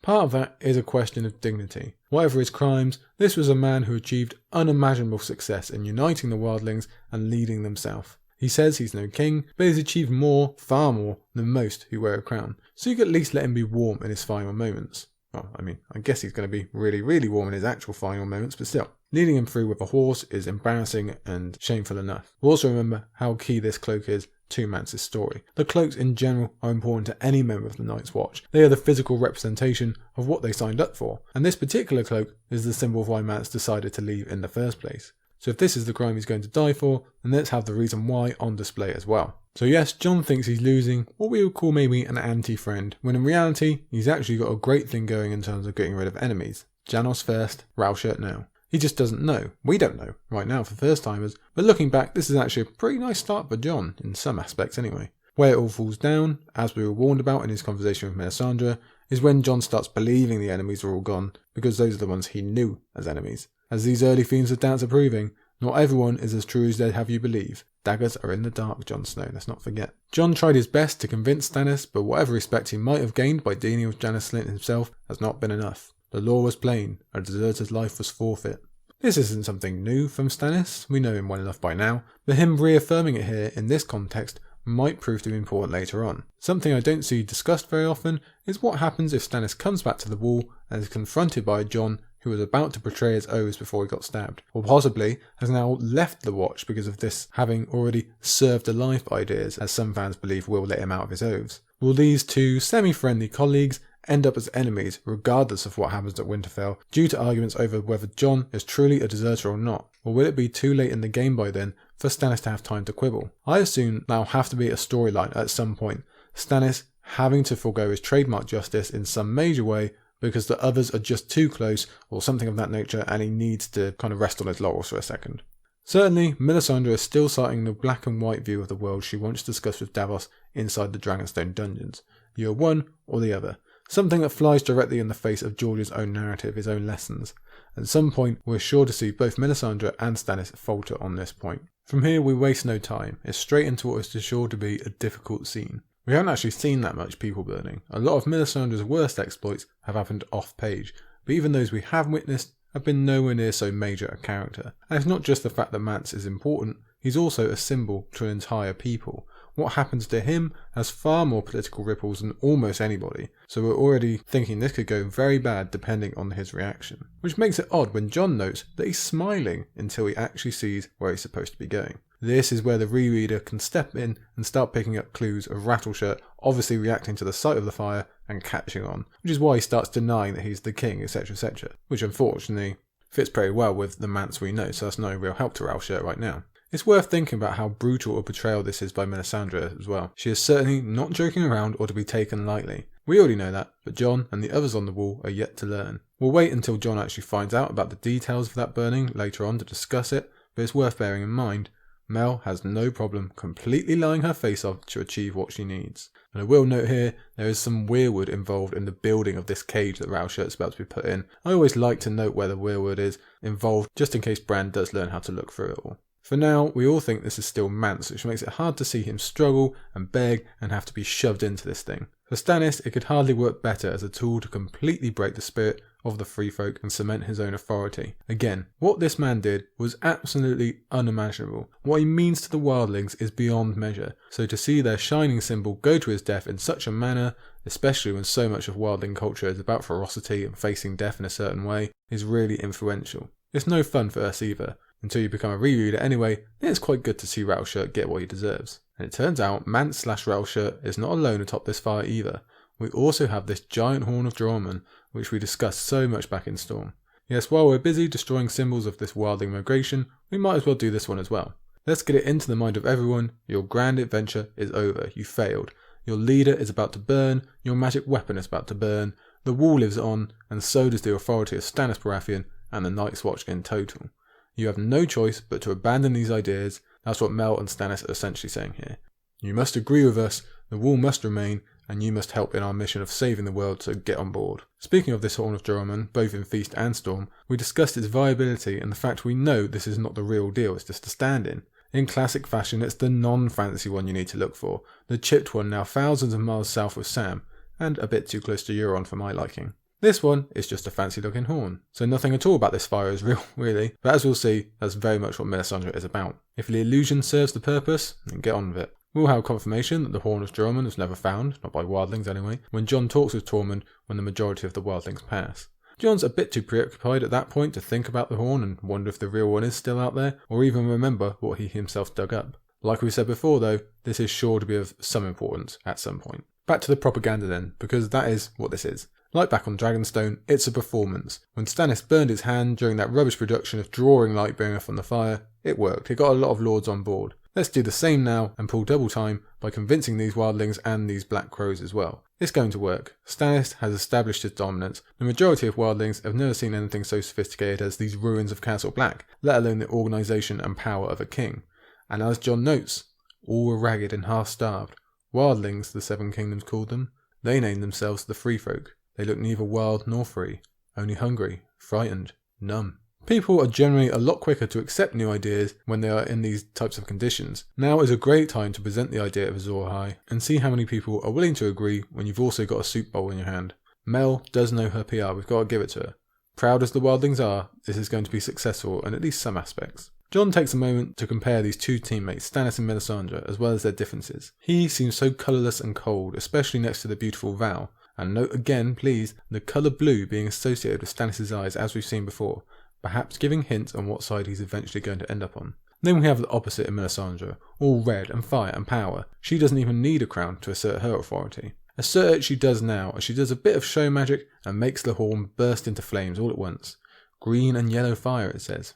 Part of that is a question of dignity. Whatever his crimes, this was a man who achieved unimaginable success in uniting the wildlings and leading them south. He says he's no king, but he's achieved more, far more, than most who wear a crown, so you could at least let him be warm in his final moments. Well, I guess he's going to be really, really warm in his actual final moments, but still. Leading him through with a horse is embarrassing and shameful enough. We'll also remember how key this cloak is to Mance's story. The cloaks in general are important to any member of the Night's Watch. They are the physical representation of what they signed up for, and this particular cloak is the symbol of why Mance decided to leave in the first place. So if this is the crime he's going to die for, then let's have the reason why on display as well. So yes, Jon thinks he's losing what we would call maybe an anti-friend, when in reality, he's actually got a great thing going in terms of getting rid of enemies. Janos first, Rowshirt now. He just doesn't know. We don't know, right now for first timers, but looking back, this is actually a pretty nice start for Jon, in some aspects anyway. Where it all falls down, as we were warned about in his conversation with Melisandre, is when Jon starts believing the enemies are all gone, because those are the ones he knew as enemies. As these early themes of dance are proving, not everyone is as true as they'd have you believe. Daggers are in the dark, Jon Snow, let's not forget. Jon tried his best to convince Stannis, but whatever respect he might have gained by dealing with Janos Slynt himself has not been enough. The law was plain, a deserter's life was forfeit. This isn't something new from Stannis, we know him well enough by now, but him reaffirming it here in this context might prove to be important later on. Something I don't see discussed very often is what happens if Stannis comes back to the wall and is confronted by a Jon who was about to betray his oaths before he got stabbed, or possibly has now left the Watch because of this having already served a life ideas, as some fans believe will let him out of his oaths. Will these two semi-friendly colleagues end up as enemies regardless of what happens at Winterfell, due to arguments over whether Jon is truly a deserter or not? Or will it be too late in the game by then for Stannis to have time to quibble? I assume there'll have to be a storyline at some point, Stannis having to forego his trademark justice in some major way because the others are just too close or something of that nature, and he needs to kind of rest on his laurels for a second. Certainly, Melisandre is still citing the black and white view of the world she once discussed with Davos inside the Dragonstone dungeons. You're one or the other. Something that flies directly in the face of George's own narrative, his own lessons. At some point, we're sure to see both Melisandre and Stannis falter on this point. From here, we waste no time. It's straight into what is sure to be a difficult scene. We haven't actually seen that much people burning. A lot of Melisandre's worst exploits have happened off-page, but even those we have witnessed have been nowhere near so major a character. And it's not just the fact that Mance is important, he's also a symbol to an entire people. What happens to him has far more political ripples than almost anybody, so we're already thinking this could go very bad depending on his reaction. Which makes it odd when Jon notes that he's smiling until he actually sees where he's supposed to be going. This is where the rereader can step in and start picking up clues of Rattleshirt obviously reacting to the sight of the fire and catching on, which is why he starts denying that he's the king, etc, etc, which unfortunately fits pretty well with the Mance we know, so that's no real help to Rattleshirt right now. It's worth thinking about how brutal a betrayal this is by Melisandre as well. She is certainly not joking around or to be taken lightly. We already know that, but Jon and the others on the wall are yet to learn. We'll wait until Jon actually finds out about the details of that burning later on to discuss it, but it's worth bearing in mind Mel has no problem completely lying her face off to achieve what she needs. And I will note here, there is some weirwood involved in the building of this cage that Rattleshirt's about to be put in. I always like to note where the weirwood is involved, just in case Bran does learn how to look through it all. For now, we all think this is still Mance, which makes it hard to see him struggle and beg and have to be shoved into this thing. For Stannis, it could hardly work better as a tool to completely break the spirit of the free folk and cement his own authority. Again, what this man did was absolutely unimaginable. What he means to the wildlings is beyond measure, so to see their shining symbol go to his death in such a manner, especially when so much of wildling culture is about ferocity and facing death in a certain way, is really influential. It's no fun for us either. Until you become a rereader anyway, then it's quite good to see Rattleshirt get what he deserves. And it turns out Mance/Rattleshirt is not alone atop this fire either. We also have this giant horn of Droman, which we discussed so much back in Storm. Yes, while we're busy destroying symbols of this wildling migration, we might as well do this one as well. Let's get it into the mind of everyone. Your grand adventure is over. You failed. Your leader is about to burn. Your magic weapon is about to burn. The wall lives on, and so does the authority of Stannis Baratheon and the Night's Watch in total. You have no choice but to abandon these ideas. That's what Mel and Stannis are essentially saying here. You must agree with us, the wall must remain, and you must help in our mission of saving the world, so get on board. Speaking of this Horn of Joramun, both in Feast and Storm, we discussed its viability and the fact we know this is not the real deal, it's just a stand-in. In classic fashion, it's the non-fancy one you need to look for, the chipped one now thousands of miles south of Sam, and a bit too close to Euron for my liking. This one is just a fancy looking horn, so nothing at all about this fire is real, really, but as we'll see, that's very much what Melisandre is about. If the illusion serves the purpose, then get on with it. We'll have confirmation that the Horn of Jormungand was never found, not by wildlings anyway, when Jon talks with Tormund when the majority of the wildlings pass. Jon's a bit too preoccupied at that point to think about the horn and wonder if the real one is still out there, or even remember what he himself dug up. Like we said before though, this is sure to be of some importance at some point. Back to the propaganda then, because that is what this is. Like back on Dragonstone, it's a performance. When Stannis burned his hand during that rubbish production of drawing Lightbringer from the fire, it worked. It got a lot of lords on board. Let's do the same now and pull double time by convincing these wildlings and these black crows as well. It's going to work. Stannis has established his dominance. The majority of wildlings have never seen anything so sophisticated as these ruins of Castle Black, let alone the organisation and power of a king. And as Jon notes, all were ragged and half-starved. Wildlings, the Seven Kingdoms called them. They named themselves the Free Folk. They look neither wild nor free, only hungry, frightened, numb. People are generally a lot quicker to accept new ideas when they are in these types of conditions. Now is a great time to present the idea of Azor Ahai and see how many people are willing to agree when you've also got a soup bowl in your hand. Mel does know her PR, we've got to give it to her. Proud as the wildlings are, this is going to be successful in at least some aspects. Jon takes a moment to compare these two teammates, Stannis and Melisandre, as well as their differences. He seems so colourless and cold, especially next to the beautiful Val. And note again, please, the colour blue being associated with Stannis' eyes as we've seen before, perhaps giving hints on what side he's eventually going to end up on. Then we have the opposite in Melisandre, all red and fire and power. She doesn't even need a crown to assert her authority. Assert it she does now, as she does a bit of show magic and makes the horn burst into flames all at once. Green and yellow fire, it says.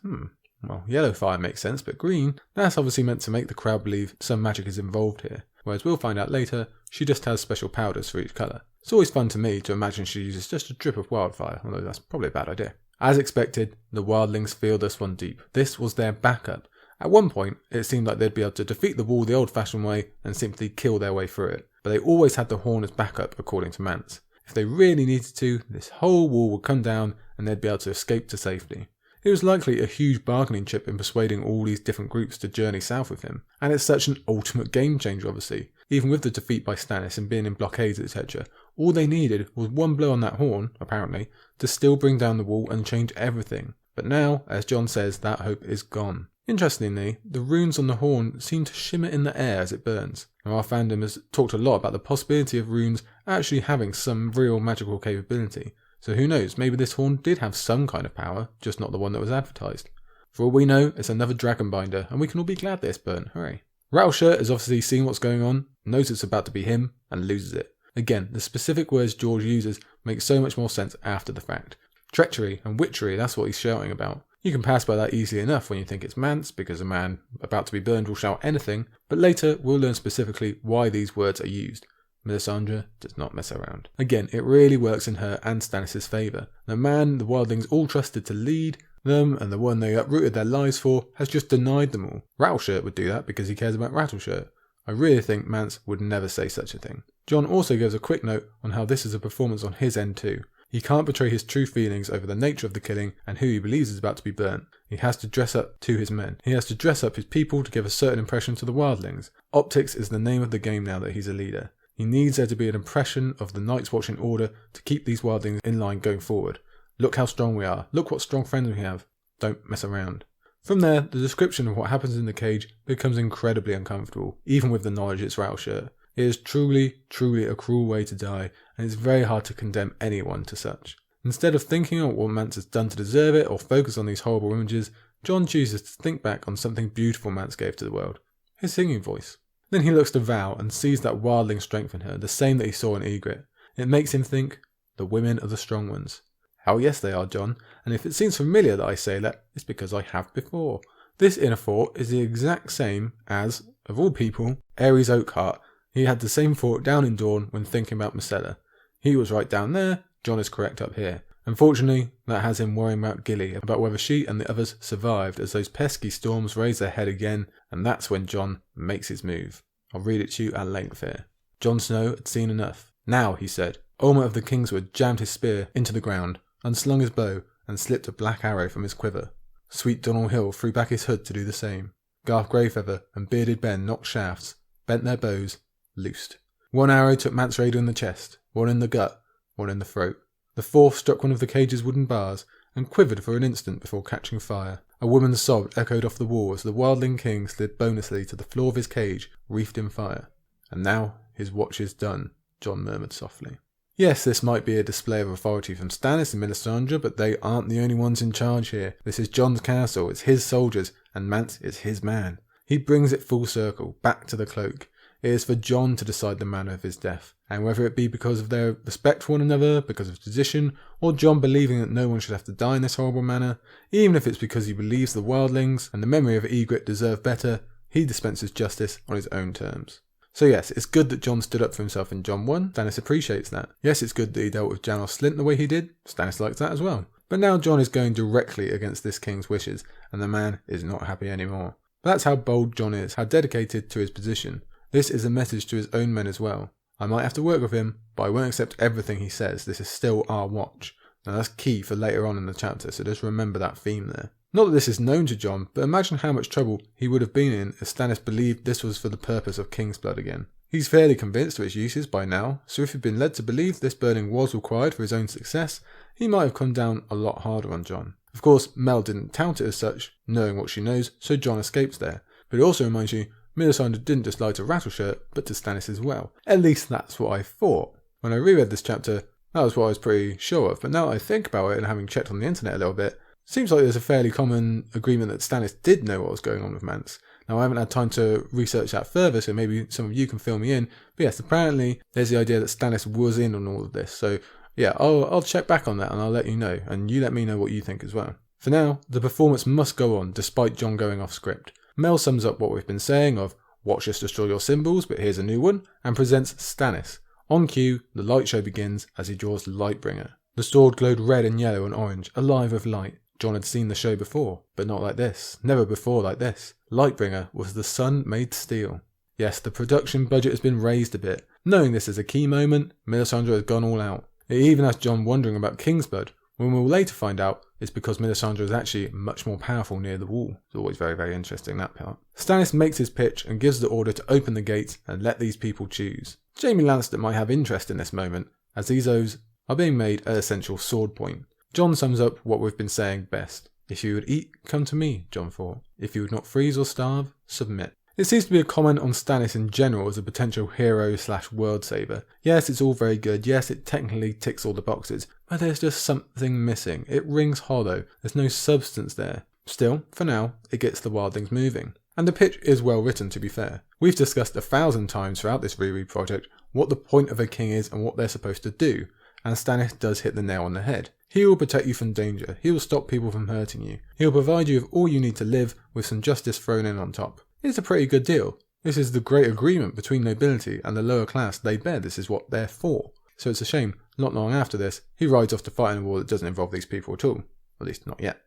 Well, yellow fire makes sense, but green, that's obviously meant to make the crowd believe some magic is involved here. Whereas we'll find out later, she just has special powders for each colour. It's always fun to me to imagine she uses just a drip of wildfire, although that's probably a bad idea. As expected, the wildlings feel this one deep. This was their backup. At one point, it seemed like they'd be able to defeat the wall the old-fashioned way and simply kill their way through it. But they always had the horn as backup, according to Mance. If they really needed to, this whole wall would come down and they'd be able to escape to safety. It was likely a huge bargaining chip in persuading all these different groups to journey south with him. And it's such an ultimate game changer, obviously. Even with the defeat by Stannis and being in blockades, etc., all they needed was one blow on that horn, apparently, to still bring down the wall and change everything. But now, as Jon says, that hope is gone. Interestingly, the runes on the horn seem to shimmer in the air as it burns. Now, our fandom has talked a lot about the possibility of runes actually having some real magical capability. So who knows, maybe this horn did have some kind of power, just not the one that was advertised. For all we know, it's another dragon binder, and we can all be glad this burnt, hooray. Rattleshirt has obviously seen what's going on, knows it's about to be him, and loses it. Again, the specific words George uses make so much more sense after the fact. Treachery and witchery, that's what he's shouting about. You can pass by that easily enough when you think it's Mance, because a man about to be burned will shout anything, but later we'll learn specifically why these words are used. Melisandre does not mess around. Again, it really works in her and Stannis' favour. The man the wildlings all trusted to lead them, and the one they uprooted their lives for, has just denied them all. Rattleshirt would do that because he cares about Rattleshirt. I really think Mance would never say such a thing. Jon also gives a quick note on how this is a performance on his end too. He can't betray his true feelings over the nature of the killing and who he believes is about to be burnt. He has to dress up to his men. He has to dress up his people to give a certain impression to the wildlings. Optics is the name of the game now that he's a leader. He needs there to be an impression of the Night's Watch in order to keep these wildlings in line going forward. Look how strong we are. Look what strong friends we have. Don't mess around. From there, the description of what happens in the cage becomes incredibly uncomfortable, even with the knowledge it's Rattleshirt. It is truly, truly a cruel way to die, and it's very hard to condemn anyone to such. Instead of thinking on what Mance has done to deserve it, or focus on these horrible images, Jon chooses to think back on something beautiful Mance gave to the world. His singing voice. Then he looks to Val and sees that wildling strength in her, the same that he saw in Ygritte. It makes him think, the women are the strong ones. Hell yes they are, Jon, and if it seems familiar that I say that, it's because I have before. This inner thought is the exact same as, of all people, Ares Oakheart. He had the same thought down in Dawn when thinking about Myrcella. He was right down there, Jon is correct up here. Unfortunately, that has him worrying about Gilly, about whether she and the others survived as those pesky storms raise their head again, and that's when Jon makes his move. I'll read it to you at length here. Jon Snow had seen enough. Now, he said. Olmer of the Kingswood jammed his spear into the ground, unslung his bow, and slipped a black arrow from his quiver. Sweet Donal Hill threw back his hood to do the same. Garth Greyfeather and Bearded Ben knocked shafts, bent their bows, loosed. One arrow took Mance Rayder in the chest, one in the gut, one in the throat. The fourth struck one of the cage's wooden bars and quivered for an instant before catching fire. A woman's sob echoed off the wall as the wildling king slid bonelessly to the floor of his cage, wreathed in fire. And now his watch is done, Jon murmured softly. Yes, this might be a display of authority from Stannis and Melisandre, but they aren't the only ones in charge here. This is Jon's castle, it's his soldiers, and Mance is his man. He brings it full circle, back to the cloak. It is for Jon to decide the manner of his death, and whether it be because of their respect for one another, because of tradition, or Jon believing that no one should have to die in this horrible manner, even if it's because he believes the wildlings and the memory of Ygritte deserve better, he dispenses justice on his own terms. So yes, it's good that Jon stood up for himself in Jon I, Stannis appreciates that. Yes, it's good that he dealt with Janos Slynt the way he did, Stannis likes that as well. But now Jon is going directly against this king's wishes, and the man is not happy anymore. But that's how bold Jon is, how dedicated to his position. This is a message to his own men as well. I might have to work with him, but I won't accept everything he says. This is still our watch. Now that's key for later on in the chapter, so just remember that theme there. Not that this is known to Jon, but imagine how much trouble he would have been in if Stannis believed this was for the purpose of King's blood again. He's fairly convinced of its uses by now, so if he'd been led to believe this burning was required for his own success, he might have come down a lot harder on Jon. Of course, Mel didn't tout it as such, knowing what she knows, so Jon escapes there. But it also reminds you, Melisandre didn't just lie to Rattleshirt, but to Stannis as well. At least that's what I thought. When I reread this chapter, that was what I was pretty sure of, but now that I think about it and having checked on the internet a little bit, seems like there's a fairly common agreement that Stannis did know what was going on with Mance. Now I haven't had time to research that further, so maybe some of you can fill me in, but yes, apparently there's the idea that Stannis was in on all of this, so yeah, I'll check back on that and I'll let you know, and you let me know what you think as well. For now, the performance must go on despite Jon going off script. Mel sums up what we've been saying of, watch us destroy your symbols, but here's a new one, and presents Stannis. On cue, the light show begins as he draws Lightbringer. The sword glowed red and yellow and orange, alive with light. Jon had seen the show before, but not like this. Never before like this. Lightbringer was the sun made steel. Yes, the production budget has been raised a bit. Knowing this is a key moment, Melisandre has gone all out. It even has Jon wondering about Kingsblood, when we'll later find out it's because Melisandre is actually much more powerful near the wall. It's always very, very interesting, that part. Stannis makes his pitch and gives the order to open the gates and let these people choose. Jaime Lannister might have interest in this moment, as these oaths are being made at essential sword point. Jon sums up what we've been saying best. If you would eat, come to me, Jon thought. If you would not freeze or starve, submit. It seems to be a comment on Stannis in general as a potential hero/world saver. Yes, it's all very good. Yes, it technically ticks all the boxes, but there's just something missing. It rings hollow. There's no substance there. Still, for now, it gets the wildlings moving. And the pitch is well written, to be fair. We've discussed 1,000 times throughout this reread project what the point of a king is and what they're supposed to do, and Stannis does hit the nail on the head. He will protect you from danger. He will stop people from hurting you. He will provide you with all you need to live, with some justice thrown in on top. It's a pretty good deal. This is the great agreement between nobility and the lower class laid bare. This is what they're for. So it's a shame, not long after this, he rides off to fight in a war that doesn't involve these people at all. At least not yet.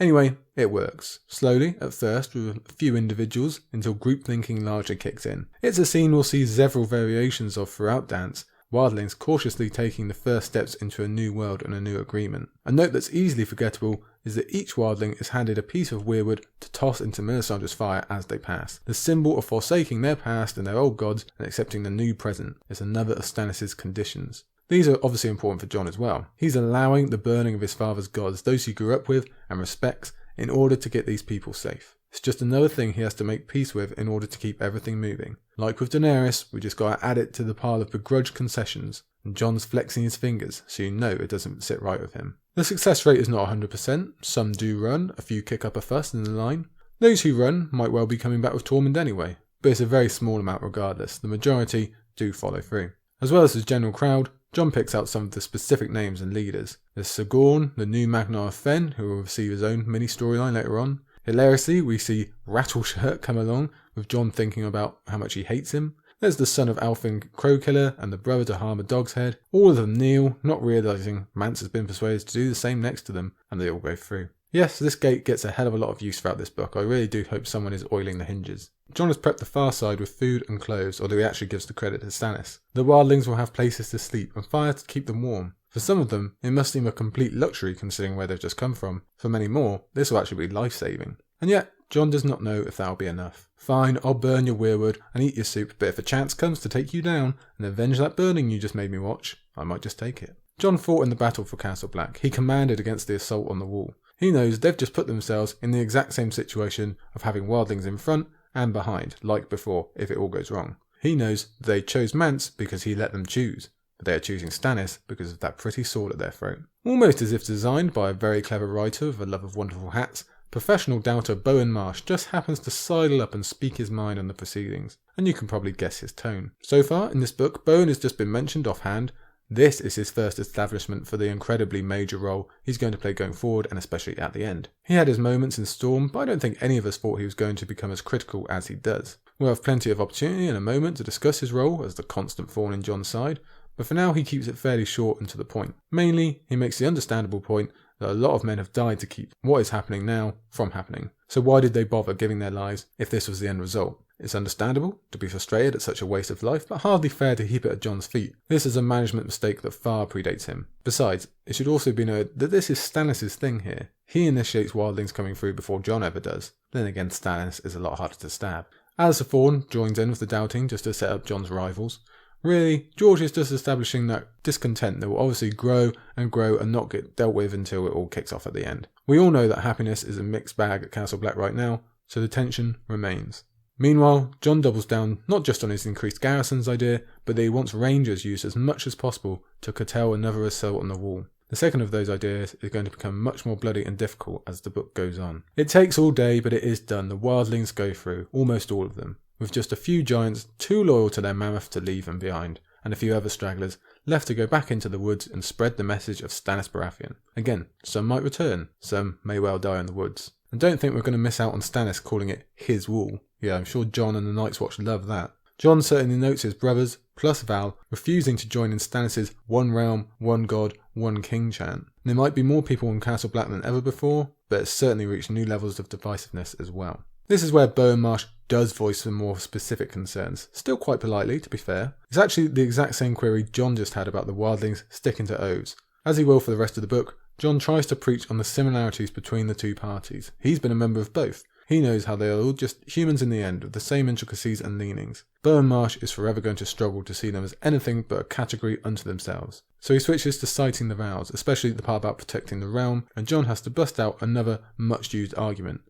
Anyway, it works. Slowly, at first, with a few individuals, until group thinking largely kicks in. It's a scene we'll see several variations of throughout Dance, wildlings cautiously taking the first steps into a new world and a new agreement. A note that's easily forgettable is that each wildling is handed a piece of weirwood to toss into Melisandre's fire as they pass. The symbol of forsaking their past and their old gods and accepting the new present is another of Stannis' conditions. These are obviously important for Jon as well. He's allowing the burning of his father's gods, those he grew up with and respects, in order to get these people safe. It's just another thing he has to make peace with in order to keep everything moving. Like with Daenerys, we just gotta add it to the pile of begrudged concessions, and Jon's flexing his fingers, so you know it doesn't sit right with him. The success rate is not 100%, some do run, a few kick up a fuss in the line. Those who run might well be coming back with Tormund anyway, but it's a very small amount regardless, the majority do follow through. As well as the general crowd, Jon picks out some of the specific names and leaders. There's Sigorn, the new Magnar of Fen, who will receive his own mini-storyline later on. Hilariously, we see Rattleshirt come along, with Jon thinking about how much he hates him. There's the son of Alfin Crowkiller and the brother to Harmer Dogshead. All of them kneel, not realising Mance has been persuaded to do the same next to them, and they all go through. Yes, this gate gets a hell of a lot of use throughout this book. I really do hope someone is oiling the hinges. Jon has prepped the far side with food and clothes, although he actually gives the credit to Stannis. The wildlings will have places to sleep and fire to keep them warm. For some of them, it must seem a complete luxury considering where they've just come from. For many more, this will actually be life-saving. And yet, Jon does not know if that'll be enough. Fine, I'll burn your weirwood and eat your soup, but if a chance comes to take you down and avenge that burning you just made me watch, I might just take it. Jon fought in the battle for Castle Black. He commanded against the assault on the wall. He knows they've just put themselves in the exact same situation of having wildlings in front and behind, like before, if it all goes wrong. He knows they chose Mance because he let them choose, but they are choosing Stannis because of that pretty sword at their throat. Almost as if designed by a very clever writer with a love of wonderful hats, professional doubter Bowen Marsh just happens to sidle up and speak his mind on the proceedings, and you can probably guess his tone. So far in this book, Bowen has just been mentioned offhand. This is his first establishment for the incredibly major role he's going to play going forward, and especially at the end. He had his moments in Storm, but I don't think any of us thought he was going to become as critical as he does. We'll have plenty of opportunity in a moment to discuss his role as the constant thorn in Jon's side, but for now he keeps it fairly short and to the point. Mainly, he makes the understandable point that a lot of men have died to keep what is happening now from happening. So why did they bother giving their lives if this was the end result? It's understandable to be frustrated at such a waste of life, but hardly fair to heap it at Jon's feet. This is a management mistake that far predates him. Besides, it should also be noted that this is Stannis' thing here. He initiates wildlings coming through before Jon ever does. Then again, Stannis is a lot harder to stab. As the Thorn joins in with the doubting just to set up Jon's rivals. Really, George is just establishing that discontent that will obviously grow and not get dealt with until it all kicks off at the end. We all know that happiness is a mixed bag at Castle Black right now, so the tension remains. Meanwhile, Jon doubles down not just on his increased garrisons idea, but that he wants rangers used as much as possible to curtail another assault on the wall. The second of those ideas is going to become much more bloody and difficult as the book goes on. It takes all day, but it is done. The wildlings go through, almost all of them, with just a few giants too loyal to their mammoth to leave them behind, and a few other stragglers left to go back into the woods and spread the message of Stannis Baratheon. Again, some might return, some may well die in the woods. And don't think we're going to miss out on Stannis calling it his wall. Yeah, I'm sure Jon and the Night's Watch love that. Jon certainly notes his brothers, plus Val, refusing to join in Stannis' one realm, one god, one king chant. There might be more people in Castle Black than ever before, but it's certainly reached new levels of divisiveness as well. This is where Bowen Marsh does voice some more specific concerns, still quite politely to be fair. It's actually the exact same query Jon just had about the wildlings sticking to oaths. As he will for the rest of the book, Jon tries to preach on the similarities between the two parties. He's been a member of both. He knows how they are all just humans in the end, with the same intricacies and leanings. Bowen Marsh is forever going to struggle to see them as anything but a category unto themselves. So he switches to citing the vows, especially the part about protecting the realm, and Jon has to bust out another much-used argument.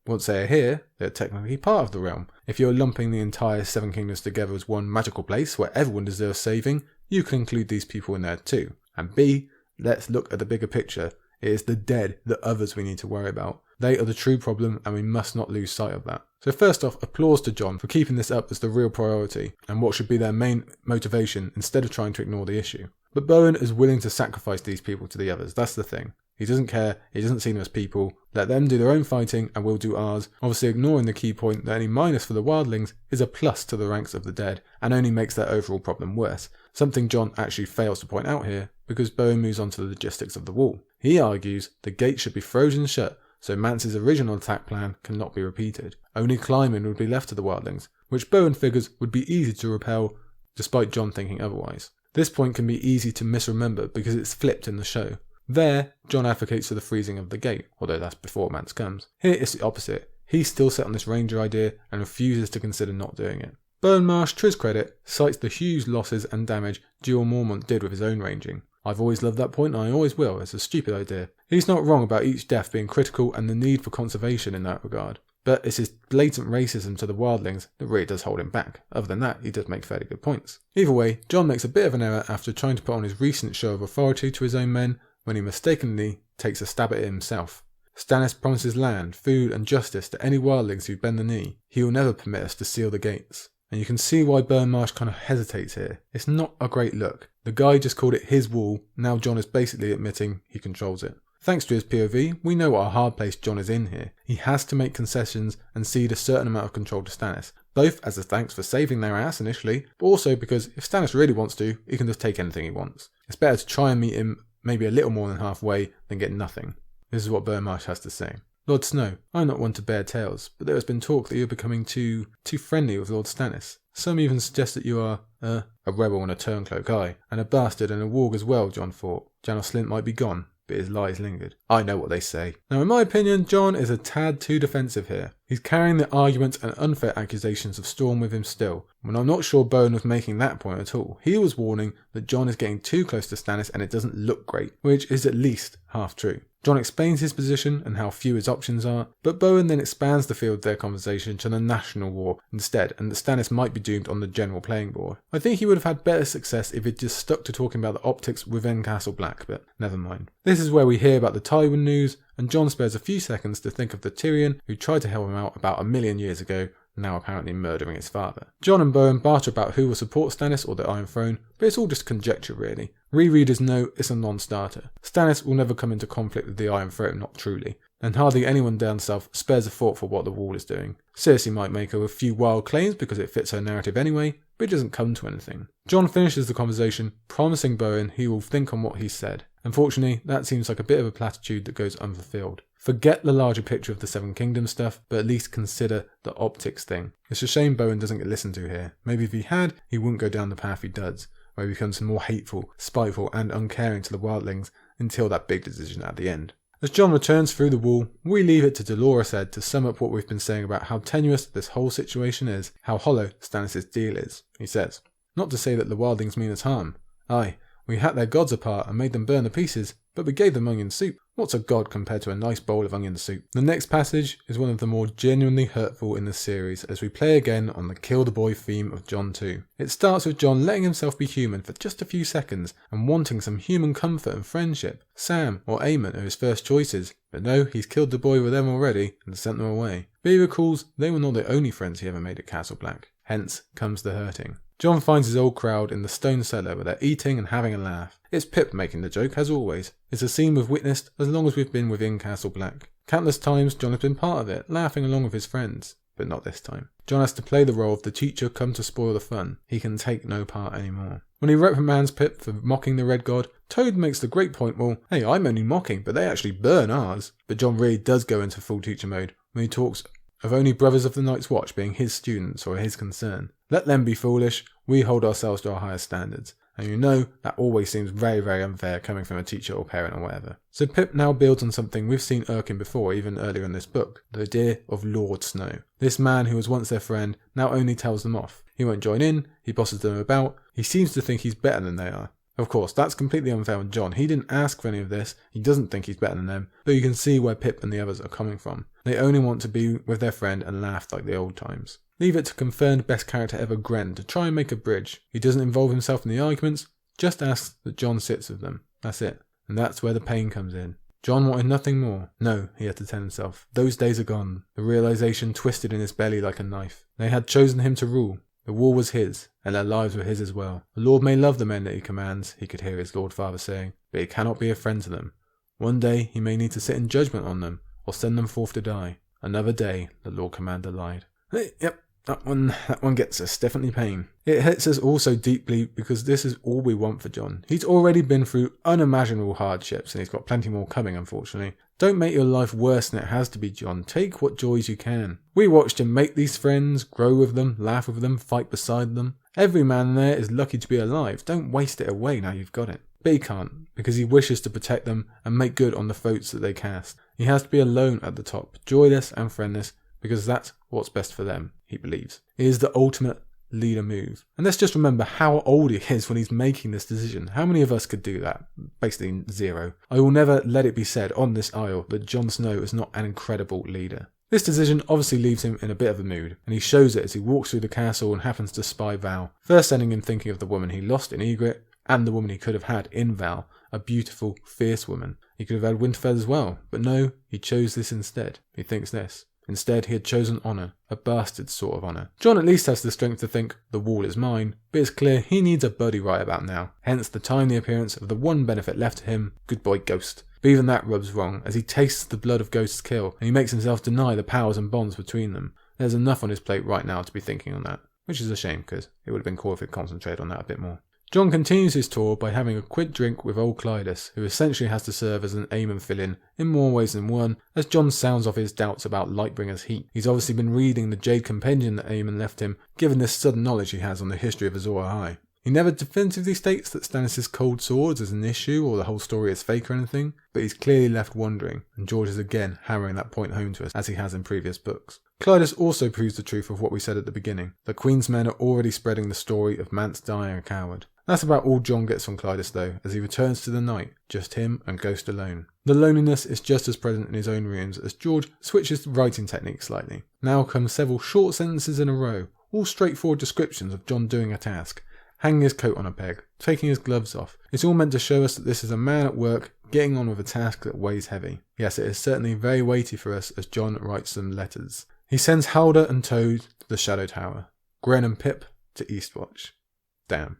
Once they are here, they are technically part of the realm. If you're lumping the entire Seven Kingdoms together as one magical place where everyone deserves saving, you can include these people in there too. And B, let's look at the bigger picture. It is the dead, the others we need to worry about. They are the true problem and we must not lose sight of that. So first off, applause to Jon for keeping this up as the real priority and what should be their main motivation instead of trying to ignore the issue. But Bowen is willing to sacrifice these people to the others, that's the thing. He doesn't care, he doesn't see them as people, let them do their own fighting and we'll do ours, obviously ignoring the key point that any minus for the wildlings is a plus to the ranks of the dead and only makes their overall problem worse. Something Jon actually fails to point out here because Bowen moves on to the logistics of the wall. He argues the gate should be frozen shut so Mance's original attack plan cannot be repeated. Only climbing would be left to the wildlings, which Bowen figures would be easy to repel despite Jon thinking otherwise. This point can be easy to misremember because it's flipped in the show. There, Jon advocates for the freezing of the gate, although that's before Mance comes. Here it's the opposite. He's still set on this ranger idea and refuses to consider not doing it. Bowen Marsh, to his credit, cites the huge losses and damage Gilles Mormont did with his own ranging. I've always loved that point and I always will, it's a stupid idea. He's not wrong about each death being critical and the need for conservation in that regard. But it's his blatant racism to the wildlings that really does hold him back. Other than that, he does make fairly good points. Either way, Jon makes a bit of an error after trying to put on his recent show of authority to his own men when he mistakenly takes a stab at it himself. Stannis promises land, food and justice to any wildlings who bend the knee. He will never permit us to seal the gates. And you can see why Bowen Marsh kind of hesitates here. It's not a great look. The guy just called it his wall, now Jon is basically admitting he controls it. Thanks to his POV, we know what a hard place Jon is in here. He has to make concessions and cede a certain amount of control to Stannis, both as a thanks for saving their ass initially, but also because if Stannis really wants to, he can just take anything he wants. It's better to try and meet him maybe a little more than halfway than get nothing. This is what Bowen Marsh has to say. Lord Snow, I'm not one to bear tales, but there has been talk that you're becoming too friendly with Lord Stannis. Some even suggest that you are, a rebel and a turncloak, aye, and a bastard and a warg as well, Jon thought. Janos Slynt might be gone, but his lies lingered. I know what they say. Now in my opinion, Jon is a tad too defensive here. He's carrying the arguments and unfair accusations of Storm with him still, when I'm not sure Bowen was making that point at all. He was warning that Jon is getting too close to Stannis and it doesn't look great, which is at least half true. Jon explains his position and how few his options are, but Bowen then expands the field of their conversation to the national war instead, and that Stannis might be doomed on the general playing board. I think he would have had better success if he'd just stuck to talking about the optics within Castle Black, but never mind. This is where we hear about the Tywin news, and Jon spares a few seconds to think of the Tyrion who tried to help him out about 1,000,000 years ago, now apparently murdering his father. Jon and Bowen barter about who will support Stannis or the Iron Throne, but it's all just conjecture really. Rereaders know it's a non-starter. Stannis will never come into conflict with the Iron Throne, not truly, and hardly anyone down south spares a thought for what the Wall is doing. Cersei might make a few wild claims because it fits her narrative anyway, but it doesn't come to anything. Jon finishes the conversation, promising Bowen he will think on what he said. Unfortunately, that seems like a bit of a platitude that goes unfulfilled. Forget the larger picture of the Seven Kingdoms stuff, but at least consider the optics thing. It's a shame Bowen doesn't get listened to here. Maybe if he had, he wouldn't go down the path he does, where he becomes more hateful, spiteful and uncaring to the wildlings until that big decision at the end. As Jon returns through the wall, we leave it to Dolorous Edd to sum up what we've been saying about how tenuous this whole situation is, how hollow Stannis' deal is. He says, "Not to say that the wildlings mean us harm. Aye, we hacked their gods apart and made them burn to pieces, but we gave them onion soup. What's a god compared to a nice bowl of onion soup?" The next passage is one of the more genuinely hurtful in the series as we play again on the kill the boy theme of Jon II. It starts with Jon letting himself be human for just a few seconds and wanting some human comfort and friendship. Sam or Aemon are his first choices, but no, he's killed the boy with them already and sent them away. But he recalls they were not the only friends he ever made at Castle Black. Hence comes the hurting. Jon finds his old crowd in the stone cellar where they're eating and having a laugh. It's Pip making the joke, as always. It's a scene we've witnessed as long as we've been within Castle Black. Countless times Jon has been part of it, laughing along with his friends. But not this time. Jon has to play the role of the teacher come to spoil the fun. He can take no part anymore. When he reprimands Pip for mocking the Red God, Toad makes the great point, well, hey, I'm only mocking, but they actually burn ours. But Jon really does go into full teacher mode when he talks of only brothers of the Night's Watch being his students or his concern. Let them be foolish, we hold ourselves to our higher standards. And you know, that always seems very, very unfair coming from a teacher or parent or whatever. So Pip now builds on something we've seen irk him before, even earlier in this book, the idea of Lord Snow. This man who was once their friend now only tells them off. He won't join in, he bosses them about, he seems to think he's better than they are. Of course, that's completely unfair on Jon. He didn't ask for any of this, he doesn't think he's better than them, but you can see where Pip and the others are coming from. They only want to be with their friend and laugh like the old times. Leave it to confirmed best character ever Gren to try and make a bridge. He doesn't involve himself in the arguments, just asks that Jon sits with them. That's it. And that's where the pain comes in. Jon wanted nothing more. No, he had to tell himself. Those days are gone. The realization twisted in his belly like a knife. They had chosen him to rule. The war was his, and their lives were his as well. The Lord may love the men that he commands, he could hear his Lord Father saying, but he cannot be a friend to them. One day he may need to sit in judgment on them, or send them forth to die. Another day, the Lord Commander lied. Yep. That one gets us, definitely pain. It hits us also deeply because this is all we want for Jon. He's already been through unimaginable hardships and he's got plenty more coming, unfortunately. Don't make your life worse than it has to be, Jon. Take what joys you can. We watched him make these friends, grow with them, laugh with them, fight beside them. Every man there is lucky to be alive. Don't waste it away now you've got it. But he can't, because he wishes to protect them and make good on the votes that they cast. He has to be alone at the top, joyless and friendless, because that's what's best for them, he believes. It is the ultimate leader move. And let's just remember how old he is when he's making this decision. How many of us could do that? Basically zero. I will never let it be said on this isle that Jon Snow is not an incredible leader. This decision obviously leaves him in a bit of a mood, and he shows it as he walks through the castle and happens to spy Val, first sending him thinking of the woman he lost in Ygritte, and the woman he could have had in Val, a beautiful, fierce woman. He could have had Winterfell as well, but no, he chose this instead. He thinks this. Instead, he had chosen honour, a bastard sort of honour. Jon at least has the strength to think, the wall is mine, but it's clear he needs a buddy right about now, hence the timely appearance of the one benefit left to him, good boy Ghost. But even that rubs wrong, as he tastes the blood of Ghost's kill, and he makes himself deny the powers and bonds between them. There's enough on his plate right now to be thinking on that, which is a shame, because it would have been cool if he'd concentrated on that a bit more. Jon continues his tour by having a quick drink with old Clydas, who essentially has to serve as an Aemon fill-in in more ways than one, as Jon sounds off his doubts about Lightbringer's heat. He's obviously been reading the Jade Compendium that Aemon left him, given this sudden knowledge he has on the history of Azor Ahai. He never definitively states that Stannis' cold swords is an issue or the whole story is fake or anything, but he's clearly left wondering, and George is again hammering that point home to us as he has in previous books. Clydas also proves the truth of what we said at the beginning, that Queen's men are already spreading the story of Mance dying a coward. That's about all Jon gets from Clydas though, as he returns to the night, just him and Ghost alone. The loneliness is just as present in his own runes as George switches writing technique slightly. Now come several short sentences in a row, all straightforward descriptions of Jon doing a task. Hanging his coat on a peg, taking his gloves off. It's all meant to show us that this is a man at work, getting on with a task that weighs heavy. Yes, it is certainly very weighty for us as Jon writes some letters. He sends Howden and Toad to the Shadow Tower. Gren and Pip to Eastwatch. Damn.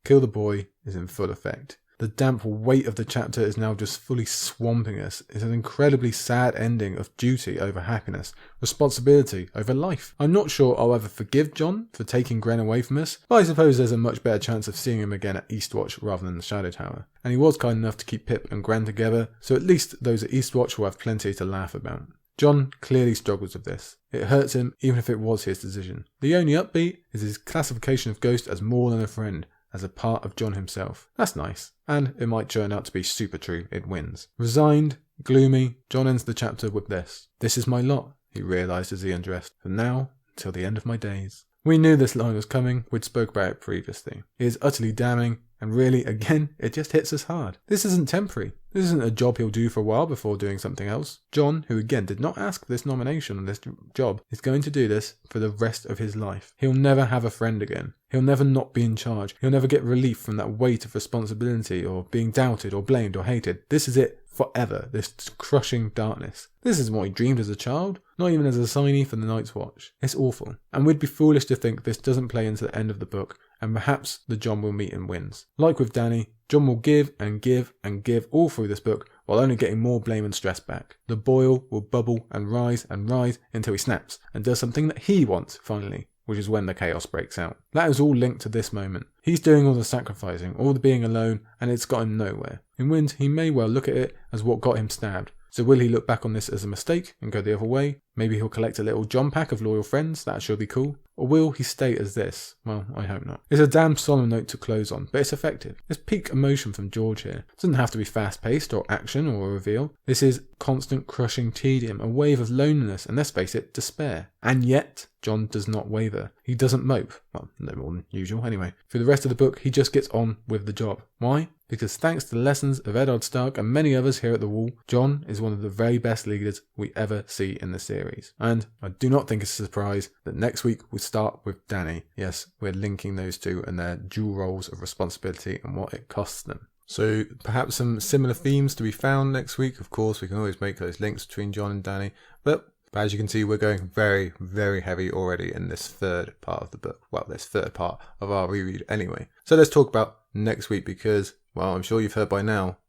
Kill the boy is in full effect. The damp weight of the chapter is now just fully swamping us. It's an incredibly sad ending of duty over happiness, responsibility over life. I'm not sure I'll ever forgive Jon for taking Gren away from us, but I suppose there's a much better chance of seeing him again at Eastwatch rather than the Shadow Tower. And he was kind enough to keep Pip and Gren together, so at least those at Eastwatch will have plenty to laugh about. Jon clearly struggles with this. It hurts him even if it was his decision. The only upbeat is his classification of Ghost as more than a friend, as a part of Jon himself. That's nice, and it might turn out to be super true. It wins. Resigned, gloomy, Jon ends the chapter with this. This is my lot, he realised as he undressed, from now until the end of my days. We knew this line was coming, we'd spoke about it previously. It is utterly damning, and really, again, it just hits us hard. This isn't temporary. This isn't a job he'll do for a while before doing something else. Jon, who again did not ask for this nomination on this job, is going to do this for the rest of his life. He'll never have a friend again. He'll never not be in charge. He'll never get relief from that weight of responsibility or being doubted or blamed or hated. This is it forever, this crushing darkness. This isn't what he dreamed as a child, not even as a signee for the Night's Watch. It's awful. And we'd be foolish to think this doesn't play into the end of the book, and perhaps the Jon we'll meet in wins. Like with Dany, Jon will give and give and give all through this book while only getting more blame and stress back. The boil will bubble and rise until he snaps and does something that he wants finally, which is when the chaos breaks out. That is all linked to this moment. He's doing all the sacrificing, all the being alone, and it's got him nowhere. In Wind, he may well look at it as what got him stabbed. So will he look back on this as a mistake and go the other way? Maybe he'll collect a little Jon pack of loyal friends, that should be cool. Or will he stay as this? Well, I hope not. It's a damn solemn note to close on, but it's effective. There's peak emotion from George here. It doesn't have to be fast-paced or action or a reveal. This is constant crushing tedium, a wave of loneliness, and let's face it, despair. And yet, Jon does not waver. He doesn't mope. Well, no more than usual anyway. For the rest of the book, he just gets on with the job. Why? Because thanks to the lessons of Eddard Stark and many others here at the Wall, Jon is one of the very best leaders we ever see in the series. And I do not think it's a surprise that next week we start with Dany. Yes, we're linking those two and their dual roles of responsibility and what it costs them. So perhaps some similar themes to be found next week. Of course, we can always make those links between Jon and Dany, but as you can see, we're going very, very heavy already in this third part of the book. Well, this third part of our reread anyway. So let's talk about next week because, well, I'm sure you've heard by now,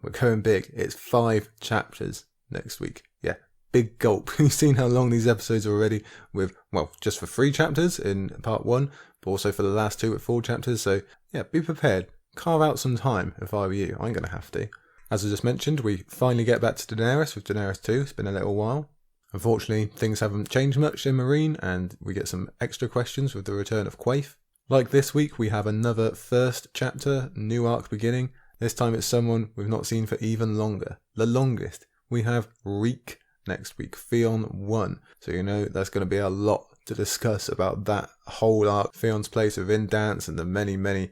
we're going big. It's 5 chapters next week. Yeah, big gulp. You've seen how long these episodes are already with, well, just for 3 chapters in part 1, but also for the last 2 with 4 chapters. So yeah, be prepared. Carve out some time if I were you. I ain't going to have to. As I just mentioned, we finally get back to Daenerys with Daenerys 2. It's been a little while. Unfortunately, things haven't changed much in Meereen, and we get some extra questions with the return of Quaithe. Like this week, we have another first chapter, new arc beginning. This time it's someone we've not seen for even longer. The longest. We have Reek next week, Theon 1. So you know there's going to be a lot to discuss about that whole arc, Theon's place within Dance, and the many, many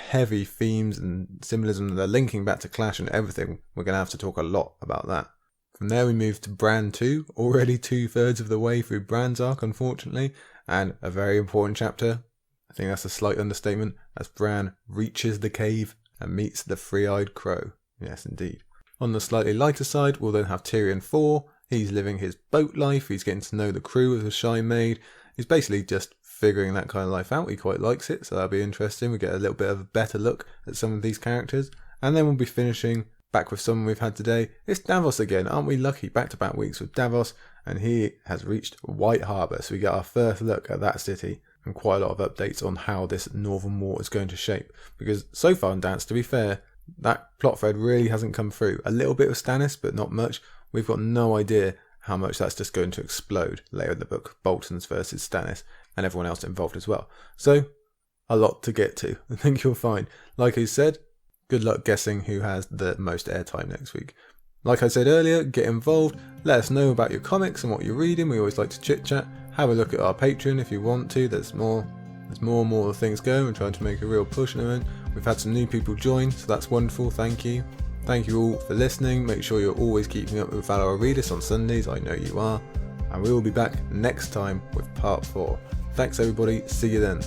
heavy themes and symbolism that are linking back to Clash and everything. We're going to have to talk a lot about that. From there we move to Bran 2, already 2/3 of the way through Bran's arc unfortunately, and a very important chapter. I think that's a slight understatement, as Bran reaches the cave and meets the three-eyed crow. Yes indeed. On the slightly lighter side we'll then have Tyrion IV. He's living his boat life, he's getting to know the crew of the Shy Maid. He's basically just figuring that kind of life out. He quite likes it, so that'll be interesting. We get a little bit of a better look at some of these characters. And then we'll be finishing back with someone we've had today. It's Davos again. Aren't we lucky? Back-to-back weeks with Davos, and he has reached White Harbour. So we get our first look at that city and quite a lot of updates on how this Northern War is going to shape. Because so far in Dance, to be fair, that plot thread really hasn't come through. A little bit with Stannis, but not much. We've got no idea how much that's just going to explode later in the book. Bolton's versus Stannis and everyone else involved as well. So a lot to get to. I think you'll find. Like I said, good luck guessing who has the most airtime next week. Like I said earlier, get involved, let us know about your comics and what you're reading. We always like to chit chat. Have a look at our Patreon if you want to. There's more and more things going. We're trying to make a real push at the moment. We've had some new people join, so that's wonderful. Thank you. Thank you all for listening. Make sure you're always keeping up with Valor Redis on Sundays. I know you are. And we will be back next time with part 4. Thanks everybody. See you then.